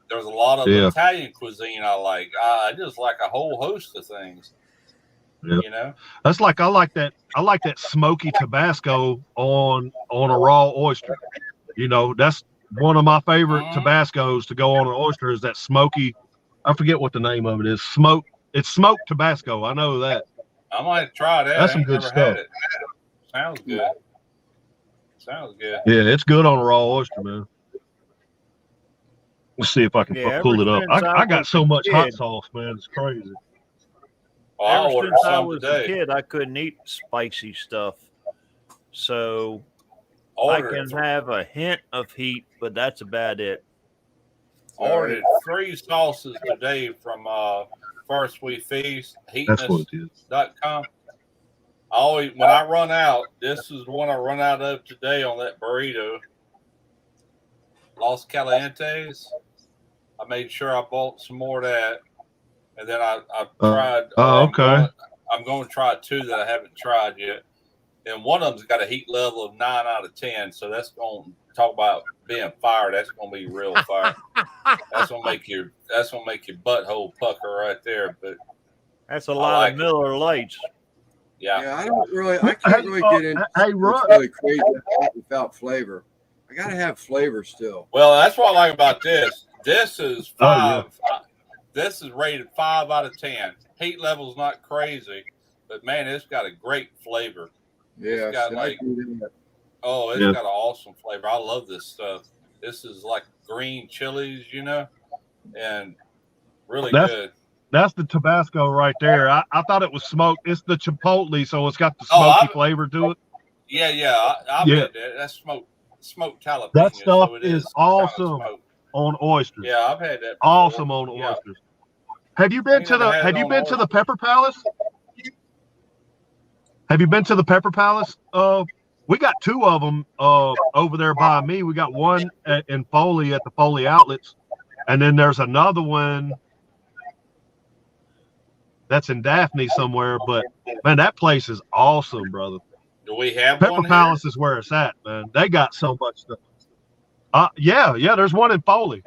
there's a lot of Italian cuisine I like. I just like a whole host of things. Yeah. You know, that's like I like that smoky Tabasco on a raw oyster. You know, that's one of my favorite Tabascos to go on an oyster is that smoky. I forget what the name of it is. It's smoked Tabasco. I know that. I might try that. That's some good stuff. Sounds good. Yeah, it's good on a raw oyster, man. Let's see if I can pull it up. I got so much hot sauce, man. It's crazy. Ever since I was a kid, I couldn't eat spicy stuff. So I can have a hint of heat, but that's about it. Ordered 3 sauces today from First We Feast, heatness.com. Always, when I run out, this is the one I run out of today on that burrito. Los Calientes. I made sure I bought some more of that. And then I tried. I'm going to try 2 that I haven't tried yet. And one of them's got a heat level of 9 out of 10. So that's going to talk about being fire. That's going to be real fire. That's going to make your butthole pucker right there. But that's a lot of Miller Lights. Yeah. I can't really get into what's really crazy without flavor. I got to have flavor still. Well, that's what I like about this. This is 5. This is rated 5 out of 10. Heat level's not crazy, but man, it's got a great flavor. Yeah, It's got see, like, I do that. oh, it's Yeah. got an awesome flavor. I love this stuff. This is like green chilies, you know, and really That's good. that's the Tabasco right there. I thought it was smoked. It's the chipotle, so it's got the Oh, smoky flavor to it. I've Yeah, had that. That's smoked that jalapeno, stuff so it is is kind of awesome smoked. on oysters. Yeah, I've had that before. Awesome on Yeah, oysters. Have you I been ain't to never the had it Have you on been to the oysters. Pepper Palace? Have you been to the Pepper Palace? We got two of them over there by me. We got one in Foley at the Foley Outlets, and then there's another one that's in Daphne somewhere. But man, that place is awesome, brother. Do we have Pepper one here? Palace is where it's at, man. They got so much stuff. Yeah. There's one in Foley.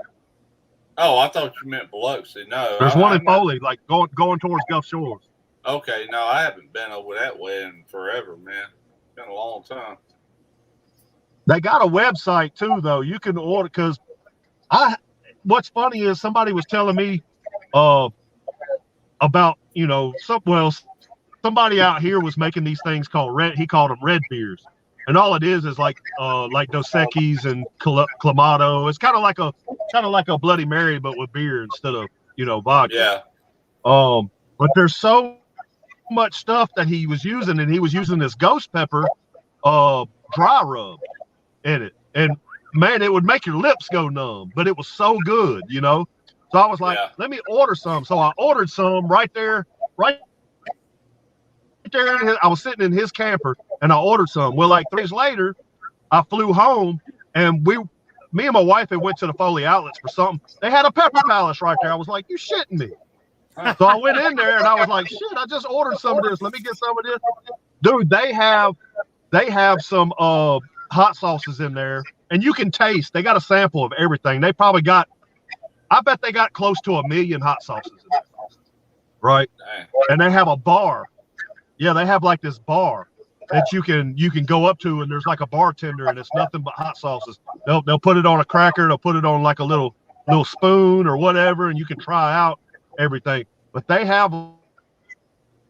Oh, I thought you meant Biloxi. No, There's one in I'm not. Foley, like going towards Gulf Shores. Okay, no, I haven't been over that way in forever, man. It's been a long time. They got a website too, though. You can order because what's funny is somebody was telling me about somebody out here was making these things called red. He called them red beers, and all it is like Dos Equis and Clamato. It's kind of like a Bloody Mary, but with beer instead of vodka. Yeah. But there's so much stuff that he was using, and he was using this ghost pepper dry rub in it, and man, it would make your lips go numb, but it was so good. So I was like, let me order some. So I ordered some right there. I was sitting in his camper and I ordered some. Well, like 3 days later, I flew home and me and my wife had went to the Foley Outlets for something. They had a Pepper Palace right there. I was like, you shitting me. So I went in there and I was like, shit, I just ordered some of this. Let me get some of this. Dude, they have some hot sauces in there, and you can taste. They got a sample of everything. They probably got, I bet they got close to 1 million hot sauces in there. Right? And they have a bar. Yeah, they have like this bar that you can go up to, and there's like a bartender, and it's nothing but hot sauces. They'll put it on a cracker, they'll put it on like a little spoon or whatever, and you can try out everything. But they have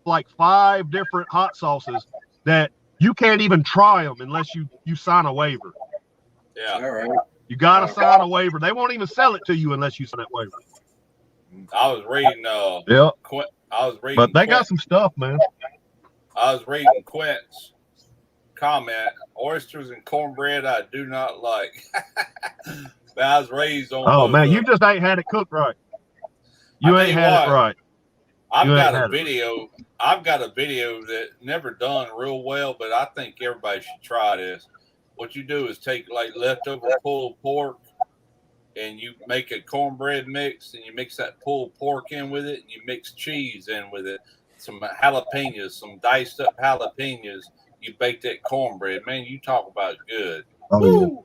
like 5 different hot sauces that you can't even try them unless you sign a waiver. Yeah. All right. You gotta sign a waiver. They won't even sell it to you unless you sign that waiver. I was reading. I was reading. But they got some stuff, man. I was reading Quent's comment. Oysters and cornbread, I do not like. But I was raised on. Oh man, you just ain't had it cooked right. You ain't had it right. I've got a video that never done real well, but I think everybody should try this. What you do is take like leftover pulled pork and you make a cornbread mix, and you mix that pulled pork in with it, and you mix cheese in with it, some jalapenos, some diced up jalapenos. You bake that cornbread. Man, you talk about good. Oh,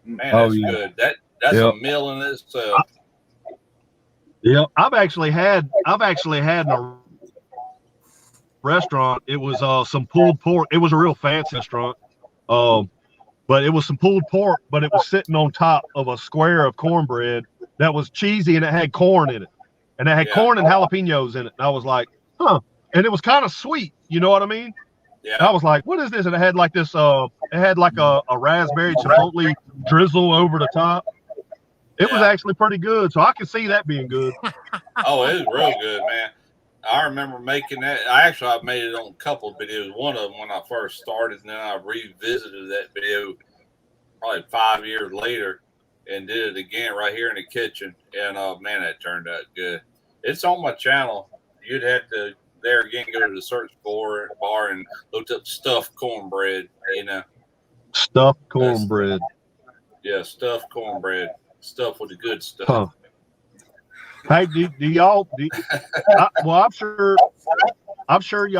yeah. Man, that's good. That's a meal in itself. Yeah, I've actually had in a restaurant. It was some pulled pork. It was a real fancy restaurant, but it was some pulled pork, but it was sitting on top of a square of cornbread that was cheesy, and it had corn in it, and it had corn and jalapenos in it. And I was like, huh, and it was kind of sweet. You know what I mean? Yeah. And I was like, what is this? And it had like this. It had like a raspberry chipotle drizzle over the top. It was actually pretty good, so I can see that being good. Oh, it was real good, man. I remember making that. I've made it on a couple of videos. One of them when I first started, and then I revisited that video probably 5 years later and did it again right here in the kitchen. And man, that turned out good. It's on my channel. You'd have to go to the search bar and look up stuffed cornbread. Stuffed cornbread. Stuffed cornbread. Stuff with the good stuff. Huh. Hey, do y'all? Well, I'm sure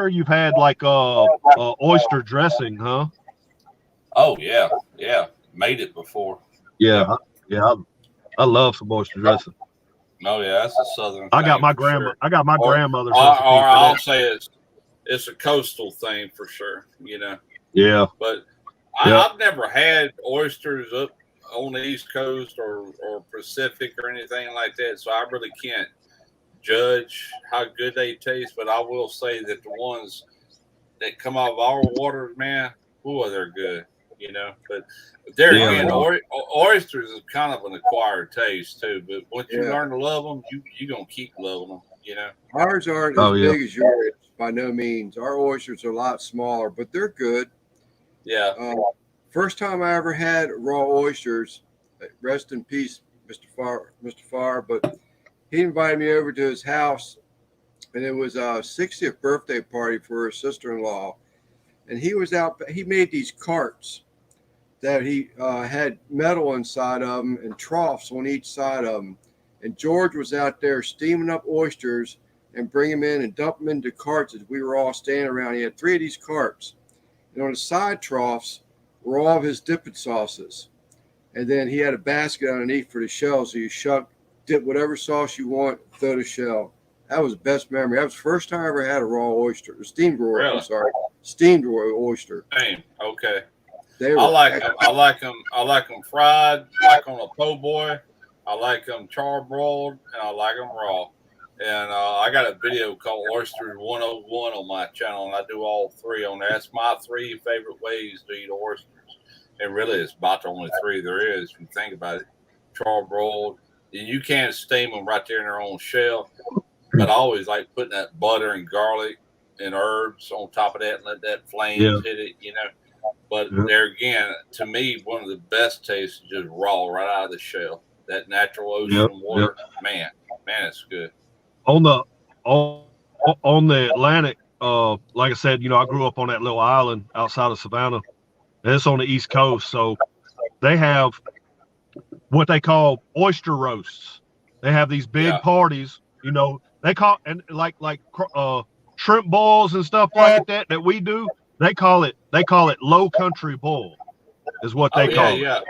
you've had like oyster dressing, huh? Oh yeah, made it before. Yeah. I love some oyster dressing. Oh yeah, that's a southern. I got my grandmother's. grandmother's. Or I'll say it's a coastal thing for sure. Yeah. But I've never had oysters up on the East Coast or Pacific or anything like that, so I really can't judge how good they taste. But I will say that the ones that come out of our waters, man, boy, they're good. You know, but there again, oysters is kind of an acquired taste too. But once you learn to love them, you're gonna keep loving them. You know, ours aren't as big as yours by no means. Our oysters are a lot smaller, but they're good. Yeah. First time I ever had raw oysters, rest in peace, Mr. Farr, but he invited me over to his house, and it was a 60th birthday party for his sister-in-law. And he was out, he made these carts that he had metal inside of them and troughs on each side of them. And George was out there steaming up oysters and bring them in and dump them into carts as we were all standing around. He had 3 of these carts. And on the side troughs were all of his dipping sauces. And then he had a basket underneath for the shell. So you dip whatever sauce you want, throw the shell. That was the best memory. That was the first time I ever had a raw oyster. Steamed raw, really? I'm sorry. Steamed raw oyster. Same. Okay. I like them. I like them fried, like on a po' boy. I like them charbroiled, and I like them raw. And I got a video called Oysters 101 on my channel, and I do all 3 on there. That's my 3 favorite ways to eat oysters. And really, it's about the only 3 there is, if you think about it. Charbroiled. And you can't steam them right there in their own shell. But I always like putting that butter and garlic and herbs on top of that and let that flame hit it, you know. But there again, to me, one of the best tastes is just raw right out of the shell. That natural ocean water, man, it's good. On the Atlantic, like I said, you know, I grew up on that little island outside of Savannah, and it's on the East Coast. So they have what they call oyster roasts. They have these big parties, you know. They call and like shrimp boils and stuff like that we do. They call it low country boil is what they call it.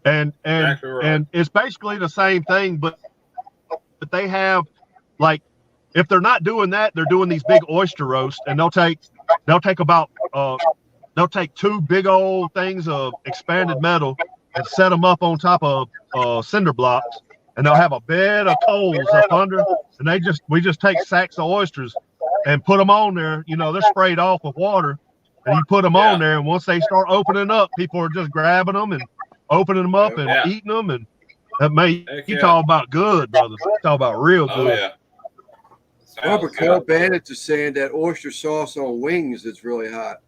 And exactly right. And it's basically the same thing, but they have, like, if they're not doing that, they're doing these big oyster roasts, and they'll take 2 big old things of expanded metal and set them up on top of cinder blocks, and they'll have a bed of coals up under, and we just take sacks of oysters and put them on there. You know, they're sprayed off with water, and you put them on there, and once they start opening up, people are just grabbing them and opening them up and eating them, and that you talk about good, brother. You talk about real good. Robert Cole Bandits is saying that oyster sauce on wings is really hot.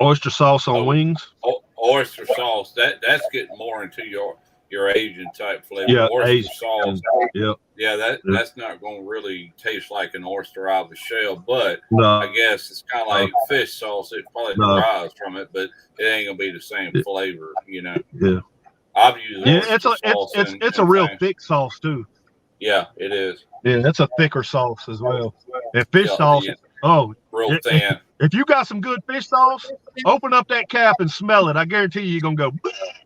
Oyster sauce on wings? Oyster sauce. That's getting more into your Asian type flavor. Yeah, oyster Asian. Sauce. That's not going to really taste like an oyster out of the shell, but I guess it's kind of like fish sauce. It probably derives from it, but it ain't going to be the same flavor, you know. Yeah. I've used it's a real thick sauce too. Yeah, it is. Yeah, that's a thicker sauce as well. And fish sauce, real thin. If you got some good fish sauce, open up that cap and smell it. I guarantee you're gonna go.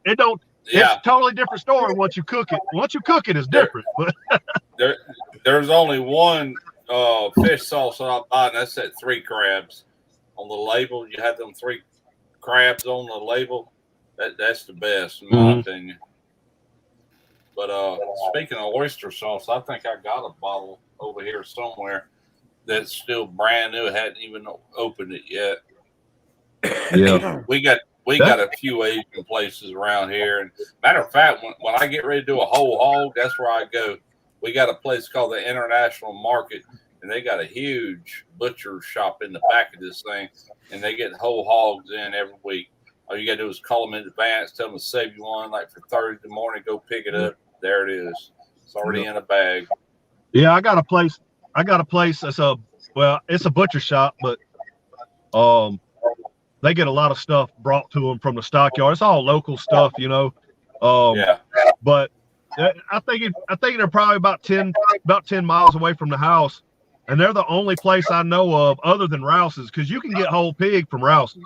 It don't. It's a totally different story once you cook it. Once you cook it, it's different. But there's only one fish sauce that I buy, and that's that 3 crabs on the label. You have them 3 crabs on the label. That's the best in my opinion. But speaking of oyster sauce, I think I got a bottle over here somewhere that's still brand new. Hadn't even opened it yet. Yeah, we got a few Asian places around here. And matter of fact, when I get ready to do a whole hog, that's where I go. We got a place called the International Market, and they got a huge butcher shop in the back of this thing, and they get whole hogs in every week. All you got to do is call them in advance, tell them to save you one, like for Thursday morning, go pick it up. There it is. It's already in a bag. Yeah, I got a place. It's a butcher shop, but they get a lot of stuff brought to them from the stockyard. It's all local stuff, you know. But I think they're probably about 10 miles away from the house, and they're the only place I know of other than Rouse's, because you can get whole pig from Rouse's.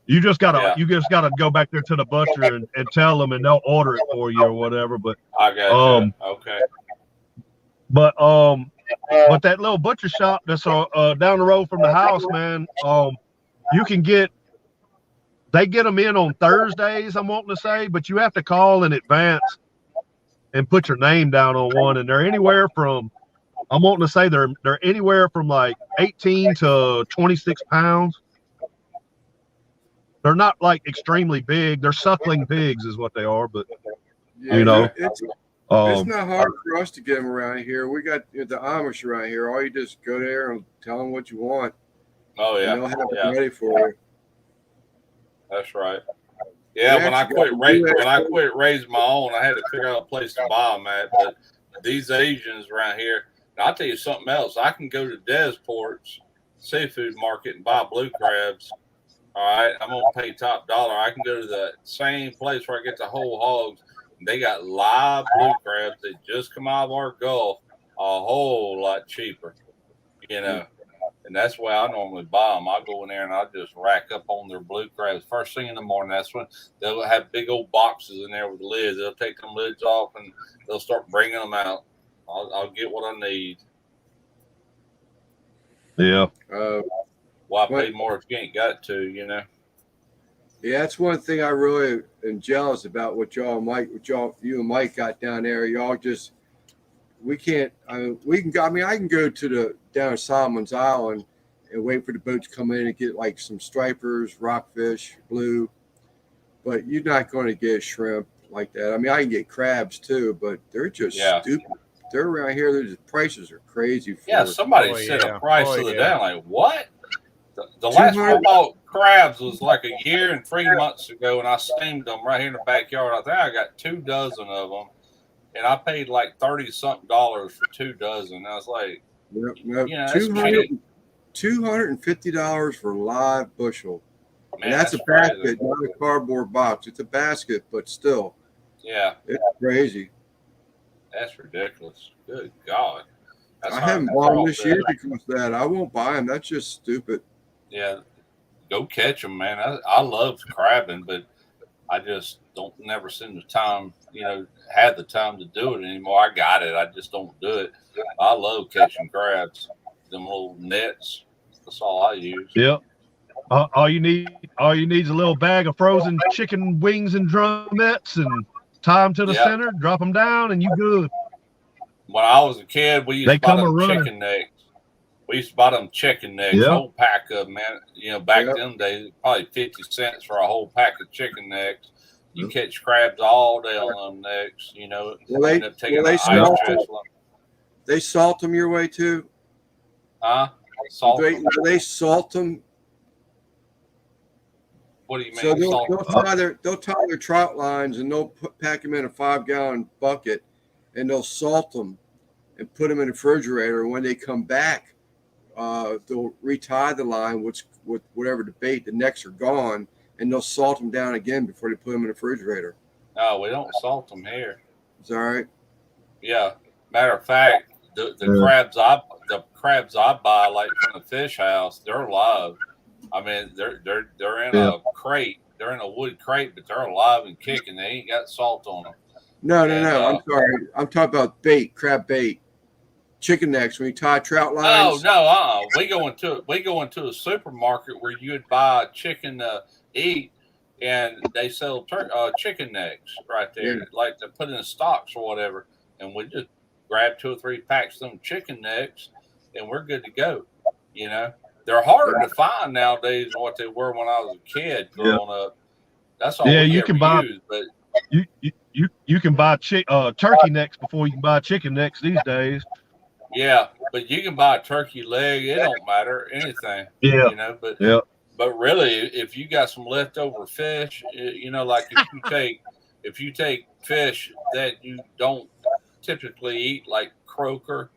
You just gotta go back there to the butcher and tell them, and they'll order it for you or whatever. But I got you. Okay. But that little butcher shop that's down the road from the house, man. You can they get them in on Thursdays, I'm wanting to say, but you have to call in advance and put your name down on one, and they're anywhere from I'm wanting to say they're anywhere from like 18 to 26 pounds. They're not like extremely big. They're suckling pigs is what they are, but Yeah, you know, it's um, not hard for us to get them around here. We got the Amish around here. All you just go there and tell them what you want. Oh And yeah, they'll have it ready for you. that's right. Yeah, when I quit raising my own, I had to figure out a place to buy them at. But these Asians around here, and I'll tell you something else. I can go to Desport's seafood market and buy blue crabs. All right, I'm gonna pay top dollar. I can go to the same place where I get the whole hogs. And they got live blue crabs that just come out of our Gulf a whole lot cheaper, you know. And that's why I normally buy them. I go in there and I just rack up on their blue crabs first thing in the morning. That's when they'll have big old boxes in there with lids. They'll take them lids off and they'll start bringing them out. I'll get what I need. yeah. Why pay more if you ain't got to, you know? Yeah, that's one thing I really am jealous about. You and Mike got down there. Y'all just, we can't. I can go to down Solomon's Island and wait for the boat to come in and get like some stripers, rockfish, blue. But you're not going to get shrimp like that. I mean, I can get crabs too, but they're just stupid. They're around here. The prices are crazy. Somebody said a price of the day. I'm like, what? The last time I bought crabs was like a year and 3 months ago, and I steamed them right here in the backyard. I think I got 2 dozen of them, and I paid like $30-something for 2 dozen. I was like, $250 for a live bushel. Man, and that's a basket, not a cardboard box. It's a basket, but still. Yeah. It's crazy. That's ridiculous. Good God. I haven't bought them this year because of that. I won't buy them. That's just stupid. Yeah. Go catch them, man. I love crabbing, but I just don't never seem the time, have the time to do it anymore. I got it. I just don't do it. I love catching crabs. Them little nets. That's all I use. Yeah. All you need is a little bag of frozen chicken wings and drumettes, and tie them to the center, drop them down, and you good. When I was a kid, we used to buy them chicken necks. We used to buy them chicken necks, whole pack of them, man. Back in them days, probably 50 cents for a whole pack of chicken necks. You catch crabs all day on them necks, End up taking an ice chest. They salt them your way too? Huh? They salt them. What do you mean? So they'll tie their trout lines and they'll pack them in a 5-gallon bucket and they'll salt them and put them in the refrigerator. And when they come back, they'll retie the line with whatever the bait. The necks are gone, and they'll salt them down again before they put them in the refrigerator. No, we don't salt them here. Is that right? Yeah. Matter of fact, the crabs I buy, like from the fish house, they're alive. I mean, they're in a crate. They're in a wood crate, but they're alive and kicking. They ain't got salt on them. No. I'm sorry. I'm talking about bait, crab bait, chicken necks. When you tie trout lines. Oh no, we go into a supermarket where you would buy chicken to eat, and they sell chicken necks right there, like to put in stocks or whatever. And we just grab 2 or 3 packs of them chicken necks, and we're good to go. They're harder to find nowadays than what they were when I was a kid growing up. That's all. Yeah, you can buy. But you can buy turkey necks before you can buy chicken necks these days. Yeah, but you can buy a turkey leg. It don't matter anything. Yeah. But really, if you got some leftover fish, like if you take fish that you don't typically eat, like croaker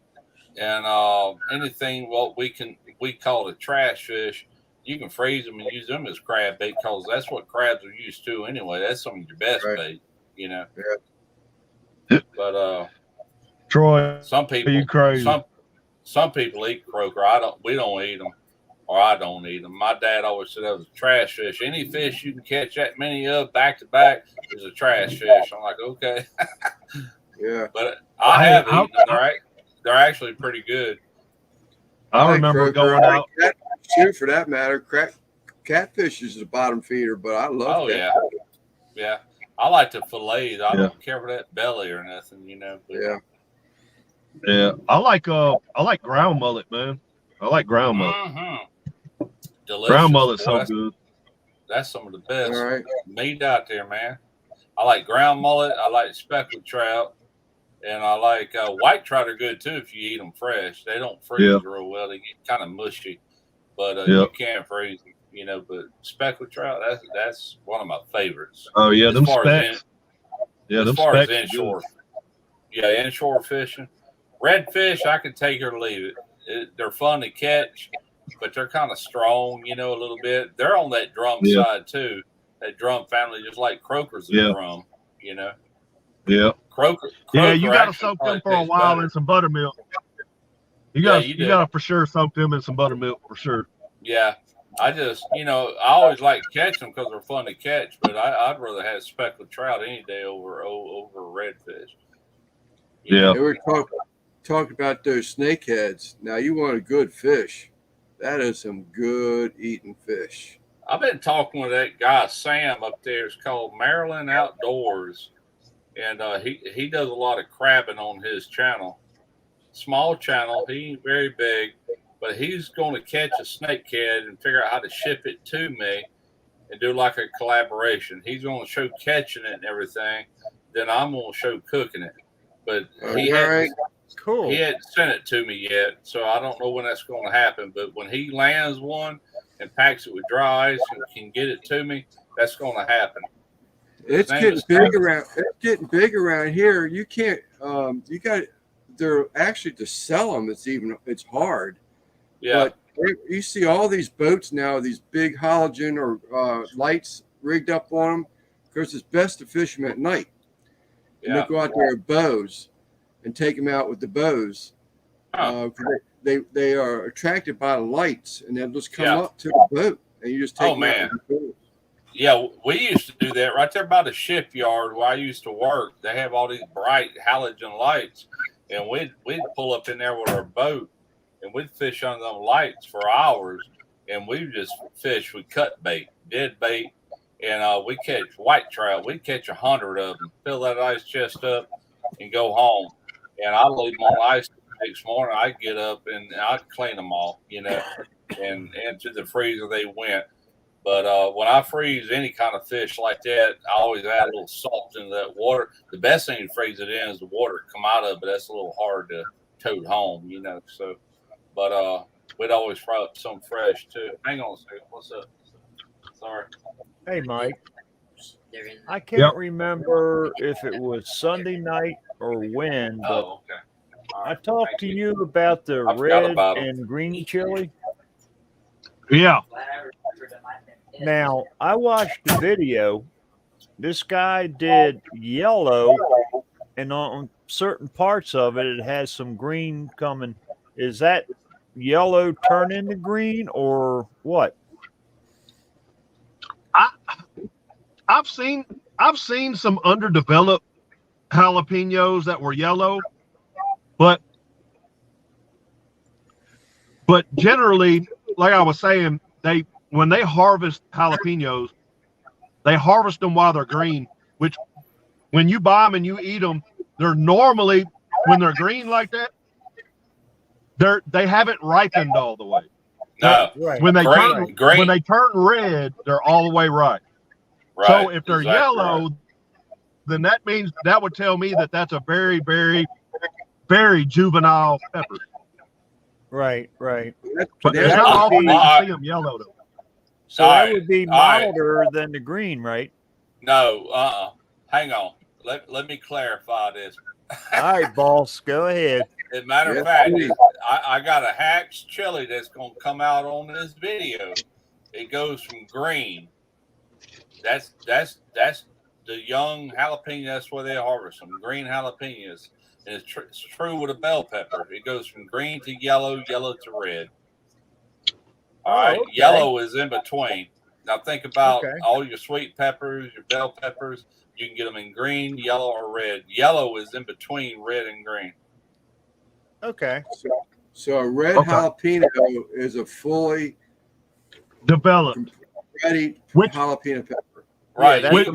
and anything we call it trash fish, you can freeze them and use them as crab bait because that's what crabs are used to anyway. That's some of your best bait, Yeah. But Troy, some people, are you crazy? Some people eat croaker. We don't eat them, or I don't eat them. My dad always said that was a trash fish. Any fish you can catch that many of back to back is a trash fish. I'm like, okay. Yeah. But I have eaten them. They're actually pretty good. I remember going out. Too, for that matter, catfish is a bottom feeder, but I love. Oh catfish. Yeah. I like to fillet. I don't care for that belly or nothing, But, Yeah, I like ground mullet, man. I like ground mullet. Delicious. Ground mullet's Boy, so good. That's some of the best All right. meat out there, man. I like ground mullet. I like speckled trout, and I like white trout are good too if you eat them fresh. They don't freeze real well; they get kind of mushy, but you can't freeze them, you know. But speckled trout, that's one of my favorites. Oh yeah, as them far specks. As far as inshore, inshore fishing, redfish I can take or leave it. They're fun to catch, but they're kind of strong, you know, a little bit. They're on that drum side too. That drum family, just like croakers and drum, you know. Yeah. Croaker you got to soak them for a while in some buttermilk. You got to for sure soak them in some buttermilk for sure. Yeah. I just, you know, I always like to catch them because they're fun to catch, but I'd rather have speckled trout any day over redfish. Yeah. They were talking about those snakeheads. Now you want a good fish. That is some good eating fish. I've been talking with that guy Sam up there. It's called Maryland Outdoors, and he does a lot of crabbing on his channel. Small channel. He ain't very big, but he's going to catch a snakehead and figure out how to ship it to me and do like a collaboration. He's going to show catching it and everything. Then I'm going to show cooking it. But he hadn't sent it to me yet, so I don't know when that's going to happen. But when he lands one and packs it with dry ice and can get it to me, that's going to happen. It's getting big around. It's getting big around here. You can't. You got. They're actually to sell them. It's hard. Yeah. But you see all these boats now, these big halogen or lights rigged up on them, because it's best to fish them at night. And they go out there with bows and take them out with the bows. They are attracted by the lights, and they'll just come up to the boat, and you just take them out with the boat. Yeah, we used to do that right there by the shipyard where I used to work. They have all these bright halogen lights, and we'd pull up in there with our boat, and we'd fish under them lights for hours, and we just fish with cut bait, dead bait, and we catch white trout. We'd catch 100 of them, fill that ice chest up, and go home. And I leave them on ice the next morning. I'd get up and I'd clean them all, you know, and into the freezer they went. But when I freeze any kind of fish like that, I always add a little salt into that water. The best thing to freeze it in is the water come out of it. That's a little hard to tote home, you know. So, but we'd always fry up some fresh too. Hang on a second. What's up? Sorry. Hey, Mike. I can't remember if it was Sunday night or when, but I talked to you about the red and green chili. Yeah. Now, I watched the video. This guy did yellow, and on certain parts of it, it has some green coming. Is that yellow turn into green or what? I've seen some underdeveloped jalapenos that were yellow, but generally, like I was saying, when they harvest jalapenos, they harvest them while they're green, which when you buy them and you eat them, they're normally, when they're green like that, they haven't ripened all the way. No, when they turn red, they're all the way ripe. Right. So if they're yellow, then that means that would tell me that that's a very, very, very juvenile pepper. Right. But there's not often you see them yellow though. So that would be milder than the green, right? No, hang on. Let me clarify this. All right, boss, go ahead. As a matter of fact, I got a Hacks chili that's going to come out on this video. It goes from green. That's the young jalapeno. That's where they harvest them. Green jalapenos. And it's true with a bell pepper. It goes from green to yellow, yellow to red. All right, okay. Yellow is in between. Now think about all your sweet peppers, your bell peppers. You can get them in green, yellow, or red. Yellow is in between red and green. Okay. So a red jalapeno is a fully developed, ready jalapeno pepper. Right. You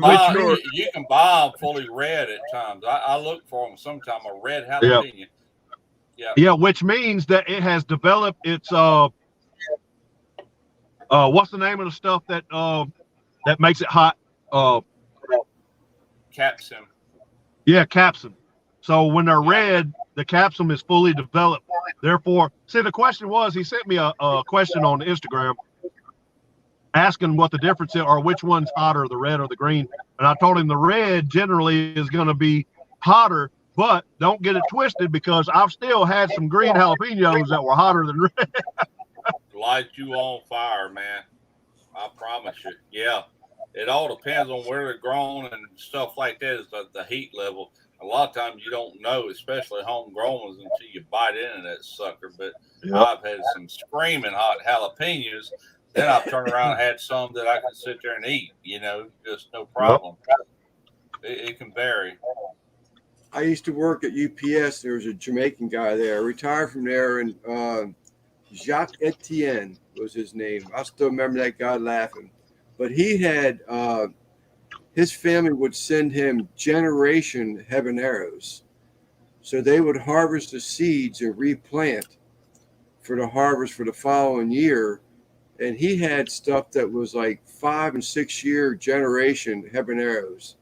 can buy them fully red at times. I look for them sometimes, a red jalapeno. Yeah, which means that it has developed its what's the name of the stuff that makes it hot? Capsum. Yeah, capsum. So when they're red, the capsum is fully developed. Therefore, see, the question was, he sent me a question on Instagram asking what the difference is or which one's hotter, the red or the green. And I told him the red generally is going to be hotter, but don't get it twisted because I've still had some green jalapenos that were hotter than red. Light you on fire, man. I promise you. Yeah. It all depends on where they're grown and stuff like that is the heat level. A lot of times you don't know, especially homegrown ones, until you bite into that sucker. But I've had some screaming hot jalapenos. Then I've turned around and had some that I can sit there and eat, just no problem. It can vary. I used to work at UPS. There was a Jamaican guy there. I retired from there, and Jacques Etienne was his name. I still remember that guy laughing. But he had his family would send him generation habaneros. So they would harvest the seeds and replant for the harvest for the following year. And he had stuff that was like 5 and 6 year generation habaneros.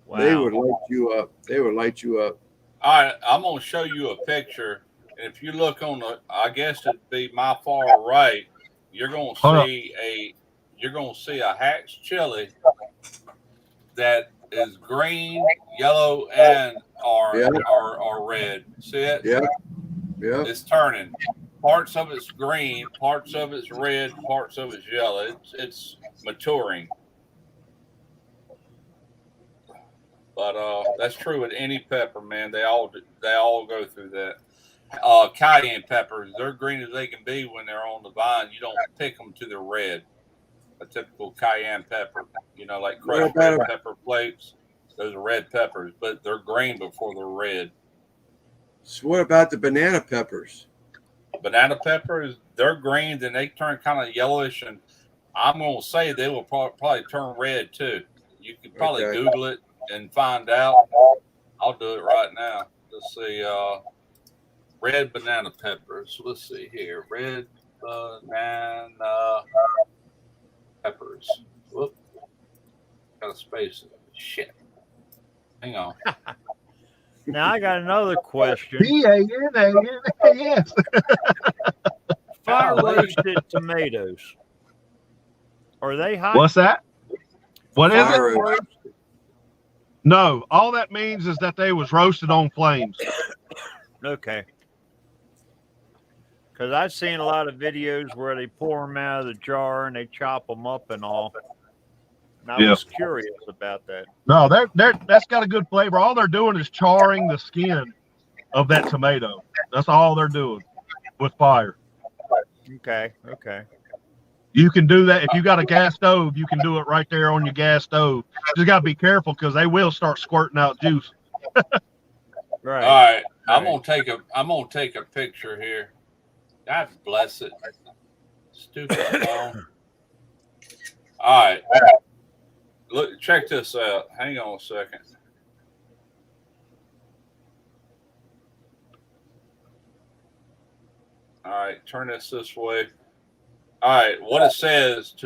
Wow. They would light you up. All right, I'm going to show you a picture. And if you look on I guess it'd be my far right, you're going to see a hatch chili that is green, yellow, and orange or red. See it? Yeah. It's turning. Parts of it's green, parts of it's red, parts of it's yellow. It's maturing. But that's true with any pepper, man. They all go through that. Cayenne peppers, they're green as they can be when they're on the vine. You don't pick them to the red. A typical cayenne pepper, like crushed red pepper flakes. Those are red peppers, but they're green before they're red. So what about the banana peppers? Banana peppers, they're green, then they turn kind of yellowish, and I'm going to say they will probably turn red too. You can probably Google it and find out. I'll do it right now. Let's see. Red banana peppers. Let's see here. Red banana peppers. Whoop. Got a space. Shit. Hang on. Now I got another question. Yes. Fire roasted tomatoes. Are they hot? What's that? What is Fire it? roasted. No, all that means is that they was roasted on flames. Okay. Because I've seen a lot of videos where they pour them out of the jar and they chop them up and all. And I was curious about that. No, that's got a good flavor. All they're doing is charring the skin of that tomato. That's all they're doing with fire. Okay. You can do that if you got a gas stove. You can do it right there on your gas stove. Just got to be careful because they will start squirting out juice. Right. All right. I'm gonna take a picture here. God bless it. Stupid phone. All right. Look, check this out. Hang on a second. All right, turn this way. All right, what it says to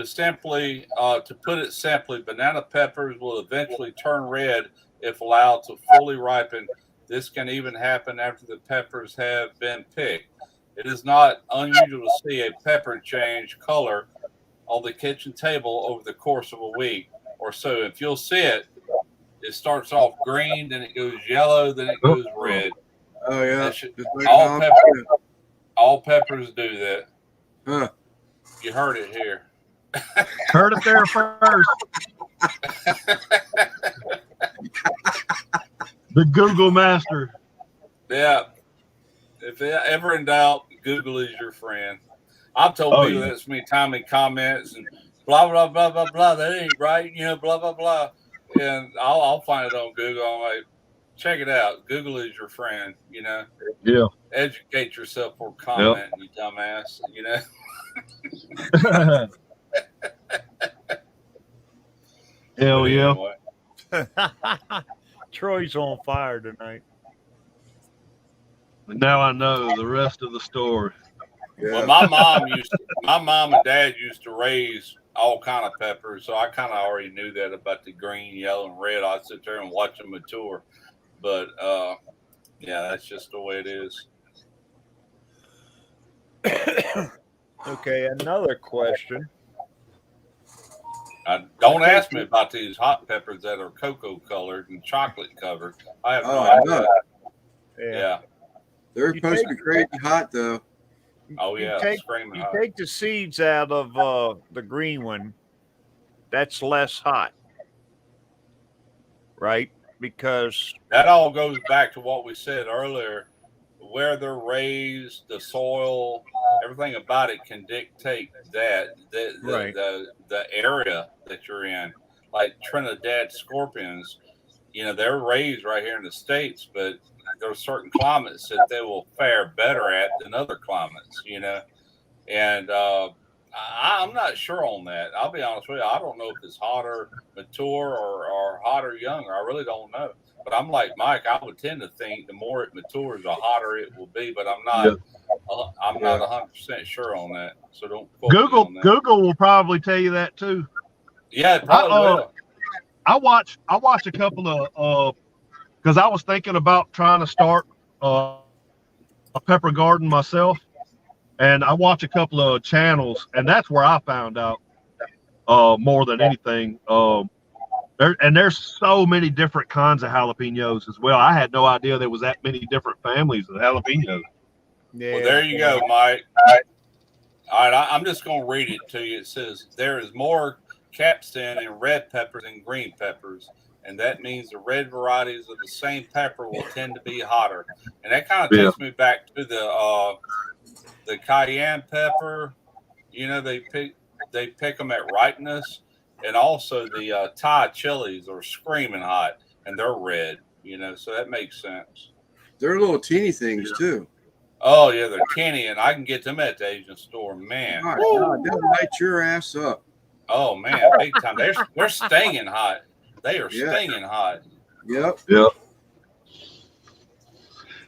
put it simply, banana peppers will eventually turn red if allowed to fully ripen. This can even happen after the peppers have been picked. It is not unusual to see a pepper change color on the kitchen table over the course of a week or so. If you'll see it, it starts off green, then it goes yellow, then it goes red. Oh yeah. All peppers do that. Huh. You heard it here. Heard it there first. The Google master. Yeah. If ever in doubt, Google is your friend. I've told people that so many times in comments and blah, blah, blah, blah, blah. That ain't right. Blah, blah, blah. And I'll find it on Google. I'm like, check it out. Google is your friend, Yeah. Educate yourself for comment, you dumbass, Hell yeah. Anyway. Troy's on fire tonight. Now I know the rest of the story. Well, my mom and dad used to raise all kind of peppers, so I kind of already knew that about the green, yellow, and red. I'd sit there and watch them mature. But yeah, that's just the way it is. Okay, another question. Don't ask me about these hot peppers that are cocoa colored and chocolate covered. I have no idea. Yeah. They're supposed to be crazy hot, though. Oh, yeah. You take the seeds out of the green one, that's less hot, right? Because that all goes back to what we said earlier. Where they're raised, the soil, everything about it can dictate that the area that you're in. Like Trinidad scorpions, they're raised right here in the States, but there are certain climates that they will fare better at than other climates, and I'm not sure on that. I'll be honest with you. I don't know if it's hotter mature or hotter younger. I really don't know. But I'm like Mike. I would tend to think the more it matures, the hotter it will be. But I'm not. I'm not 100% sure on that. So don't quote me on that. Google will probably tell you that too. Yeah, it probably will. I watched a couple of because I was thinking about trying to start a pepper garden myself, and I watch a couple of channels, and that's where I found out more than anything. There's so many different kinds of jalapenos as well. I had no idea there was that many different families of jalapenos. Yeah. Well, there you go, Mike. All right, I'm just going to read it to you. It says, there is more capsaicin in red peppers than green peppers, and that means the red varieties of the same pepper will tend to be hotter. And that kind of takes me back to the cayenne pepper. They pick them at ripeness. And also the Thai chilies are screaming hot, and they're red, so that makes sense. They're little teeny things, too. Oh, yeah, they're teeny, and I can get them at the Asian store, man. Oh, God, they'll light your ass up. Oh, man, big time. They're stinging hot. They are stinging hot. Yep.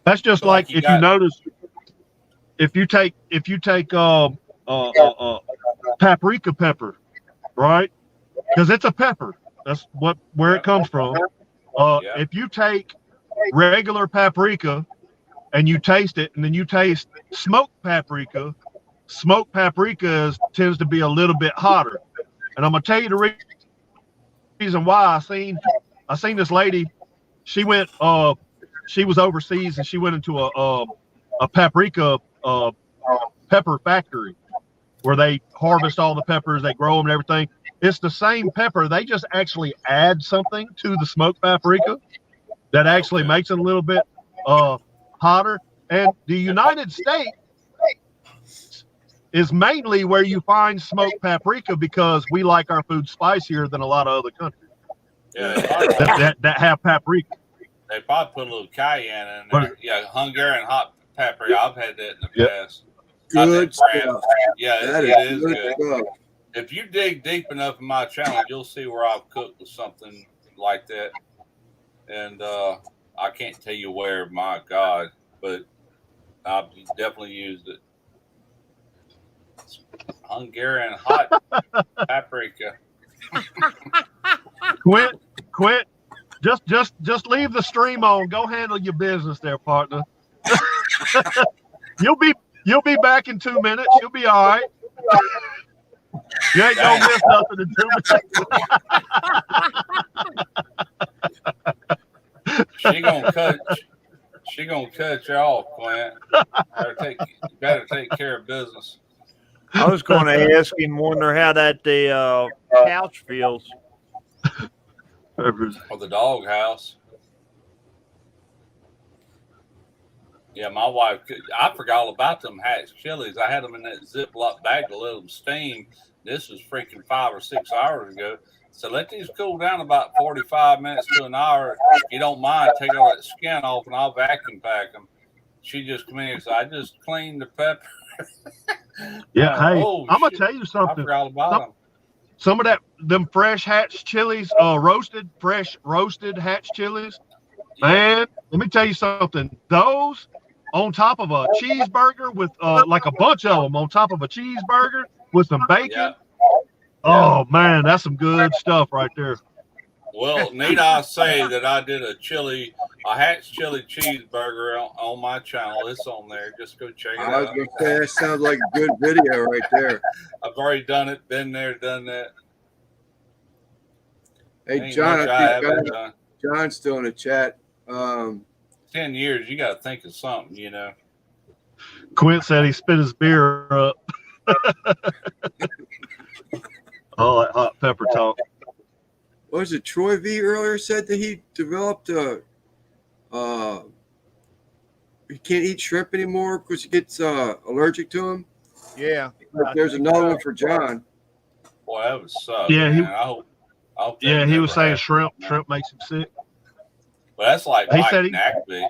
That's just so like if you notice, if you take paprika pepper, right? Because it's a pepper. That's where it comes from. If you take regular paprika and you taste it, and then you taste smoked paprika tends to be a little bit hotter. And I'm gonna tell you the reason why. I seen this lady. She went. She was overseas, and she went into a paprika pepper factory where they harvest all the peppers, they grow them and everything. It's the same pepper. They just actually add something to the smoked paprika that actually makes it a little bit hotter. And the United States is mainly where you find smoked paprika because we like our food spicier than a lot of other countries. Yeah, that have paprika. They probably put a little cayenne in there. Yeah, Hungarian hot paprika. I've had that in the past. Good stuff. Yeah, it is good. Stuff. If you dig deep enough in my channel, you'll see where I've cooked with something like that. And I can't tell you where, my God, but I've definitely used it. Hungarian hot paprika. Quit. Just leave the stream on. Go handle your business there, partner. You'll be back in 2 minutes. You'll be all right. You ain't gonna miss nothing in 2 minutes. She gonna cut you off, Clint. Better take care of business. I was going to ask him, wonder how that the couch feels. Or the dog house. Yeah, my wife, I forgot all about them Hatch chilies. I had them in that Ziploc bag to let them steam. This was freaking 5 or 6 hours ago. So let these cool down about 45 minutes to an hour. If you don't mind, take all that skin off and I'll vacuum pack them. She just come in and said, I just cleaned the pepper. Yeah, hey, I'm going to tell you something. I forgot about them. Some of them fresh Hatch chilies, fresh roasted Hatch chilies, man, let me tell you something. Those on top of a cheeseburger with like a bunch of them on top of a cheeseburger with some bacon. Yeah. Oh man, that's some good stuff right there. Well, need I say that I did a Hatch chili cheeseburger on my channel. It's on there. Just go check it I was out. going to say, that sounds like a good video right there. I've already done it, been there, done that. Hey, John, I think done. John's still in the chat. 10 years, you got to think of something, you know. Quint said he spit his beer up. Oh, that hot pepper talk. What was it? Troy V earlier said that he developed he can't eat shrimp anymore because he gets allergic to them. Yeah. But there's another one for John. Boy, that would suck. Yeah, man. I hope yeah, he was saying shrimp makes him sick. But that's like He Mike said Nackby.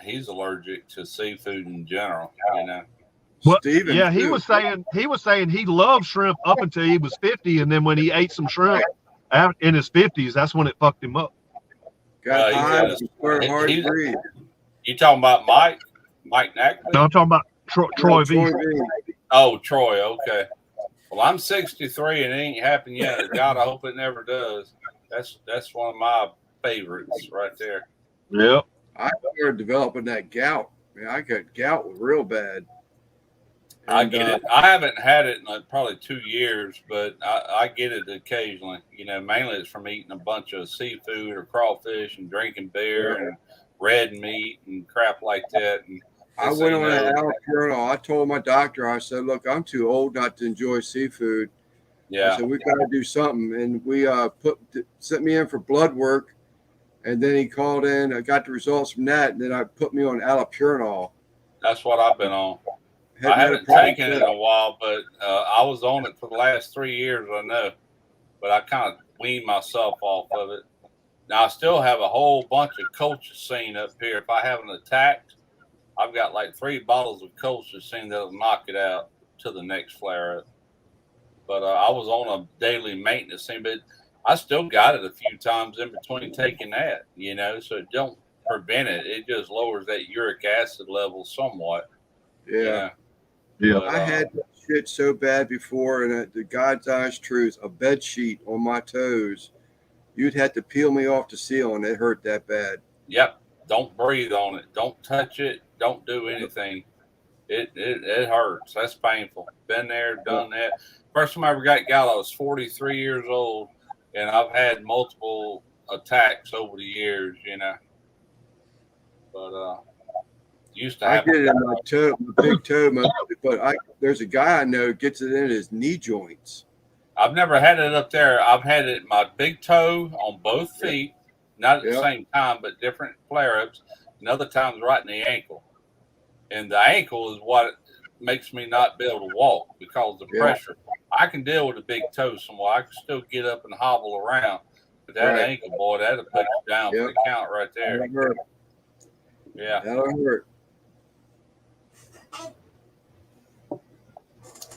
He's allergic to seafood in general, you know. Well, Steven, yeah, he too. was saying he loved shrimp up until he was 50, and then when he ate some shrimp in his 50s, that's when it fucked him up. Got he high, says- hard to he's- breathe. You talking about Mike Nackby? No, I'm talking about Troy V. Oh, Troy. Okay. Well, I'm 63 and it ain't happened yet. God, I hope it never does. That's one of my favorites right there. Yep. I started developing that gout. Man, I got gout real bad. I get it. I haven't had it in like probably 2 years, but I get it occasionally. You know, mainly it's from eating a bunch of seafood or crawfish and drinking beer and red meat and crap like that. And I went on an allopurinol. I told my doctor, I said, look, I'm too old not to enjoy seafood. Yeah. So we got to do something. And we sent me in for blood work. And then he called in. I got the results from that. And then I put me on allopurinol. That's what I've been on. I haven't taken it in a while, but I was on it for the last 3 years, I know. But I kind of weaned myself off of it. Now, I still have a whole bunch of colchicine up here. If I haven't attacked, I've got like 3 bottles of colchicine that'll knock it out to the next flare up. But I was on a daily maintenance thing, but I still got it a few times in between taking that, you know, so it don't prevent it. It just lowers that uric acid level somewhat. Yeah. Yeah. But, I had shit so bad before, and the God's honest truth, a bed sheet on my toes. You'd have to peel me off the ceiling. It hurt that bad. Yep. Don't breathe on it. Don't touch it. Don't do anything. It hurts. That's painful. Been there, done that. First time I ever got gout, I was 43 years old, and I've had multiple attacks over the years, you know. But used to I have get it in my toe, my big toe, but there's a guy I know gets it in his knee joints. I've never had it up there. I've had it in my big toe on both feet, not at the same time, but different flare-ups, and other times right in the ankle. And the ankle is what makes me not be able to walk because of the pressure. I can deal with a big toe somewhat. I can still get up and hobble around. But that ankle, boy, that'll put you down for the count right there. That'll hurt. Yeah. That'll hurt.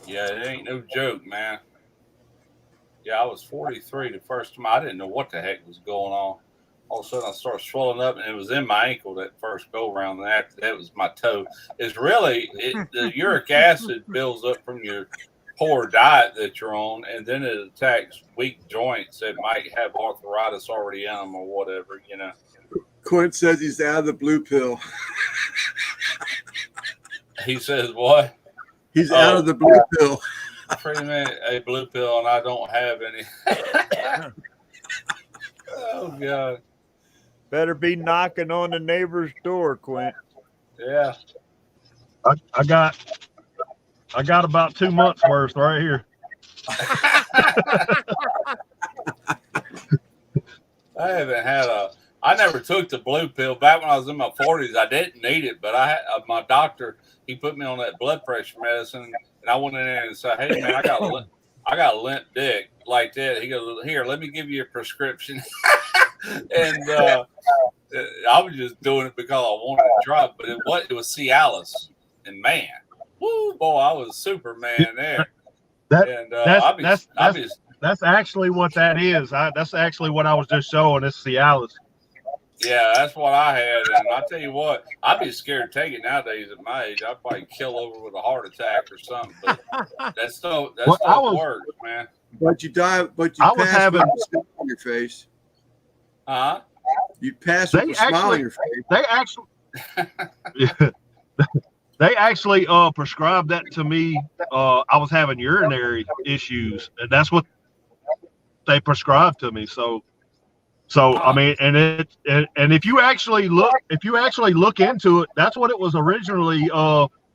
Yeah, it ain't no joke, man. Yeah, I was 43 the first time. I didn't know what the heck was going on. All of a sudden, I started swelling up, and it was in my ankle that first go-around. And after that was my toe. It's really, the uric acid builds up from your poor diet that you're on, and then it attacks weak joints that might have arthritis already in them or whatever, you know. Quint says he's out of the blue pill. He says what? He's out of the blue pill. Pretty much a blue pill, and I don't have any. Oh, God. Better be knocking on the neighbor's door, Quint. Yeah. I got about 2 months worth right here. I never took the blue pill. Back when I was in my 40s, I didn't need it, but I had my doctor, he put me on that blood pressure medicine, and I went in there and said, hey, man, I got a limp dick like that. He goes, here, let me give you a prescription. And I was just doing it because I wanted to try it, but it was Cialis. And, man, woo, boy, I was Superman there. That's actually what that is. That's actually what I was just showing. It's Cialis. Yeah, that's what I had, and I tell you what, I'd be scared to take it nowadays at my age. I'd probably kill over with a heart attack or something. But that stuff works, man. But you die. But you pass with a smile on your face. Huh? You pass with a smile on your face. They actually prescribed that to me. I was having urinary issues, and that's what they prescribed to me. So I mean, and if you actually look into it, that's what it was originally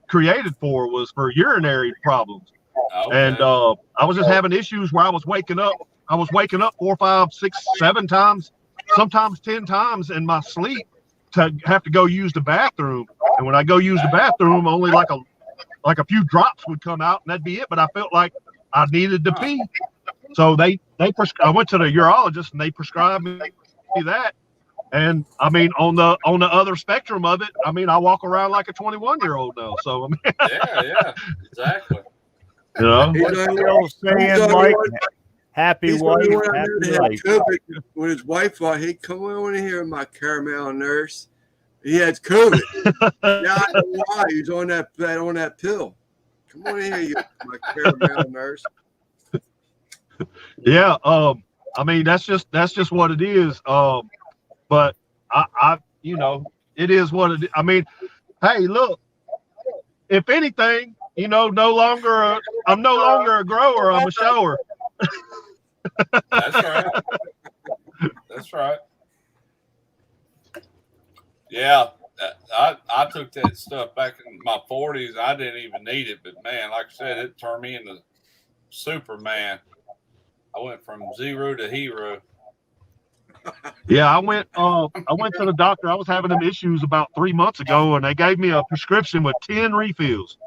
created for, was for urinary problems. Okay. And I was just having issues where I was waking up 4, 5, 6, 7 times, sometimes 10 times in my sleep to have to go use the bathroom. And when I go use the bathroom, only like a few drops would come out, and that'd be it. But I felt like I needed to pee. So I went to the urologist, and they prescribed me that. And I mean, on the other spectrum of it, I mean, I walk around like a 21-year-old now. So I mean, yeah, exactly. You know, saying, Mike, happy wife, happy life. When his wife thought, "Hey, come on in here, my caramel nurse." He had COVID. Yeah, I know why. He's on that pill. Come on in here, you my caramel nurse. Yeah, I mean, that's just what it is. But I you know, it is what it is. I mean, hey, look, if anything, you know, I'm no longer a grower, I'm a shower. That's right. That's right. Yeah, I took that stuff back in my 40s. I didn't even need it, but man, like I said, it turned me into Superman. I went from zero to hero. Yeah, I went to the doctor. I was having them issues about 3 months ago, and they gave me a prescription with 10 refills.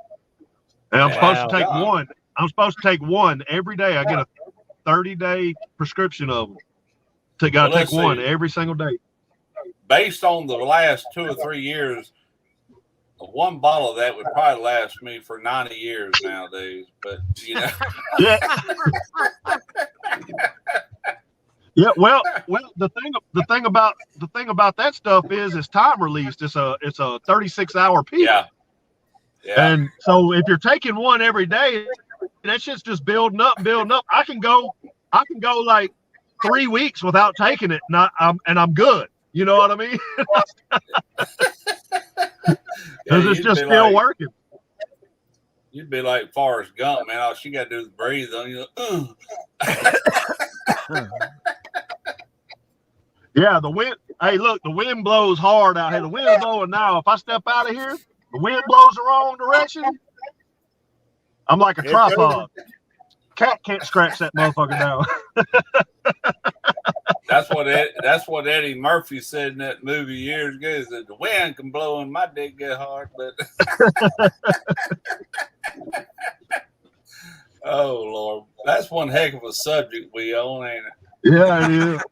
And I'm supposed to take one. I'm supposed to take one every day. I get a 30-day prescription of them. So got to take one every single day. Based on the last 2 or 3 years, one bottle of that would probably last me for 90 years nowadays. But you know, yeah. Yeah, well, the thing about that stuff is it's time released. It's a 36-hour peak. Yeah. And so if you're taking one every day, that shit's just building up. I can go like 3 weeks without taking it, and I'm good. You know what I mean? Because it's just still working. You'd be like Forrest Gump, man. All she got to do is breathe on you. Yeah, the wind. Hey, look, the wind blows hard out here. The wind's blowing now. If I step out of here, the wind blows the wrong direction. I'm like a tripod. Cat can't scratch that motherfucker down. That's what Eddie Murphy said in that movie years ago. He said the wind can blow and my dick get hard, but oh Lord, that's one heck of a subject we own, ain't it? Yeah, it is.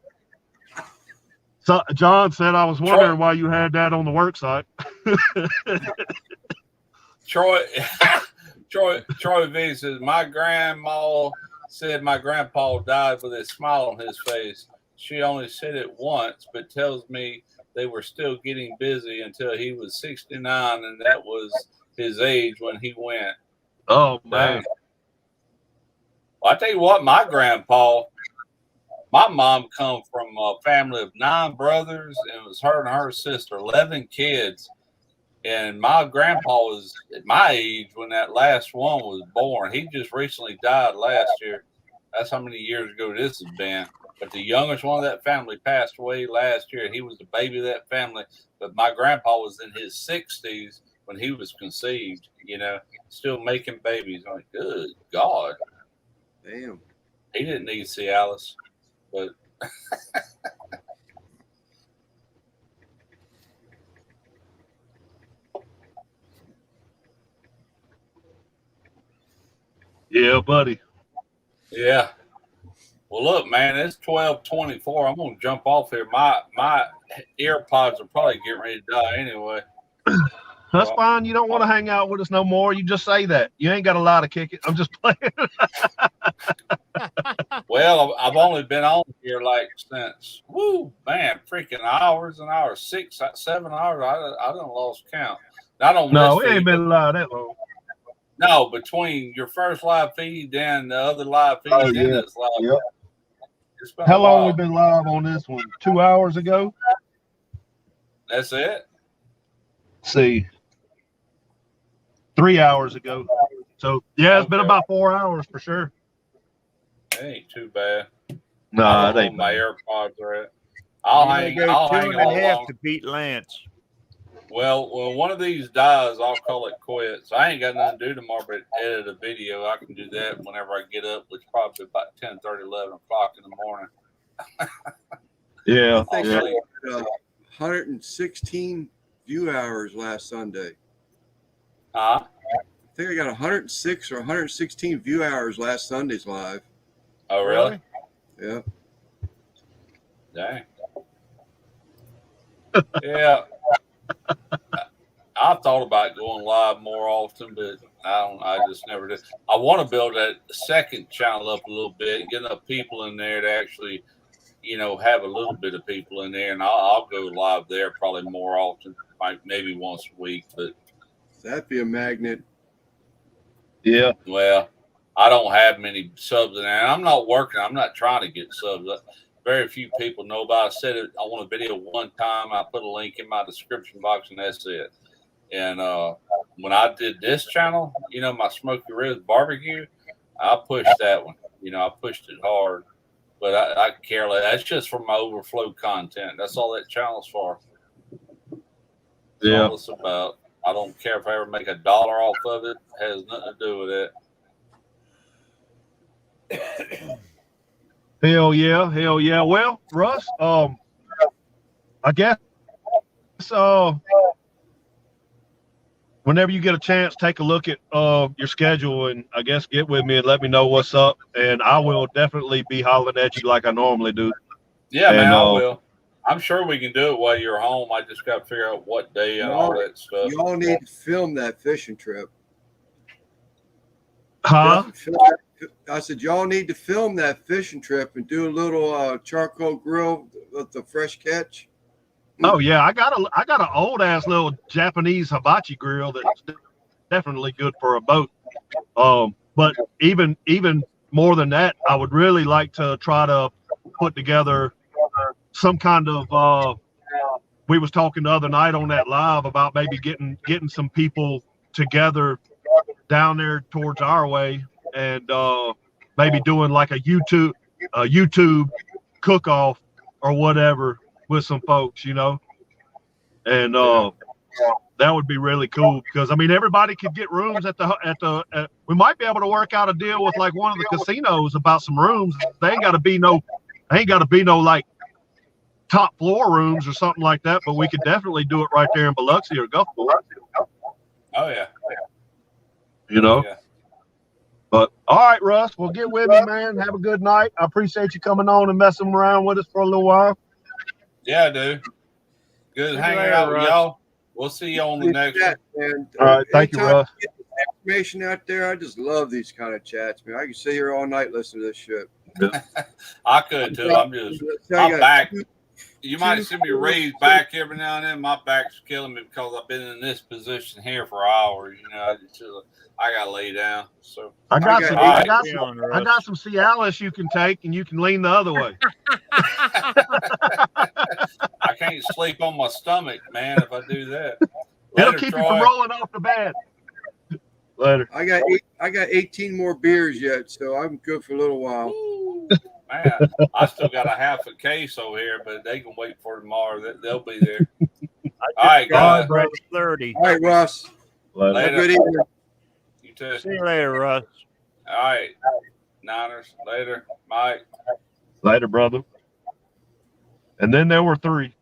So John said, I was wondering why you had that on the work site. Troy V says, my grandma said my grandpa died with a smile on his face. She only said it once, but tells me they were still getting busy until he was 69, and that was his age when he went. Oh, man. Well, I tell you what, my mom come from a family of 9 brothers, and it was her and her sister, 11 kids. And my grandpa was at my age when that last one was born. He just recently died last year. That's how many years ago this has been. But the youngest one of that family passed away last year. He was the baby of that family. But my grandpa was in his 60s when he was conceived, you know, still making babies. I'm like, good God. Damn. He didn't need Cialis, but yeah, buddy. Yeah. Well, look, man, it's 12:24. I'm gonna jump off here. My ear pods are probably getting ready to die anyway. That's fine. You don't want to hang out with us no more. You just say that. You ain't got a lot to kick it. I'm just playing. Well, I've only been on here like since, freaking hours and hours, 6, 7 hours. I done lost count. Not on No, this we ain't feed, been live that long. no, between your first live feed and the other live feed Oh, and yeah. this live Yep. feed. It's been How a long while. we been live on this one? 2 hours ago? That's it? Let's see. 3 hours ago. So, yeah, it's been Okay. about 4 hours for sure. It ain't too bad. No, I it don't know ain't where my bad. AirPods are at. I'm I'll gonna go I'll two hang and a on half long. to beat Lance. Well, when one of these dies, I'll call it quits. I ain't got nothing to do tomorrow but edit a video. I can do that whenever I get up, which is probably about 10:30, 11 o'clock in the morning. Yeah. I think Yeah. I had 116 view hours last Sunday. Huh? I think I got 106 or 116 view hours last Sunday's live. Oh, really? Yeah. Dang. Yeah. I thought about going live more often, but I just never did. I want to build that second channel up a little bit, get enough people in there to actually, have a little bit of people in there, and I'll go live there probably more often, like maybe once a week. But That'd be a magnet. Yeah. well, I don't have many subs in there. I'm not working. I'm not trying to get subs. Very few people know about it. I said it on a video one time. I put a link in my description box, and that's it. And when I did this channel, my Smoky Ribs barbecue, I pushed that one. I pushed it hard. But I care less. That's just for my overflow content. That's all that channel's for. That's all it's about. I don't care if I ever make $1 off of it. It has nothing to do with it. Hell yeah. Hell yeah. Well, Russ, I guess whenever you get a chance, take a look at your schedule and I guess get with me and let me know what's up. And I will definitely be hollering at you like I normally do. Yeah, man, I will. I'm sure we can do it while you're home. I just got to figure out what day and all that stuff. Y'all need to film that fishing trip. Huh? I said, y'all need to film that fishing trip and do a little charcoal grill with the fresh catch. Oh yeah, I got an old ass little Japanese hibachi grill that's definitely good for a boat. But even more than that, I would really like to try to put together some kind of. We was talking the other night on that live about maybe getting some people together down there towards our way and maybe doing like a YouTube cook off or whatever with some folks, and that would be really cool because I mean everybody could get rooms at we might be able to work out a deal with like one of the casinos about some rooms. They ain't got to be no like top floor rooms or something like that, but we could definitely do it right there in Biloxi or Gulfport. Oh yeah. Yeah. But all right, Russ, well get with me, man. Have a good night. I appreciate you coming on and messing around with us for a little while. Yeah, dude. Good hanging out with y'all. We'll see you on the next one. All right, thank you, Russ. Get information out there. I just love these kind of chats, man. I can sit here all night listening to this shit. I could too. My back. You might see me raise back every now and then. My back's killing me because I've been in this position here for hours. I got to lay down. So I got some Cialis you can take, and you can lean the other way. I can't sleep on my stomach, man. If I do that, it'll keep you from rolling off the bed. Later. I got 18 more beers yet, so I'm good for a little while. Ooh, man, I still got a half a case over here, but they can wait for tomorrow. They'll be there. All right, guys. 30. All right, Russ. Later. Good evening. You too. See you later, Russ. All right, Niners. Later, Mike. Later, brother. And then there were 3.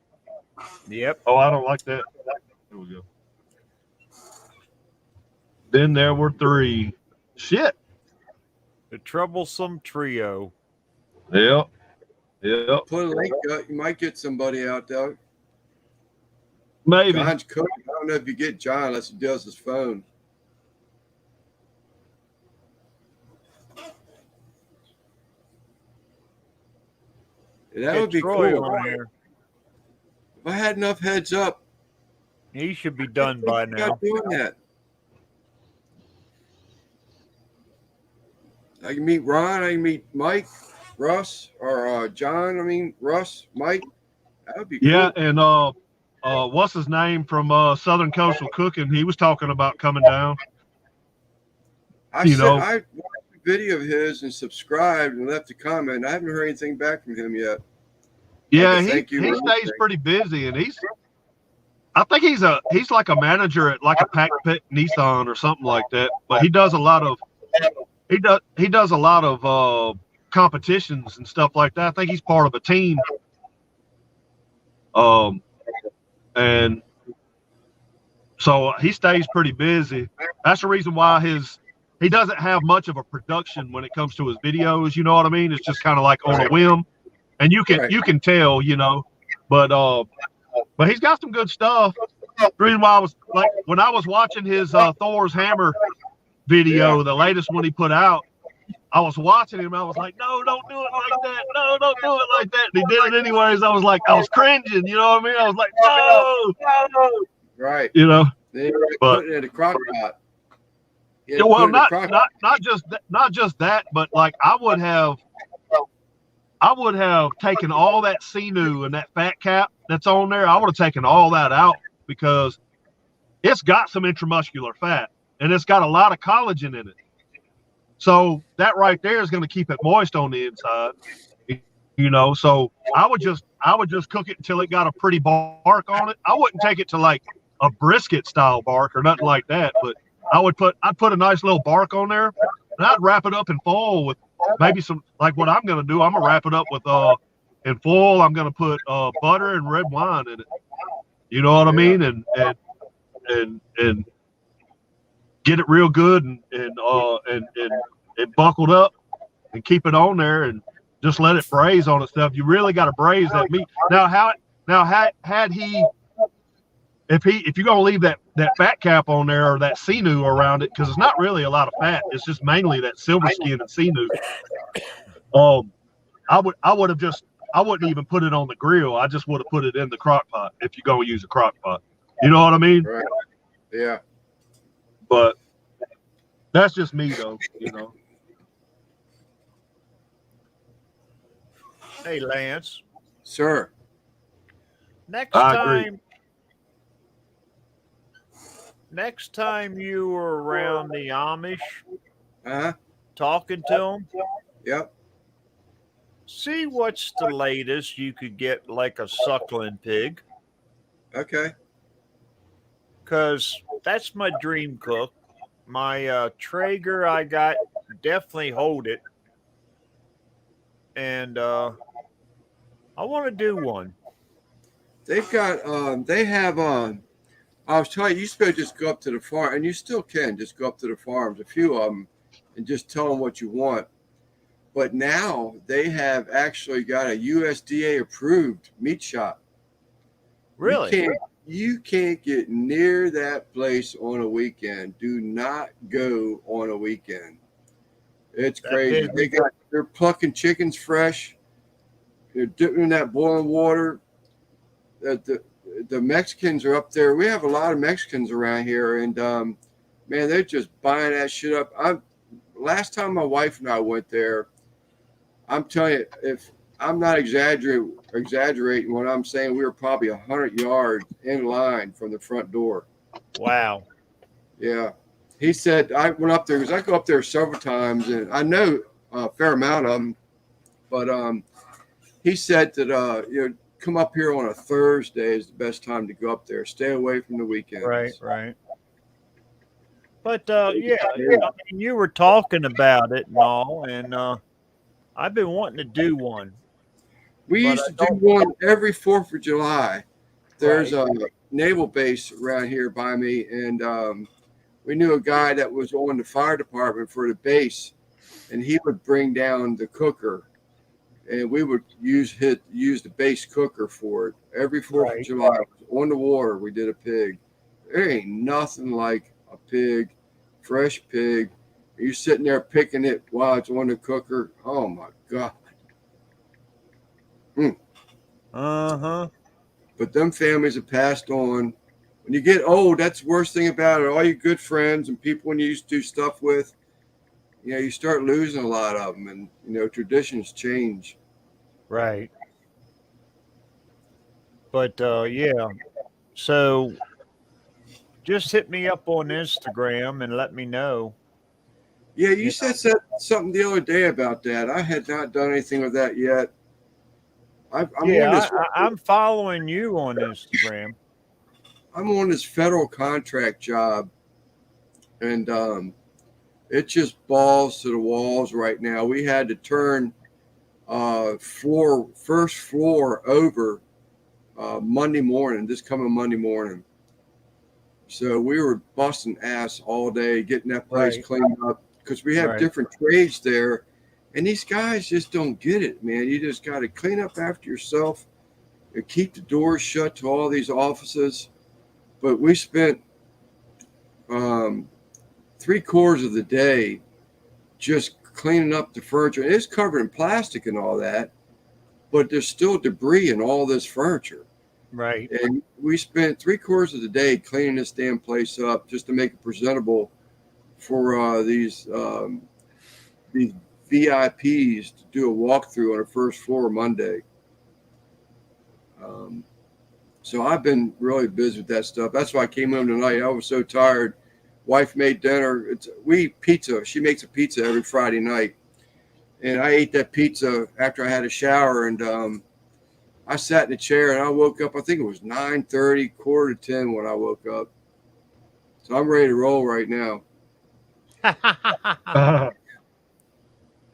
Yep. Oh, I don't like that. There we go. Then there were 3. Shit. The troublesome trio. Yep. Put a link up. You might get somebody out there. Maybe. John's cooking. I don't know if you get John unless he does his phone. That Get would be Troy cool. on here. If I had enough heads up, He should be done by now. about doing that. I can meet Ron. I can meet Mike, Russ, or John. I mean Russ, Mike. That would be cool. Yeah, and what's his name from Southern Coastal Cooking? He was talking about coming down. I watched a video of his and subscribed and left a comment. I haven't heard anything back from him yet. Yeah, he stays pretty busy, and I think he's like a manager at like a Pack Pit Nissan or something like that. But he does a lot of competitions and stuff like that. I think he's part of a team. And so he stays pretty busy. That's the reason why he doesn't have much of a production when it comes to his videos. You know what I mean? It's just kind of like on a whim, and you can tell, you know. But he's got some good stuff. The reason why I was like, when I was watching his Thor's Hammer video, the latest one he put out, I was watching him. I was like, no, don't do it like that. No, don't do it like that. And he did it anyways. I was cringing. You know what I mean? I was like, no. Right. You know. They put it in a crock pot. Yeah, well, not just that, but like I would have taken all that sinew and that fat cap that's on there. I would have taken all that out because it's got some intramuscular fat and it's got a lot of collagen in it. So that right there is going to keep it moist on the inside, you know. So I would just cook it until it got a pretty bark on it. I wouldn't take it to like a brisket style bark or nothing like that, but I'd put a nice little bark on there, and I'd wrap it up in foil with maybe some, like what I'm going to do. I'm going to wrap it up with in foil. I'm going to put butter and red wine in it. You know what I mean? And get it real good and buckled up and keep it on there and just let it braise on itself. You really got to braise that meat. If you're gonna leave that fat cap on there or that sinew around it, because it's not really a lot of fat, it's just mainly that silver skin and sinew. I wouldn't even put it on the grill. I just would have put it in the crock pot if you're gonna use a crock pot. You know what I mean? Right. Yeah. But that's just me though, you know. Hey, Lance. Sir. Next time you were around the Amish, talking to them, yep. See what's the latest you could get, like a suckling pig. Okay. Because that's my dream cook. My Traeger I got, definitely hold it. And I want to do one. They've got, they have, I was telling you, you used to just go up to the farm, and you still can just go up to the farms, a few of them, and just tell them what you want. But now they have actually got a USDA approved meat shop. Really? You can't get near that place on a weekend. Do not go on a weekend. It's crazy. They're plucking chickens fresh. They're dipping in that boiling water. The Mexicans are up there. We have a lot of Mexicans around here, and man, they're just buying that shit up. Last time my wife and I went there, I'm telling you, if I'm not exaggerating when I'm saying we were probably 100 yards in line from the front door. Wow. Yeah. He said, I went up there because I go up there several times, and I know a fair amount of them, but he said that, come up here on a Thursday is the best time to go up there. Stay away from the weekends. Right. But, I mean, you were talking about it and all, and I've been wanting to do one. We used to do one every 4th of July. There's a naval base around here by me, and we knew a guy that was on the fire department for the base, and he would bring down the cooker. and we would use the base cooker for it. Every 4th of July, on the water, we did a pig. There ain't nothing like a pig, fresh pig. You're sitting there picking it while it's on the cooker. Oh my God. But them families have passed on. When you get old, that's the worst thing about it. All your good friends and people when you used to do stuff with, you start losing a lot of them, and traditions change. Right. But yeah, so just hit me up on Instagram and let me know. Yeah, you said something the other day about that. I had not done anything with that yet. I'm following you on Instagram. I'm on this federal contract job, and it's just balls to the walls right now. We had to turn first floor over this coming Monday morning. So we were busting ass all day, getting that place cleaned up, because we have different trades there. And these guys just don't get it, man. You just got to clean up after yourself and keep the doors shut to all these offices. But we spent 3/4 of the day just cleaning up the furniture. It's covered in plastic and all that, but there's still debris in all this furniture. Right. And we spent 3/4 of the day cleaning this damn place up just to make it presentable for these VIPs to do a walkthrough on the first floor Monday. So I've been really busy with that stuff. That's why I came home tonight. I was so tired. Wife made dinner. We eat pizza. She makes a pizza every Friday night. And I ate that pizza after I had a shower, and I sat in a chair and I woke up. I think it was 9:30, 9:45 when I woke up. So I'm ready to roll right now.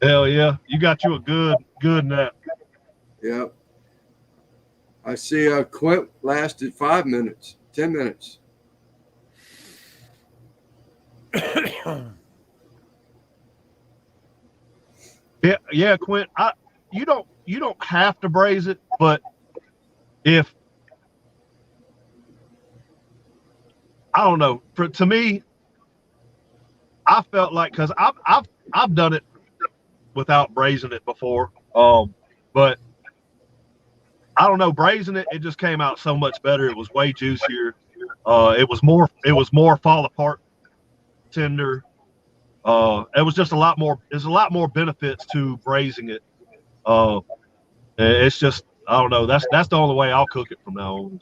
Hell yeah. You got you a good nap. Yep. I see Quint lasted 5 minutes, 10 minutes. Yeah, Quint. You don't have to braise it, but if I don't know, to me, I felt like, because I've done it without braising it before, but I don't know, braising it just came out so much better. It was way juicier. It was more fall apart tender. It was just a lot more. There's a lot more benefits to braising it. It's just, I don't know. That's the only way I'll cook it from now on.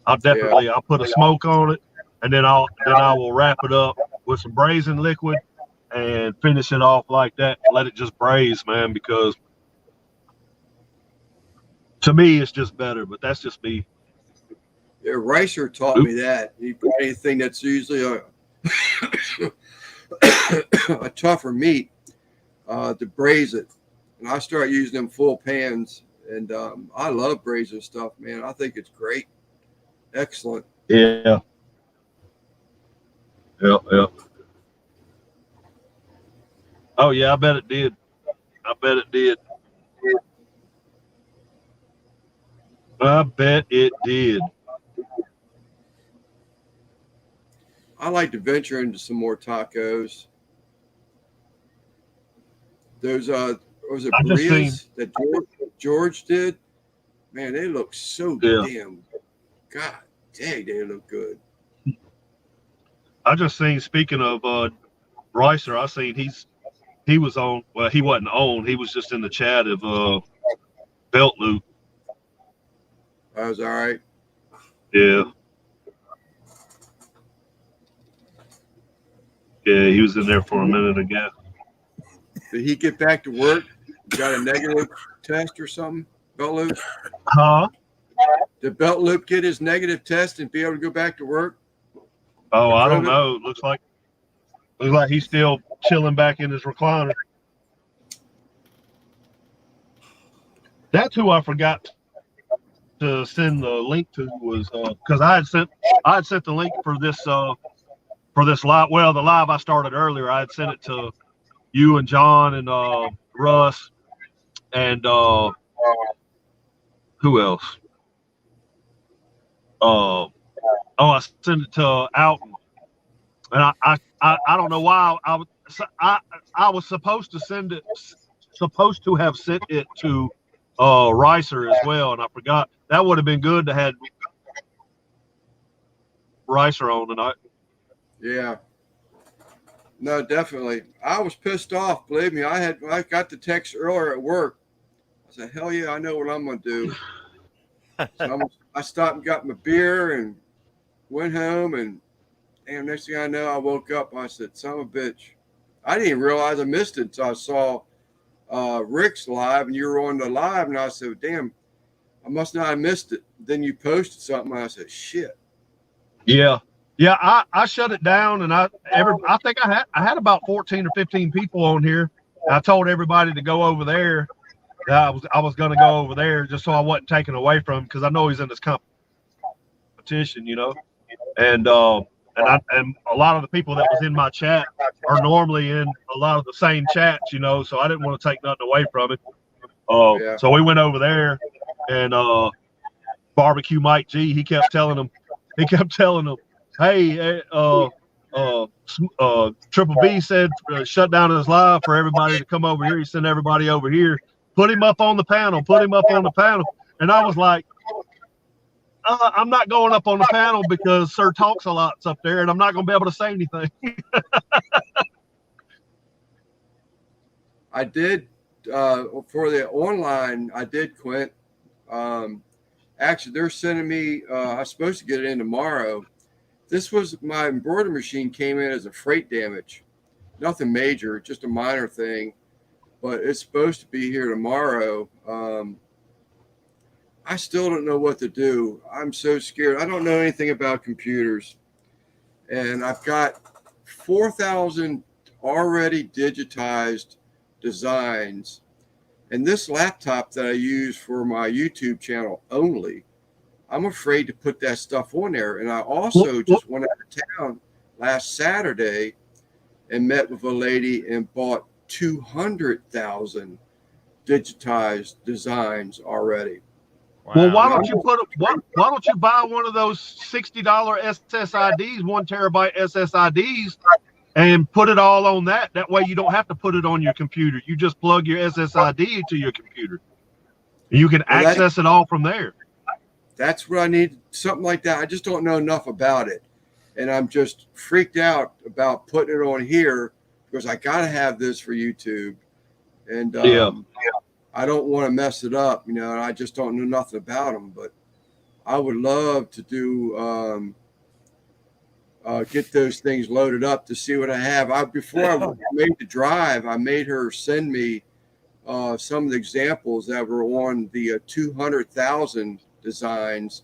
I'll put a smoke on it, and then I will wrap it up with some braising liquid and finish it off like that. Let it just braise, man, because to me it's just better. But that's just me. Yeah, Ricer taught me that. You put anything that's usually a tougher meat to braise it, and I start using them full pans. And I love braising stuff, man. I think it's great. Excellent. Yeah. Oh, yeah, I bet it did. I bet it did. I like to venture into some more tacos. Those was it burritos that George did? Man, they look so damn. God dang, they look good. I just seen, speaking of Ricer, I seen he was on. Well, he wasn't on. He was just in the chat of Belt Loop. That was all right. Yeah. Yeah, he was in there for a minute again. Did he get back to work? Got a negative test or something? Belt Loop? Huh? Did Belt Loop get his negative test and be able to go back to work? Oh, I don't know. Looks like he's still chilling back in his recliner. That's who I forgot to send the link to, was because I had sent the link for this live. Well, the live I started earlier, I had sent it to you and John and Russ and who else? I sent it to Alton, and I don't know why I was supposed to have sent it to Ricer as well, and I forgot. That would have been good to have Ricer on tonight. Yeah. No, definitely. I was pissed off. Believe me, I got the text earlier at work. I said, hell yeah, I know what I'm going to do. So I stopped and got my beer and went home. And damn, next thing I know, I woke up. I said, son of a bitch. I didn't even realize I missed it until I saw Rick's live and you were on the live. And I said, damn, I must not have missed it. Then you posted something. And I said, shit. Yeah. Yeah, I shut it down, and I think I had about 14 or 15 people on here. I told everybody to go over there. I was going to go over there just so I wasn't taken away from him, because I know he's in this competition, you know. And a lot of the people that was in my chat are normally in a lot of the same chats, you know. So I didn't want to take nothing away from it. So we went over there, and Barbecue Mike G, he kept telling them. Hey, Triple B said shut down his live for everybody to come over here. He sent everybody over here. Put him up on the panel. And I was like, I'm not going up on the panel because Sir Talks a lot's up there, and I'm not going to be able to say anything. I did for the online. I did, Quint. Actually, they're sending me. I'm supposed to get it in tomorrow. This was my embroidery machine came in as a freight damage. Nothing major, just a minor thing. But it's supposed to be here tomorrow. I still don't know what to do. I'm so scared. I don't know anything about computers. And I've got 4,000 already digitized designs. And this laptop that I use for my YouTube channel only, I'm afraid to put that stuff on there. And I also just went out of town last Saturday and met with a lady and bought 200,000 digitized designs already. Wow. Well, why don't you buy one of those $60 SSIDs, 1 terabyte SSIDs, and put it all on that? That way you don't have to put it on your computer. You just plug your SSID into your computer. You can access it all from there. That's what I need, something like that. I just don't know enough about it. And I'm just freaked out about putting it on here because I got to have this for YouTube. And I don't want to mess it up, you know, and I just don't know nothing about them. But I would love to do get those things loaded up to see what I have. Before I made the drive, I made her send me some of the examples that were on the 200,000 designs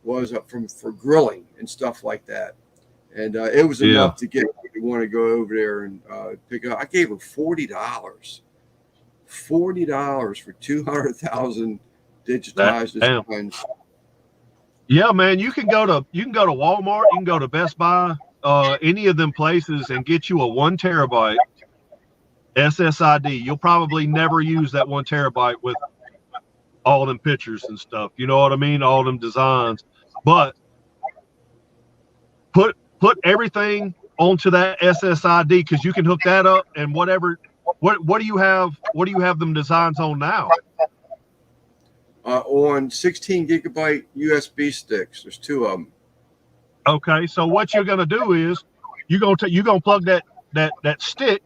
was for grilling and stuff like that. And it was enough to get me to want to go over there and pick up. I gave her $40 for 200,000 digitized designs. Yeah, man, you can go to Walmart, you can go to Best Buy, any of them places, and get you a 1 terabyte SSID. You'll probably never use that 1 terabyte with all them pictures and stuff. You know what I mean? All them designs. But put everything onto that SSID, because you can hook that up and whatever. What do you have? What do you have them designs on now? On 16 gigabyte USB sticks. There's 2 of them. Okay, so what you're gonna do is you're gonna plug that stick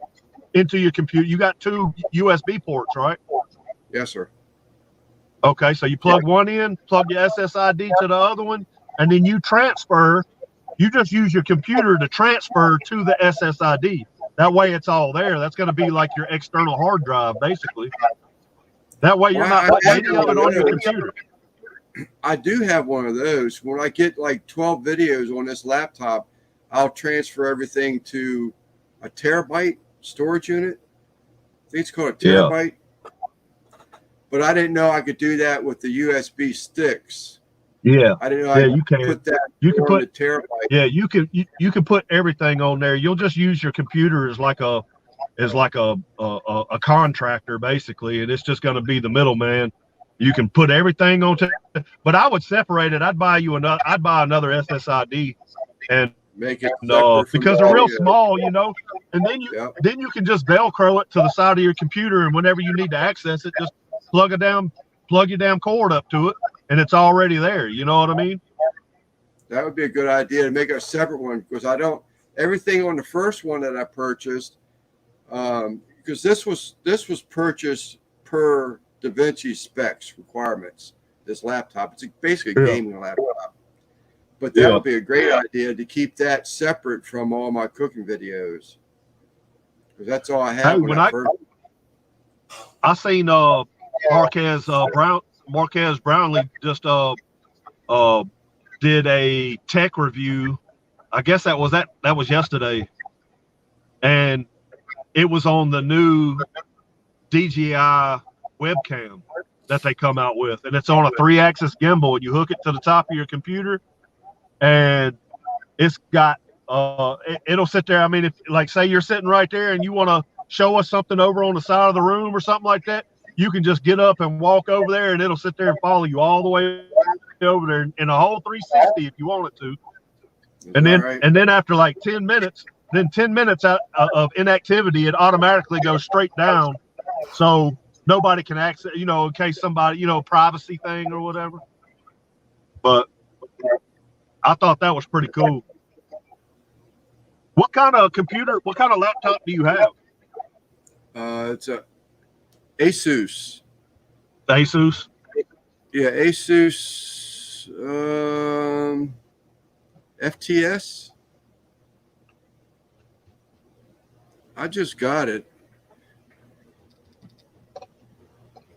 into your computer. You got 2 USB ports, right? Yes, sir. Okay, so you plug one in, plug your SSID to the other one, and then you transfer. You just use your computer to transfer to the SSID. That way it's all there. That's going to be like your external hard drive, basically. That way you're not putting any of it on your computer. I do have one of those. When I get like 12 videos on this laptop, I'll transfer everything to a terabyte storage unit. I think it's called a terabyte. Yeah. But I didn't know I could do that with the USB sticks. Yeah, I didn't know I you can put that. You can put the terabyte. Yeah, you can put everything on there. You'll just use your computer as like a contractor basically, and it's just going to be the middleman. You can put everything on. But I would separate it. I'd buy another SSID, and Make it separate from because the they're real video. small, and then you can just Velcro it to the side of your computer, and whenever you need to access it, just plug your damn cord up to it, and it's already there. You know what I mean? That would be a good idea to make a separate one, because everything on the first one that I purchased, because this was purchased per DaVinci specs requirements. This laptop, it's basically a gaming laptop, but that would be a great idea to keep that separate from all my cooking videos, because that's all I have. I seen Marquez Brownlee just did a tech review. I guess that was yesterday, and it was on the new DJI webcam that they come out with, and it's on a 3-axis gimbal, and you hook it to the top of your computer, and it's got it'll sit there. I mean, if like say you're sitting right there and you want to show us something over on the side of the room or something like that, you can just get up and walk over there, and it'll sit there and follow you all the way over there in a whole 360 if you want it to. And then after like 10 minutes, of inactivity, it automatically goes straight down, so nobody can access, in case somebody, privacy thing or whatever. But I thought that was pretty cool. What kind of laptop do you have? It's a Asus. Asus? Yeah, Asus FTS. I just got it.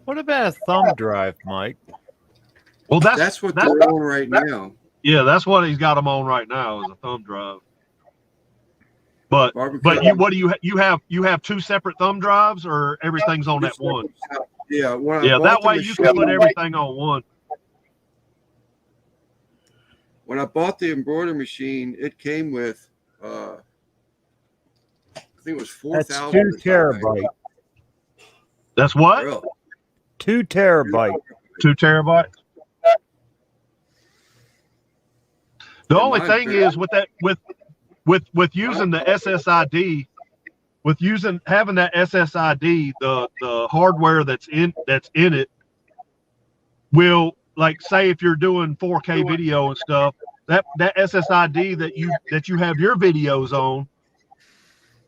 What about a thumb drive, Mike? Well, that's what they're on right now. Yeah, that's what he's got them on right now, is a thumb drive. But you have two separate thumb drives, or everything's on that one? Yeah, that way you can put everything on one. When I bought the embroidery machine, it came with I think it was 4,000. That's 2 terabytes. That's what? Really? 2 terabytes. 2 terabytes. The only thing is with using the SSID, having that SSID, the hardware that's in it will, like, say if you're doing 4K video and stuff, that SSID that you have your videos on,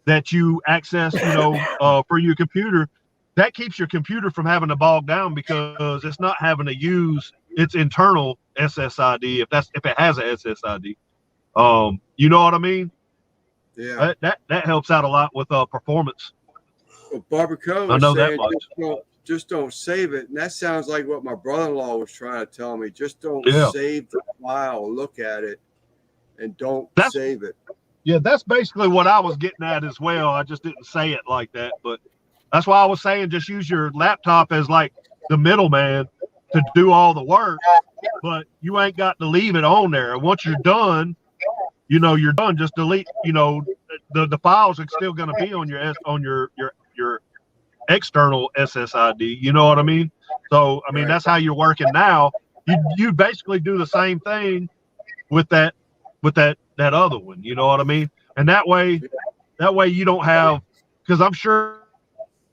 that you access, for your computer, that keeps your computer from having to bog down, because it's not having to use its internal SSID if it has a SSID. You know what I mean? Yeah. That helps out a lot with performance. Well, Barbacoa was saying just don't save it, and that sounds like what my brother-in-law was trying to tell me. Just don't save the file, look at it, and don't save it. Yeah, that's basically what I was getting at as well. I just didn't say it like that, but that's why I was saying just use your laptop as like the middleman to do all the work, but you ain't got to leave it on there. And once you're done, you're done. Just delete. The files are still going to be on your external SSID. You know what I mean? So I mean that's how you're working now. You basically do the same thing with that other one. You know what I mean? And that way you don't have, because I'm sure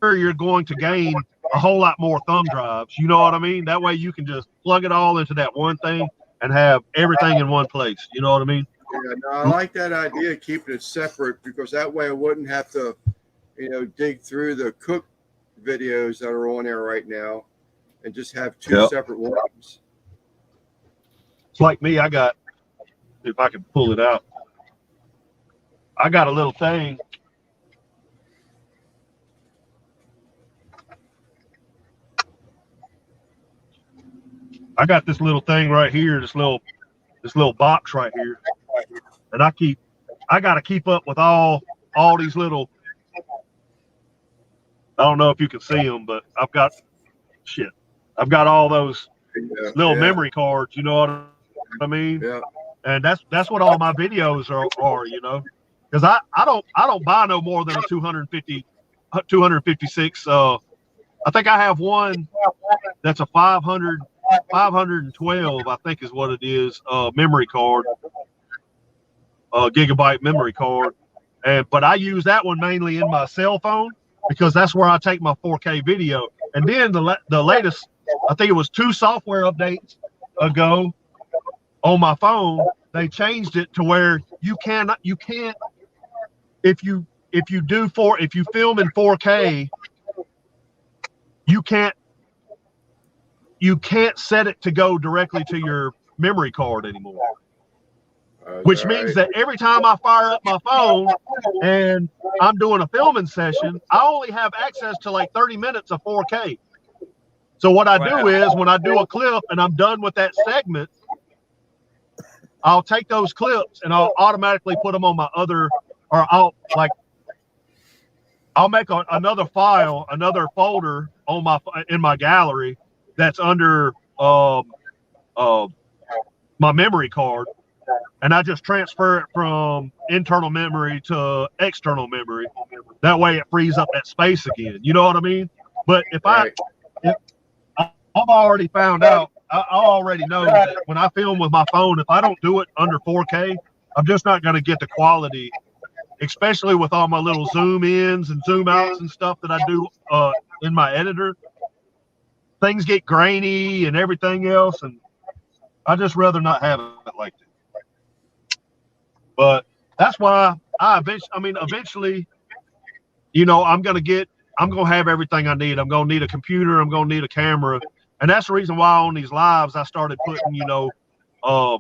you're going to gain a whole lot more thumb drives. You know what I mean? That way you can just plug it all into that one thing and have everything in one place. You know what I mean? Yeah, no, I like that idea of keeping it separate, because that way I wouldn't have to, dig through the cook videos that are on there right now and just have two separate ones. It's like me. I got, if I can pull it out, I got a little thing. I got this little thing right here, this little box right here, and I got to keep up with all these little. I don't know if you can see them, but I've got all those little memory cards. You know what I mean? Yeah. And that's what all my videos are. Because I don't buy no more than a 256 I think I have one that's a 512, I think is what it is, memory card, gigabyte memory card. But I use that one mainly in my cell phone because that's where I take my 4K video. And then the latest, I think it was 2 software updates ago on my phone, they changed it to where you can't if you film in 4K, you can't set it to go directly to your memory card anymore. Which means that every time I fire up my phone and I'm doing a filming session, I only have access to like 30 minutes of 4K. So what I do is when I do a clip and I'm done with that segment, I'll take those clips and I'll automatically put them on my other, or I'll make another file, another folder on in my gallery that's under my memory card. And I just transfer it from internal memory to external memory. That way it frees up that space again. You know what I mean? But if I've already found out, I already know that when I film with my phone, if I don't do it under 4K, I'm just not going to get the quality, especially with all my little zoom ins and zoom outs and stuff that I do in my editor. Things get grainy and everything else, and I just rather not have it like that. But that's why eventually, you know, I'm going to have everything I need. I'm going to need a computer. I'm going to need a camera. And that's the reason why on these lives, I started putting, you know, I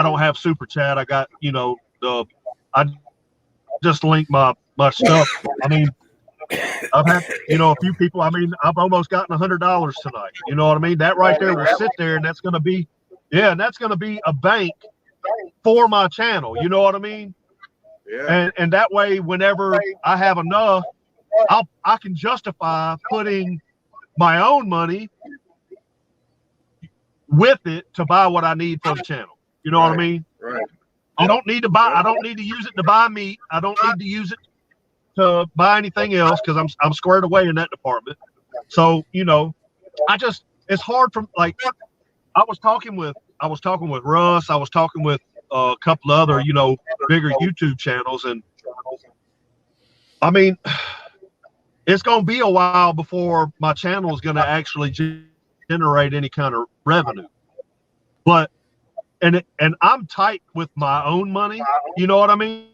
don't have super chat. I got, you know, I just link my stuff. I mean, I've had, you know, a few people, I mean, I've almost gotten $100 tonight. You know what I mean? That right there will sit there, and that's going to be a bank for my channel. You know what I mean? Yeah. And that way, whenever I have enough, I can justify putting my own money with it to buy what I need for the channel. You know what I mean? Right. I don't need to use it to buy meat. I don't need to use it to buy anything else because I'm squared away in that department. So, you know, it's hard from, like, I was talking with Russ. I was talking with a couple of other, you know, bigger YouTube channels. And I mean, it's going to be a while before my channel is going to actually generate any kind of revenue. But, and I'm tight with my own money. You know what I mean?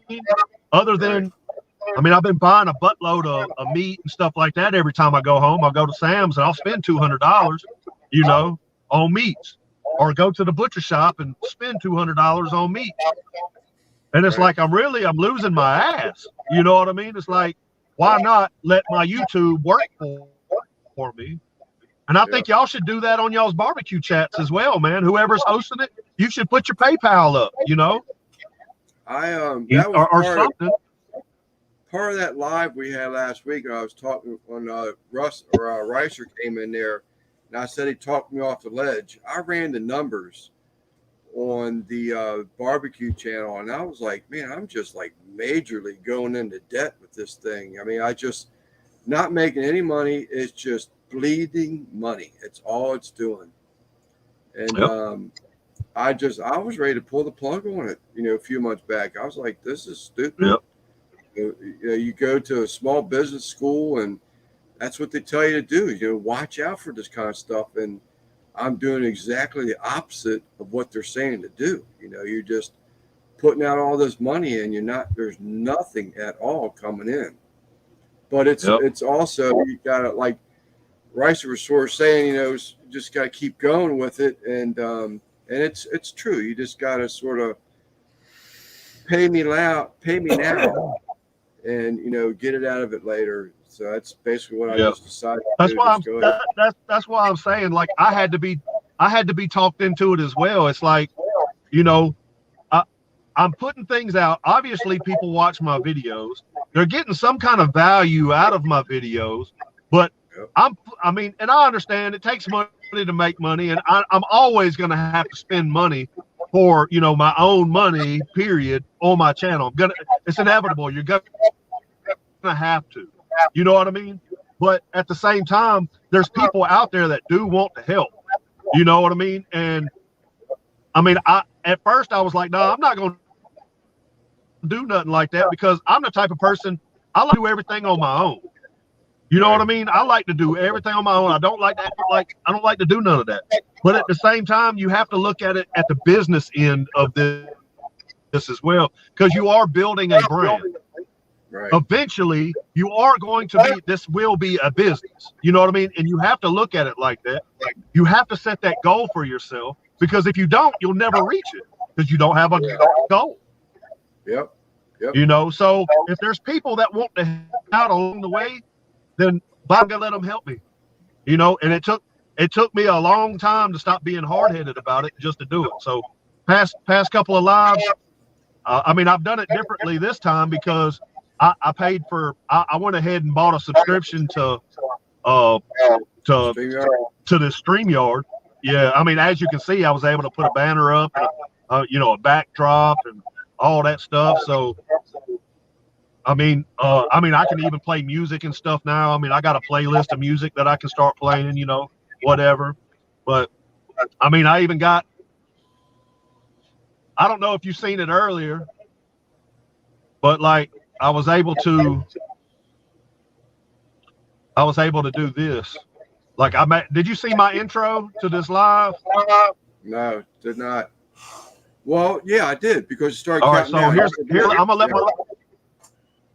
Other than, I mean, I've been buying a buttload of meat and stuff like that. Every time I go home, I'll go to Sam's and I'll spend $200, you know, on meats. Or go to the butcher shop and spend $200 on meat. And it's like, I'm losing my ass. You know what I mean? It's like, why not let my YouTube work for me? And I think y'all should do that on y'all's barbecue chats as well, man. Whoever's hosting it, you should put your PayPal up, you know? That was or something. Part of that live we had last week, I was talking when Ricer came in there. And I said he talked me off the ledge. I ran the numbers on the barbecue channel, and I was like, man, I'm just like majorly going into debt with this thing. I mean, I just not making any money. It's just bleeding money. It's all it's doing. And I was ready to pull the plug on it, you know, a few months back. I was like, this is stupid. You go to a small business school and that's what they tell you to do. You know, watch out for this kind of stuff. And I'm doing exactly the opposite of what they're saying to do. You know, you're just putting out all this money and there's nothing at all coming in. But it's also, you got to, like Ricer was sort of saying, you know, just got to keep going with it. And it's true. You just got to sort of pay me now, and, you know, get it out of it later. So that's basically what I just decided. That's why I'm saying, like, I had to be talked into it as well. It's like, you know, I'm putting things out. Obviously, people watch my videos. They're getting some kind of value out of my videos. But I understand it takes money to make money, and I'm always going to have to spend money for, you know, my own money, period, on my channel. It's inevitable. You're going to have to. You know what I mean? but at the same time, there's people out there that do want to help. You know what I mean? And I mean, at first I was like, no, I'm not going to do nothing like that because I'm the type of person, I like to do everything on my own. You know what I mean? I like to do everything on my own. I don't like to do none of that. But at the same time, you have to look at it at the business end of this as well, because you are building a brand. Right. Eventually, you are going to be, this will be a business. You know what I mean? And you have to look at it like that. You have to set that goal for yourself, because if you don't, you'll never reach it because you don't have a goal. Yep. You know, so if there's people that want to help out along the way, then I'm gonna let them help me. You know, and it took me a long time to stop being hard-headed about it just to do it. So past couple of lives, I mean, I've done it differently this time because I paid for, I went ahead and bought a subscription to the StreamYard. Yeah, I mean, as you can see, I was able to put a banner up, and a backdrop and all that stuff. So I mean, I can even play music and stuff now. I mean, I got a playlist of music that I can start playing, you know, whatever. But I mean, I even got, I don't know if you've seen it earlier, but like I was able to do this. Like did you see my intro to this live? No, did not. Well, yeah, I did, because you started. All right, so here's I'm gonna let my.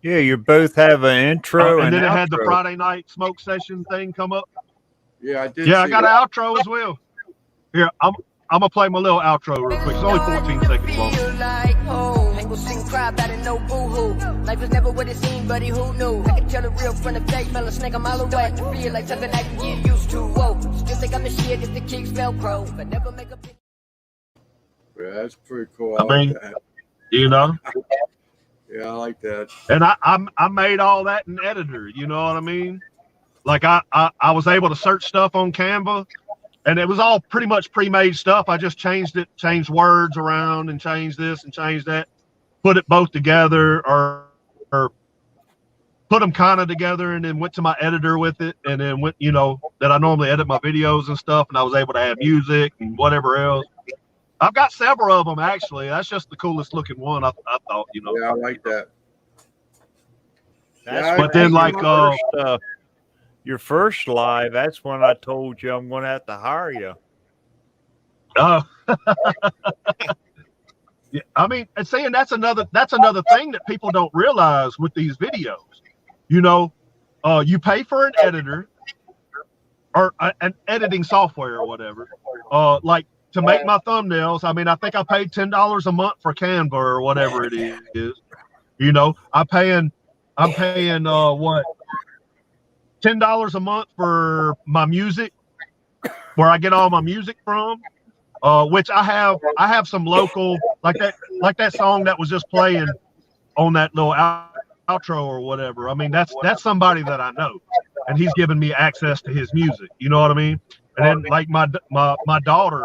Yeah, you both have an intro and then it outro. had the Friday night smoke session thing come up. Yeah, I did. Yeah, I got an outro as well. Here, I'm gonna play my little outro real quick. It's only 14 seconds long. Life was never what it seemed, buddy. Who knew? I can tell the real from the fake. Smell a snake a mile away. Feel like something I can get used to. Whoa, still think I'm the shit if the kicks Velcro, but never make a. Yeah, that's pretty cool. I mean, like that. You know. Yeah, I like that. And I made all that in editor, you know what I mean? Like I was able to search stuff on Canva, and it was all pretty much pre-made stuff. I just changed words around and changed this and changed that, put it both together or put them kind of together, and then went to my editor with it, and then went, you know, that I normally edit my videos and stuff, and I was able to add music and whatever else. I've got several of them, actually. That's just the coolest looking one, I thought, you know. Yeah, I like that. But then, like, your first live, that's when I told you I'm going to have to hire you. Oh. Yeah, I mean, and saying that's another thing that people don't realize with these videos. You know, you pay for an editor or an editing software or whatever. Like, to make my thumbnails, I mean, I think I paid $10 a month for Canva or whatever it is. You know, I'm paying what, $10 a month for my music, where I get all my music from. Which I have some local, like that song that was just playing on that little outro or whatever. I mean, that's somebody that I know, and he's giving me access to his music. You know what I mean? And then like my daughter,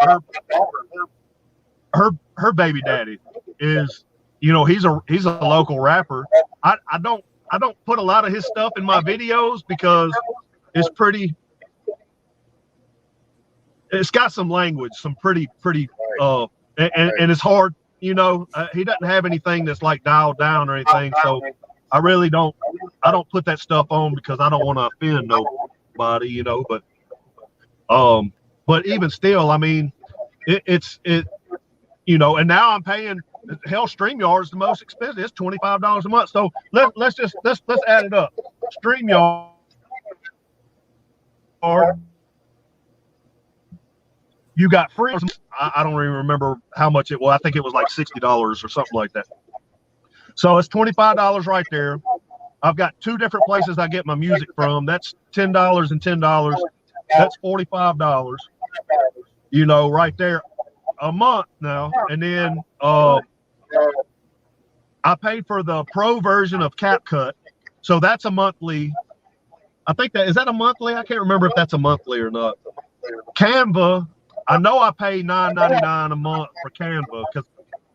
her baby daddy is, you know, he's a local rapper. I don't put a lot of his stuff in my videos because it's got some language, some pretty and it's hard, you know. He doesn't have anything that's like dialed down or anything, so I don't put that stuff on because I don't want to offend nobody, you know. But even still, I mean, it's you know. And now I'm paying, hell, StreamYard is the most expensive. It's $25 a month. So let's add it up. StreamYard, you got free. I don't even remember how much it was. I think it was like $60 or something like that. So it's $25 right there. I've got two different places I get my music from. That's $10 and $10. That's $45. You know, right there a month now. And then I paid for the pro version of CapCut. So that's a monthly. I think is that a monthly? I can't remember if that's a monthly or not. Canva, I know I pay $9.99 a month for Canva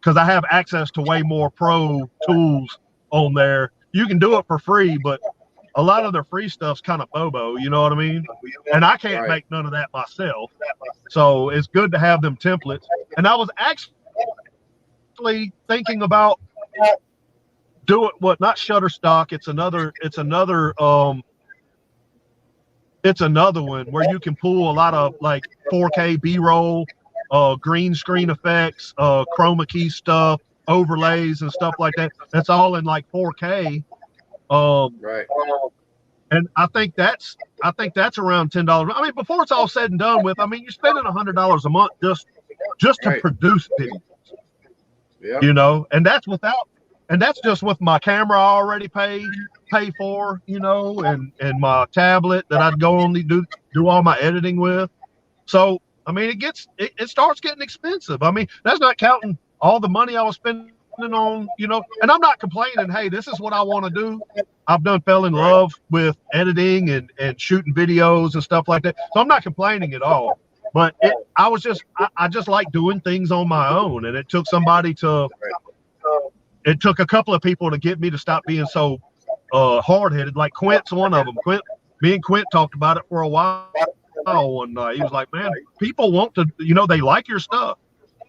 because I have access to way more pro tools on there. You can do it for free, but a lot of their free stuff's kind of bobo, you know what I mean? And I can't Right. make none of that myself. So it's good to have them templates. And I was actually thinking about not Shutterstock. It's another one where you can pull a lot of like 4K B-roll, green screen effects, chroma key stuff, overlays and stuff like that. That's all in like 4K. Right. And I think that's around $10. I mean, before it's all said and done with, I mean, you're spending $100 a month just to Right. produce videos. Yep. You know, and that's just with my camera I already pay for, you know, and my tablet that I'd go on to do all my editing with. So I mean, it starts getting expensive. I mean, that's not counting all the money I was spending on, you know, and I'm not complaining. Hey, this is what I want to do. I've fell in love with editing and shooting videos and stuff like that. So I'm not complaining at all. But I just like doing things on my own. And it took a couple of people to get me to stop being so hard-headed. Like Quint's one of them. Me and Quint talked about it for a while one night. He was like, man, people want to, you know, they like your stuff.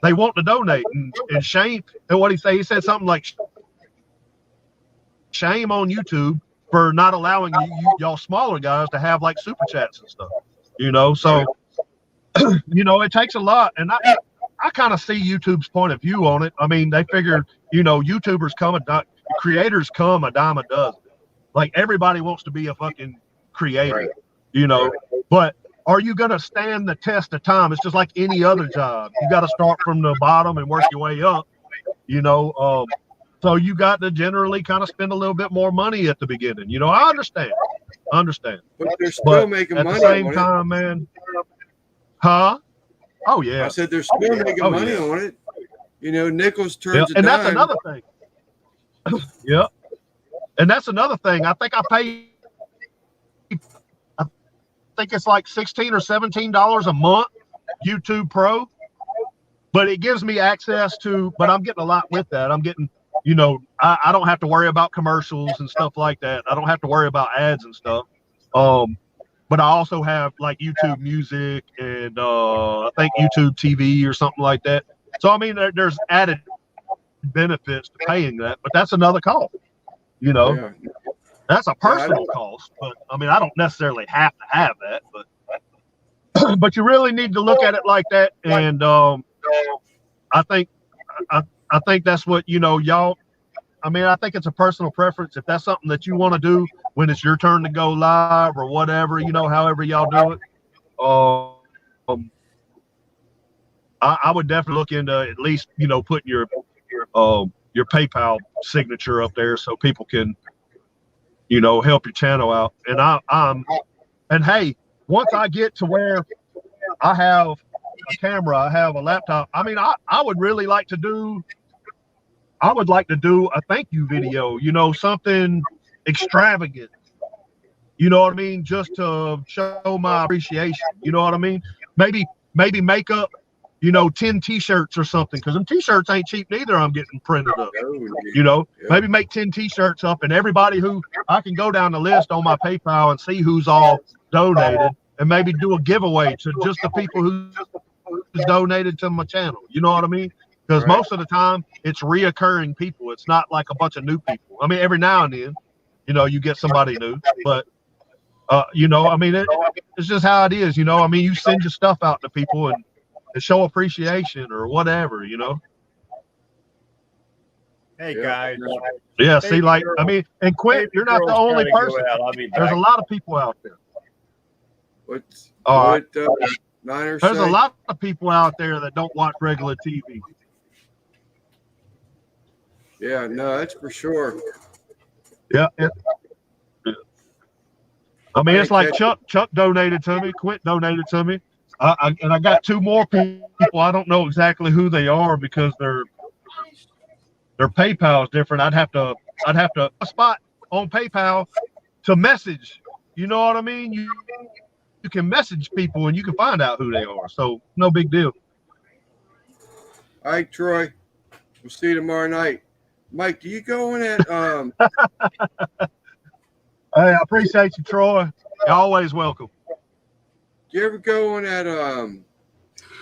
They want to donate. And shame, and what he said something like, shame on YouTube for not allowing y'all smaller guys to have like super chats and stuff, you know? So, you know, it takes a lot. And I kind of see YouTube's point of view on it. I mean, they figure, you know, creators come a dime a dozen. Like everybody wants to be a fucking creator, you know, but are you going to stand the test of time? It's just like any other job. You got to start from the bottom and work your way up, you know? So you got to generally kind of spend a little bit more money at the beginning. You know, I understand. But they're still making at money. At the same time, man. Huh? Oh, yeah. I said they're still making money on it. You know, nickels turns a and dime. That's another thing. Yeah. And that's another thing. I think it's like $16 or $17 a month, YouTube Pro. But it gives me access to, but I'm getting a lot with that. I'm getting, you know, I don't have to worry about commercials and stuff like that. I don't have to worry about ads and stuff. But I also have like YouTube Music and I think YouTube TV or something like that. So, I mean, there's added benefits to paying that, but that's another cost, you know. Yeah. That's a personal cost, but I mean, I don't necessarily have to have that, but you really need to look at it like that. And I think that's what, you know, y'all, I mean, I think it's a personal preference. If that's something that you want to do when it's your turn to go live or whatever, you know, however y'all do it, I would definitely look into at least, you know, putting your PayPal signature up there so people can, you know, help your channel out. And and hey, once I get to where I have a camera, I have a laptop, I mean, I would really like to do a thank you video, you know, something extravagant, you know what I mean? Just to show my appreciation, you know what I mean? Maybe make up, you know, 10 t-shirts or something, because them t-shirts ain't cheap neither. I'm getting printed up, you know. Maybe make 10 t-shirts up, and everybody who I can go down the list on my PayPal and see who's all donated, and maybe do a giveaway to just the people who donated to my channel, you know what I mean? Because most of the time it's reoccurring people. It's not like a bunch of new people. I mean, every now and then, you know, you get somebody new, but you know, I mean, it's just how it is, you know. I mean, you send your stuff out to people and show appreciation or whatever, you know. Hey guys. Yeah, see, like, I mean, and Quint, you're not the only person. There's a lot of people out there. There's a lot of people out there that don't watch regular TV. Yeah, no, that's for sure. Yeah. I mean, it's like Chuck donated to me, Quint donated to me. And I got two more people. I don't know exactly who they are because their PayPal is different. I'd have to a spot on PayPal to message. You know what I mean? You can message people and you can find out who they are. So no big deal. All right, Troy. We'll see you tomorrow night. Mike, do you go in at Hey, I appreciate you, Troy. You're always welcome. Do you ever go on that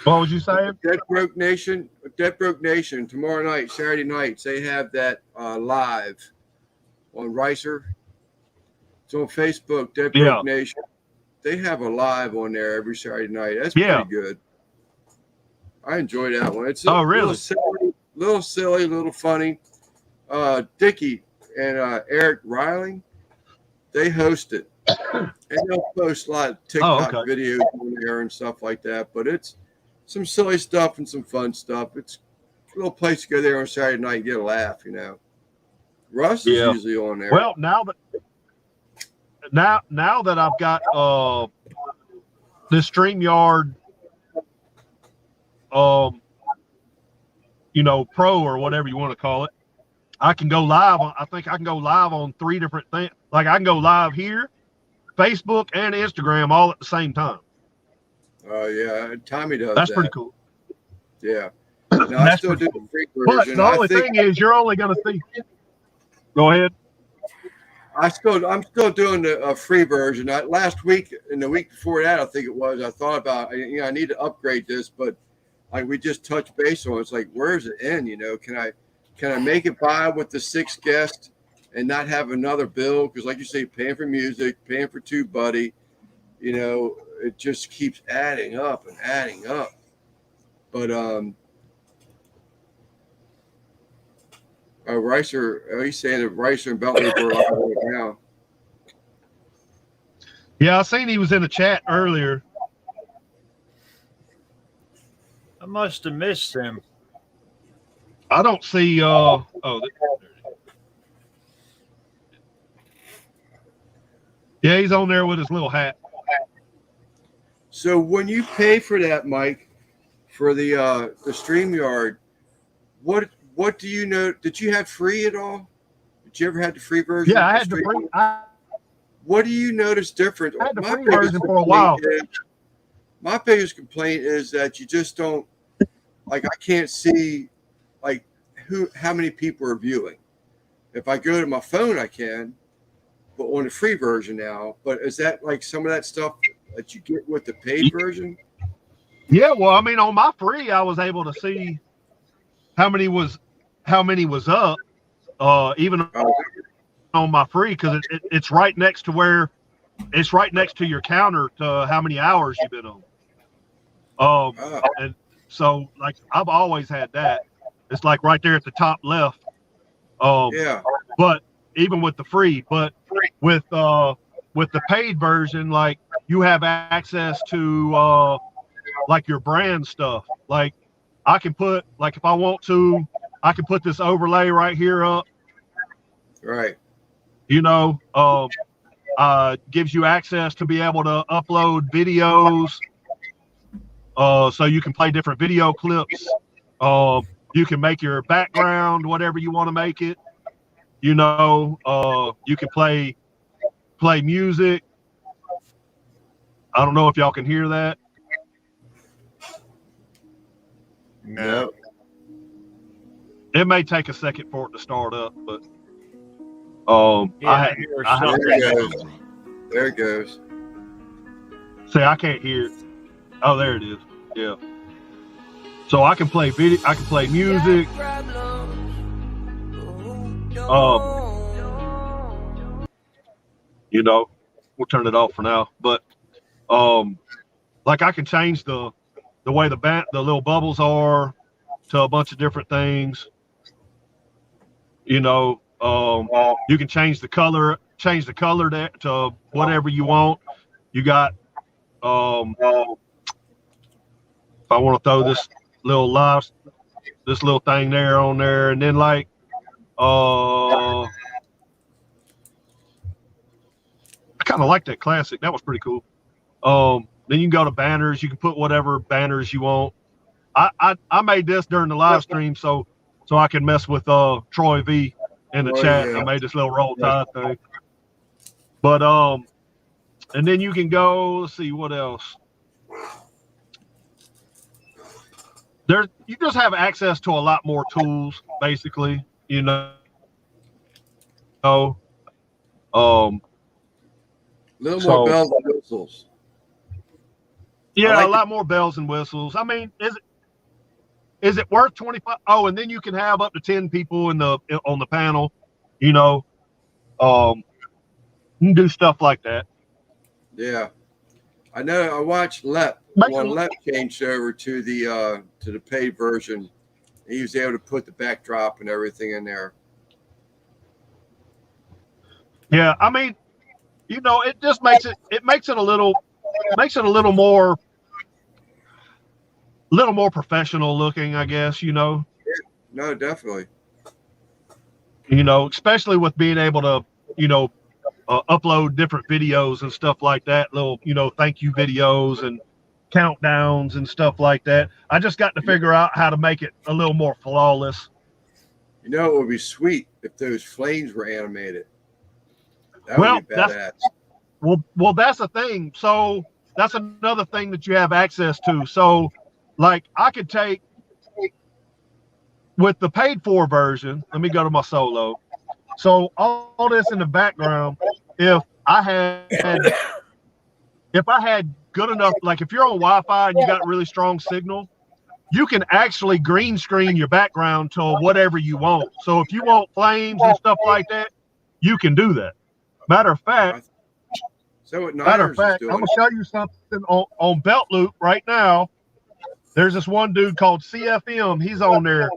What was you saying? Dead Broke Nation tomorrow night, Saturday nights? They have that live on Ricer. It's on Facebook, Dead Broke Nation. They have a live on there every Saturday night. That's pretty good. I enjoy that one. It's really? little silly, little funny. Dickie and Eric Riling, they host it. And they'll post a lot of TikTok videos on there and stuff like that. But it's some silly stuff and some fun stuff. It's a little place to go there on Saturday night and get a laugh, you know. Russ is usually on there. Well, now that I've got this StreamYard Pro or whatever you want to call it, I can go live on. I think I can go live on 3 different things. Like I can go live here, Facebook, and Instagram all at the same time. Oh yeah, Tommy does. That's pretty cool. Yeah. No, I still do the free version. But the only thing is, you're only going to see. Go ahead. I'm still doing the free version. Last week and the week before that, I think it was. I thought about, I need to upgrade this, but like we just touched base on. It's like, where's it end? Can I make it by with the 6 guests and not have another bill? Because like you say, paying for music, paying for TubeBuddy, it just keeps adding up and adding up. But Ricer, he's saying that Ricer and Beltway are right now. Yeah, I seen he was in the chat earlier. I must have missed him. I don't see. Yeah, he's on there with his little hat. So when you pay for that, Mike, for the StreamYard, what do you know? Did you have free at all? Did you ever have the free version? Yeah, I had the free. What do you notice different? I had the free version for a while. My biggest complaint is that you just don't, like, I can't see, like, how many people are viewing. If I go to my phone, I can, but on the free version now. But is that like some of that stuff that you get with the paid version? Yeah, well, I mean, on my free, I was able to see how many was up, even on my free, because it's right next to your counter to how many hours you've been on. And so, like, I've always had that. It's like right there at the top left. But even with the free, but with the paid version, like, you have access to like your brand stuff. Like, I can put, like, if I want to, I can put this overlay right here up. Right. Gives you access to be able to upload videos. So you can play different video clips. You can make your background whatever you want to make it. You can play music. I don't know if y'all can hear that. No. It may take a second for it to start up, but there it goes. See, I can't hear it. Oh, there it is. Yeah. So I can play video. I can play music. We'll turn it off for now. But like, I can change the way the little bubbles are to a bunch of different things. You can change the color to whatever you want. You got if I want to throw this little thing there on there, and then, like, I kind of like that classic. That was pretty cool. Then you can go to banners. You can put whatever banners you want. I made this during the live stream so I can mess with Troy V in the chat. Yeah. I made this little roll tide thing. But and then you can go, let's see what else. You just have access to a lot more tools, basically. A little So- more bells and whistles. Yeah, like a lot more bells and whistles. I mean, is it worth 25? Oh, and then you can have up to 10 people on the panel. You know, you can do stuff like that. Yeah, I know. I watched Lep. Makes When it- Lep changed over to the paid version, he was able to put the backdrop and everything in there. Yeah, I mean, you know, it just makes it a little more professional looking, I guess. You know. No, definitely. You know, especially with being able to, you know, upload different videos and stuff like that, little, you know, thank you videos and countdowns and stuff like that. I just got to figure out how to make it a little more flawless. You know, it would be sweet if those flames were animated. That Well, would be badass. Well, that's the thing. So that's another thing that you have access to. So, like, I could take with the paid for version. Let me go to my solo. So all this in the background, if I had good enough, like if you're on Wi-Fi and you got really strong signal, you can actually green screen your background to whatever you want. So if you want flames and stuff like that, you can do that. Matter of fact, So what I'm Niners is gonna doing? show you something on Belt Loop right now. There's this one dude called CFM. He's on there.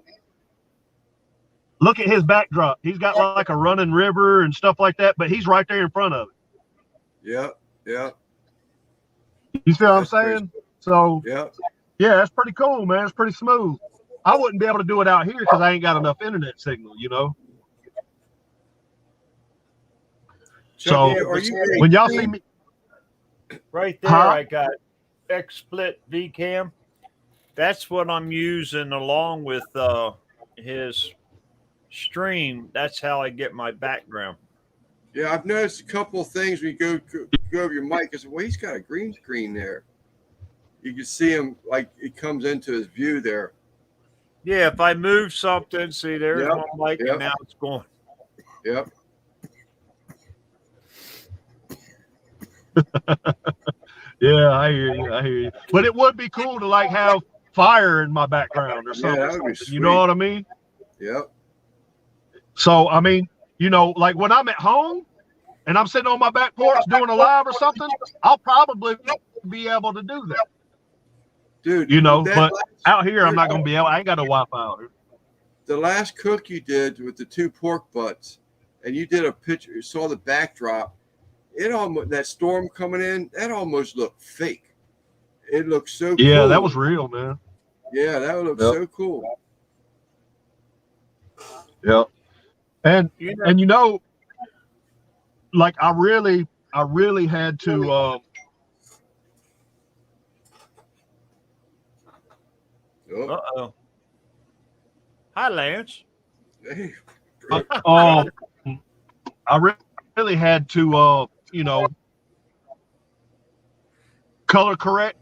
Look at his backdrop. He's got like a running river and stuff like that, but he's right there in front of it. Yep, yep, You see what I'm That's pretty saying? So yep. yeah, that's pretty cool, man. It's pretty smooth. I wouldn't be able to do it out here because I ain't got enough internet signal, you know. So Chucky, are you when y'all see me, Right there, Huh? I got XSplit VCam. That's what I'm using along with his stream. That's how I get my background. Yeah, I've noticed a couple of things when you go over your mic. I said, well, he's got a green screen there. You can see him like it comes into his view there. Yeah, if I move something, see, there's Yep, my mic, yep. and now it's going. Yep. yeah, I hear you. But it would be cool to like have fire in my background or Yeah, something. that would be sweet. You know what I mean? Yep. So I mean, you know, like when I'm at home and I'm sitting on my back porch doing a live or something, I'll probably be able to do that. Dude, You know, that but last- out here I'm not gonna be able. I ain't got no Wi-Fi out here. the last cook you did with the 2 pork butts, and you did a picture, you saw the backdrop. It almost, that storm coming in, that almost looked fake. It looked so cool. Yeah, that was real, man. Yeah, that would look Yep. so cool. Yeah. And You know, and you know, like I really had to Oh, uh-oh. Hi, Lance. hey. I really had to you know, color correct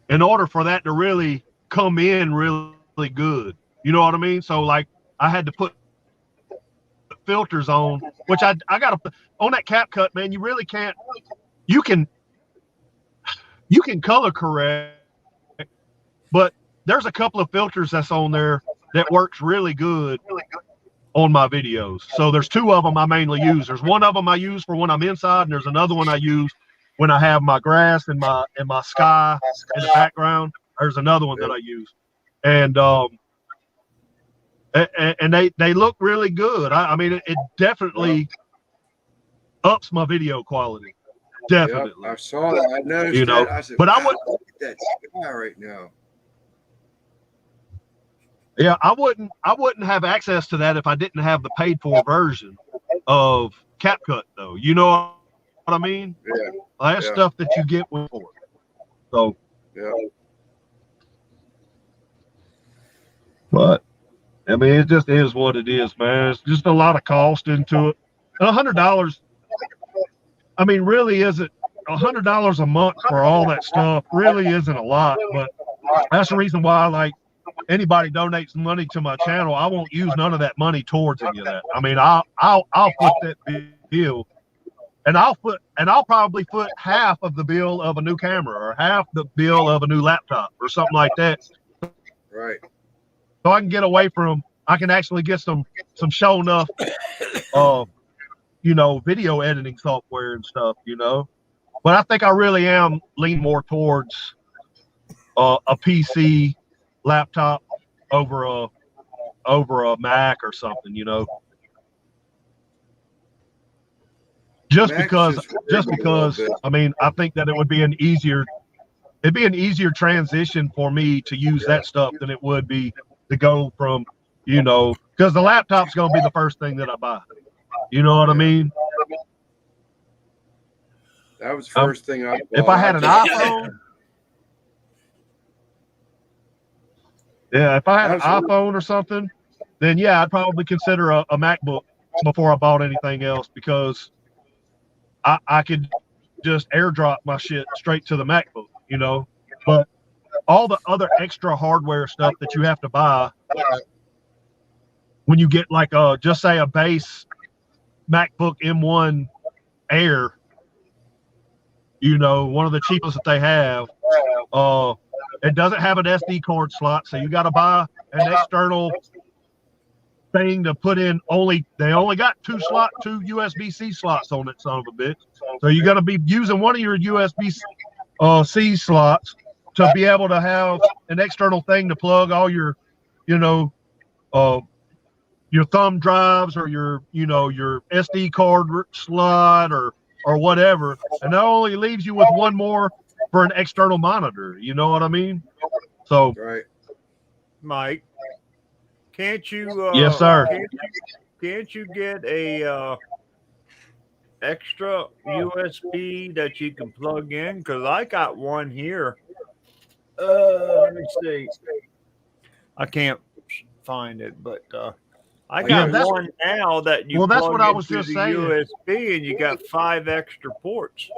in order for that to really come in really good. You know what I mean? So like I had to put filters on, which I got to put on that cap cut, man. You really can't. You can color correct, but there's a couple of filters that's on there that works really good on my videos. So there's 2 of them I mainly use. There's one of them I use for when I'm inside, and there's another one I use when I have my grass and my sky in the background. There's another one that I use, and they look really good. I mean, it definitely ups my video quality. Definitely. Yep, I saw that. I noticed You know, that. I said, but I wow, would- look at that sky right now. Yeah, I wouldn't have access to that if I didn't have the paid for version of CapCut though. You know what I mean? Yeah, That's Yeah. stuff that you get with it. So, yeah. but I mean, it just is what it is, man. It's just a lot of cost into it. And $100, I mean, really isn't $100 a month for all that stuff. Really isn't a lot, but that's the reason why, like, anybody donates money to my channel, I won't use none of that money towards any of that. I mean, I'll put that bill and I'll probably foot half of the bill of a new camera or half the bill of a new laptop or something like that. Right. So I can get away from. I can actually get some show enough, video editing software and stuff, But I think I really am leaning more towards a PC laptop over a Mac or something, Just because I mean, I think that it would be an easier transition for me to use that stuff than it would be to go from, because the laptop's going to be the first thing that I buy. You know what I mean? That was the first thing I bought. If I had an iPhone, if I had an iPhone or something, then yeah, I'd probably consider a MacBook before I bought anything else, because I could just airdrop my shit straight to the MacBook, But all the other extra hardware stuff that you have to buy when you get like just say a base MacBook M1 Air, one of the cheapest that they have, it doesn't have an SD card slot, so you got to buy an external thing to put in. They only got two USB-C slots on it, son of a bitch. So you're going to be using one of your USB-C slots to be able to have an external thing to plug all your thumb drives or your SD card slot or whatever, and that only leaves you with one more for an external monitor. You know what I mean? So, right, Mike, can't you? Yes, sir. Can't you get a extra USB that you can plug in? Because I got one here. Let me see. I can't find it, but I got one now that you that's plug what I was into just the saying. USB, and you got 5 extra ports.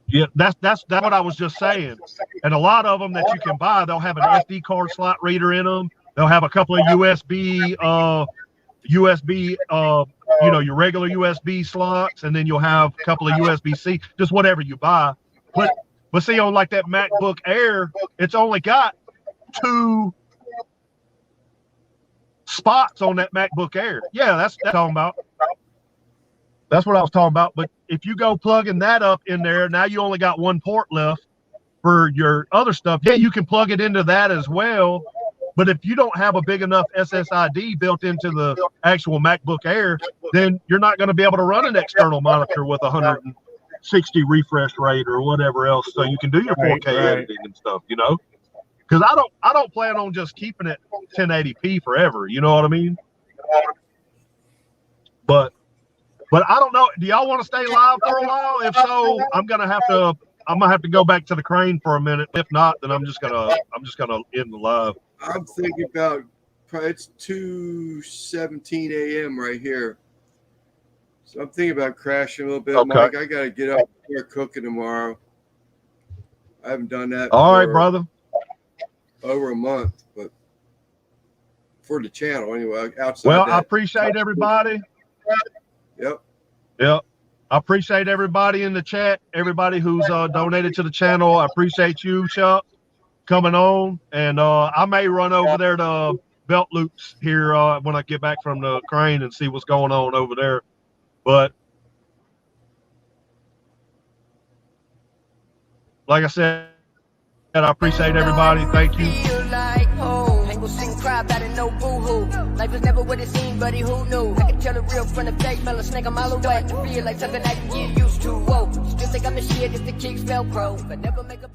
Yeah, that's what I was just saying. And a lot of them that you can buy, they'll have an SD card slot reader in them. They'll have a couple of USB, your regular USB slots, and then you'll have a couple of USB-C, just whatever you buy. But see, on like that MacBook Air, it's only got 2 spots on that MacBook Air. Yeah, that's what I'm talking about. That's what I was talking about. But if you go plugging that up in there, now you only got 1 port left for your other stuff. Yeah, you can plug it into that as well. But if you don't have a big enough SSID built into the actual MacBook Air, then you're not going to be able to run an external monitor with 160 refresh rate or whatever else, so you can do your 4K editing and stuff, Because I don't plan on just keeping it 1080p forever. You know what I mean? But I don't know. Do y'all want to stay live for a while? If so, I'm gonna have to go back to the crane for a minute. If not, then I'm just gonna end the live. I'm thinking about it's 2:17 a.m. right here, so I'm thinking about crashing a little bit. Okay. Mike, I gotta get up and start cooking tomorrow. I haven't done that. All right, brother. Over a month, but for the channel anyway. Outside. Well, I appreciate everybody. Yep. I appreciate everybody in the chat, everybody who's donated to the channel. I appreciate you, Chuck, coming on. And I may run over there to Belt Loops here when I get back from the crane and see what's going on over there. But like I said, I appreciate everybody. Thank you. Life is never what it seemed, buddy, who knew? I can tell the real from the fake, smell a snake a mile away. Feel like something I can get used to. Whoa, still think I'm the shit if the kicks Velcro, but never make a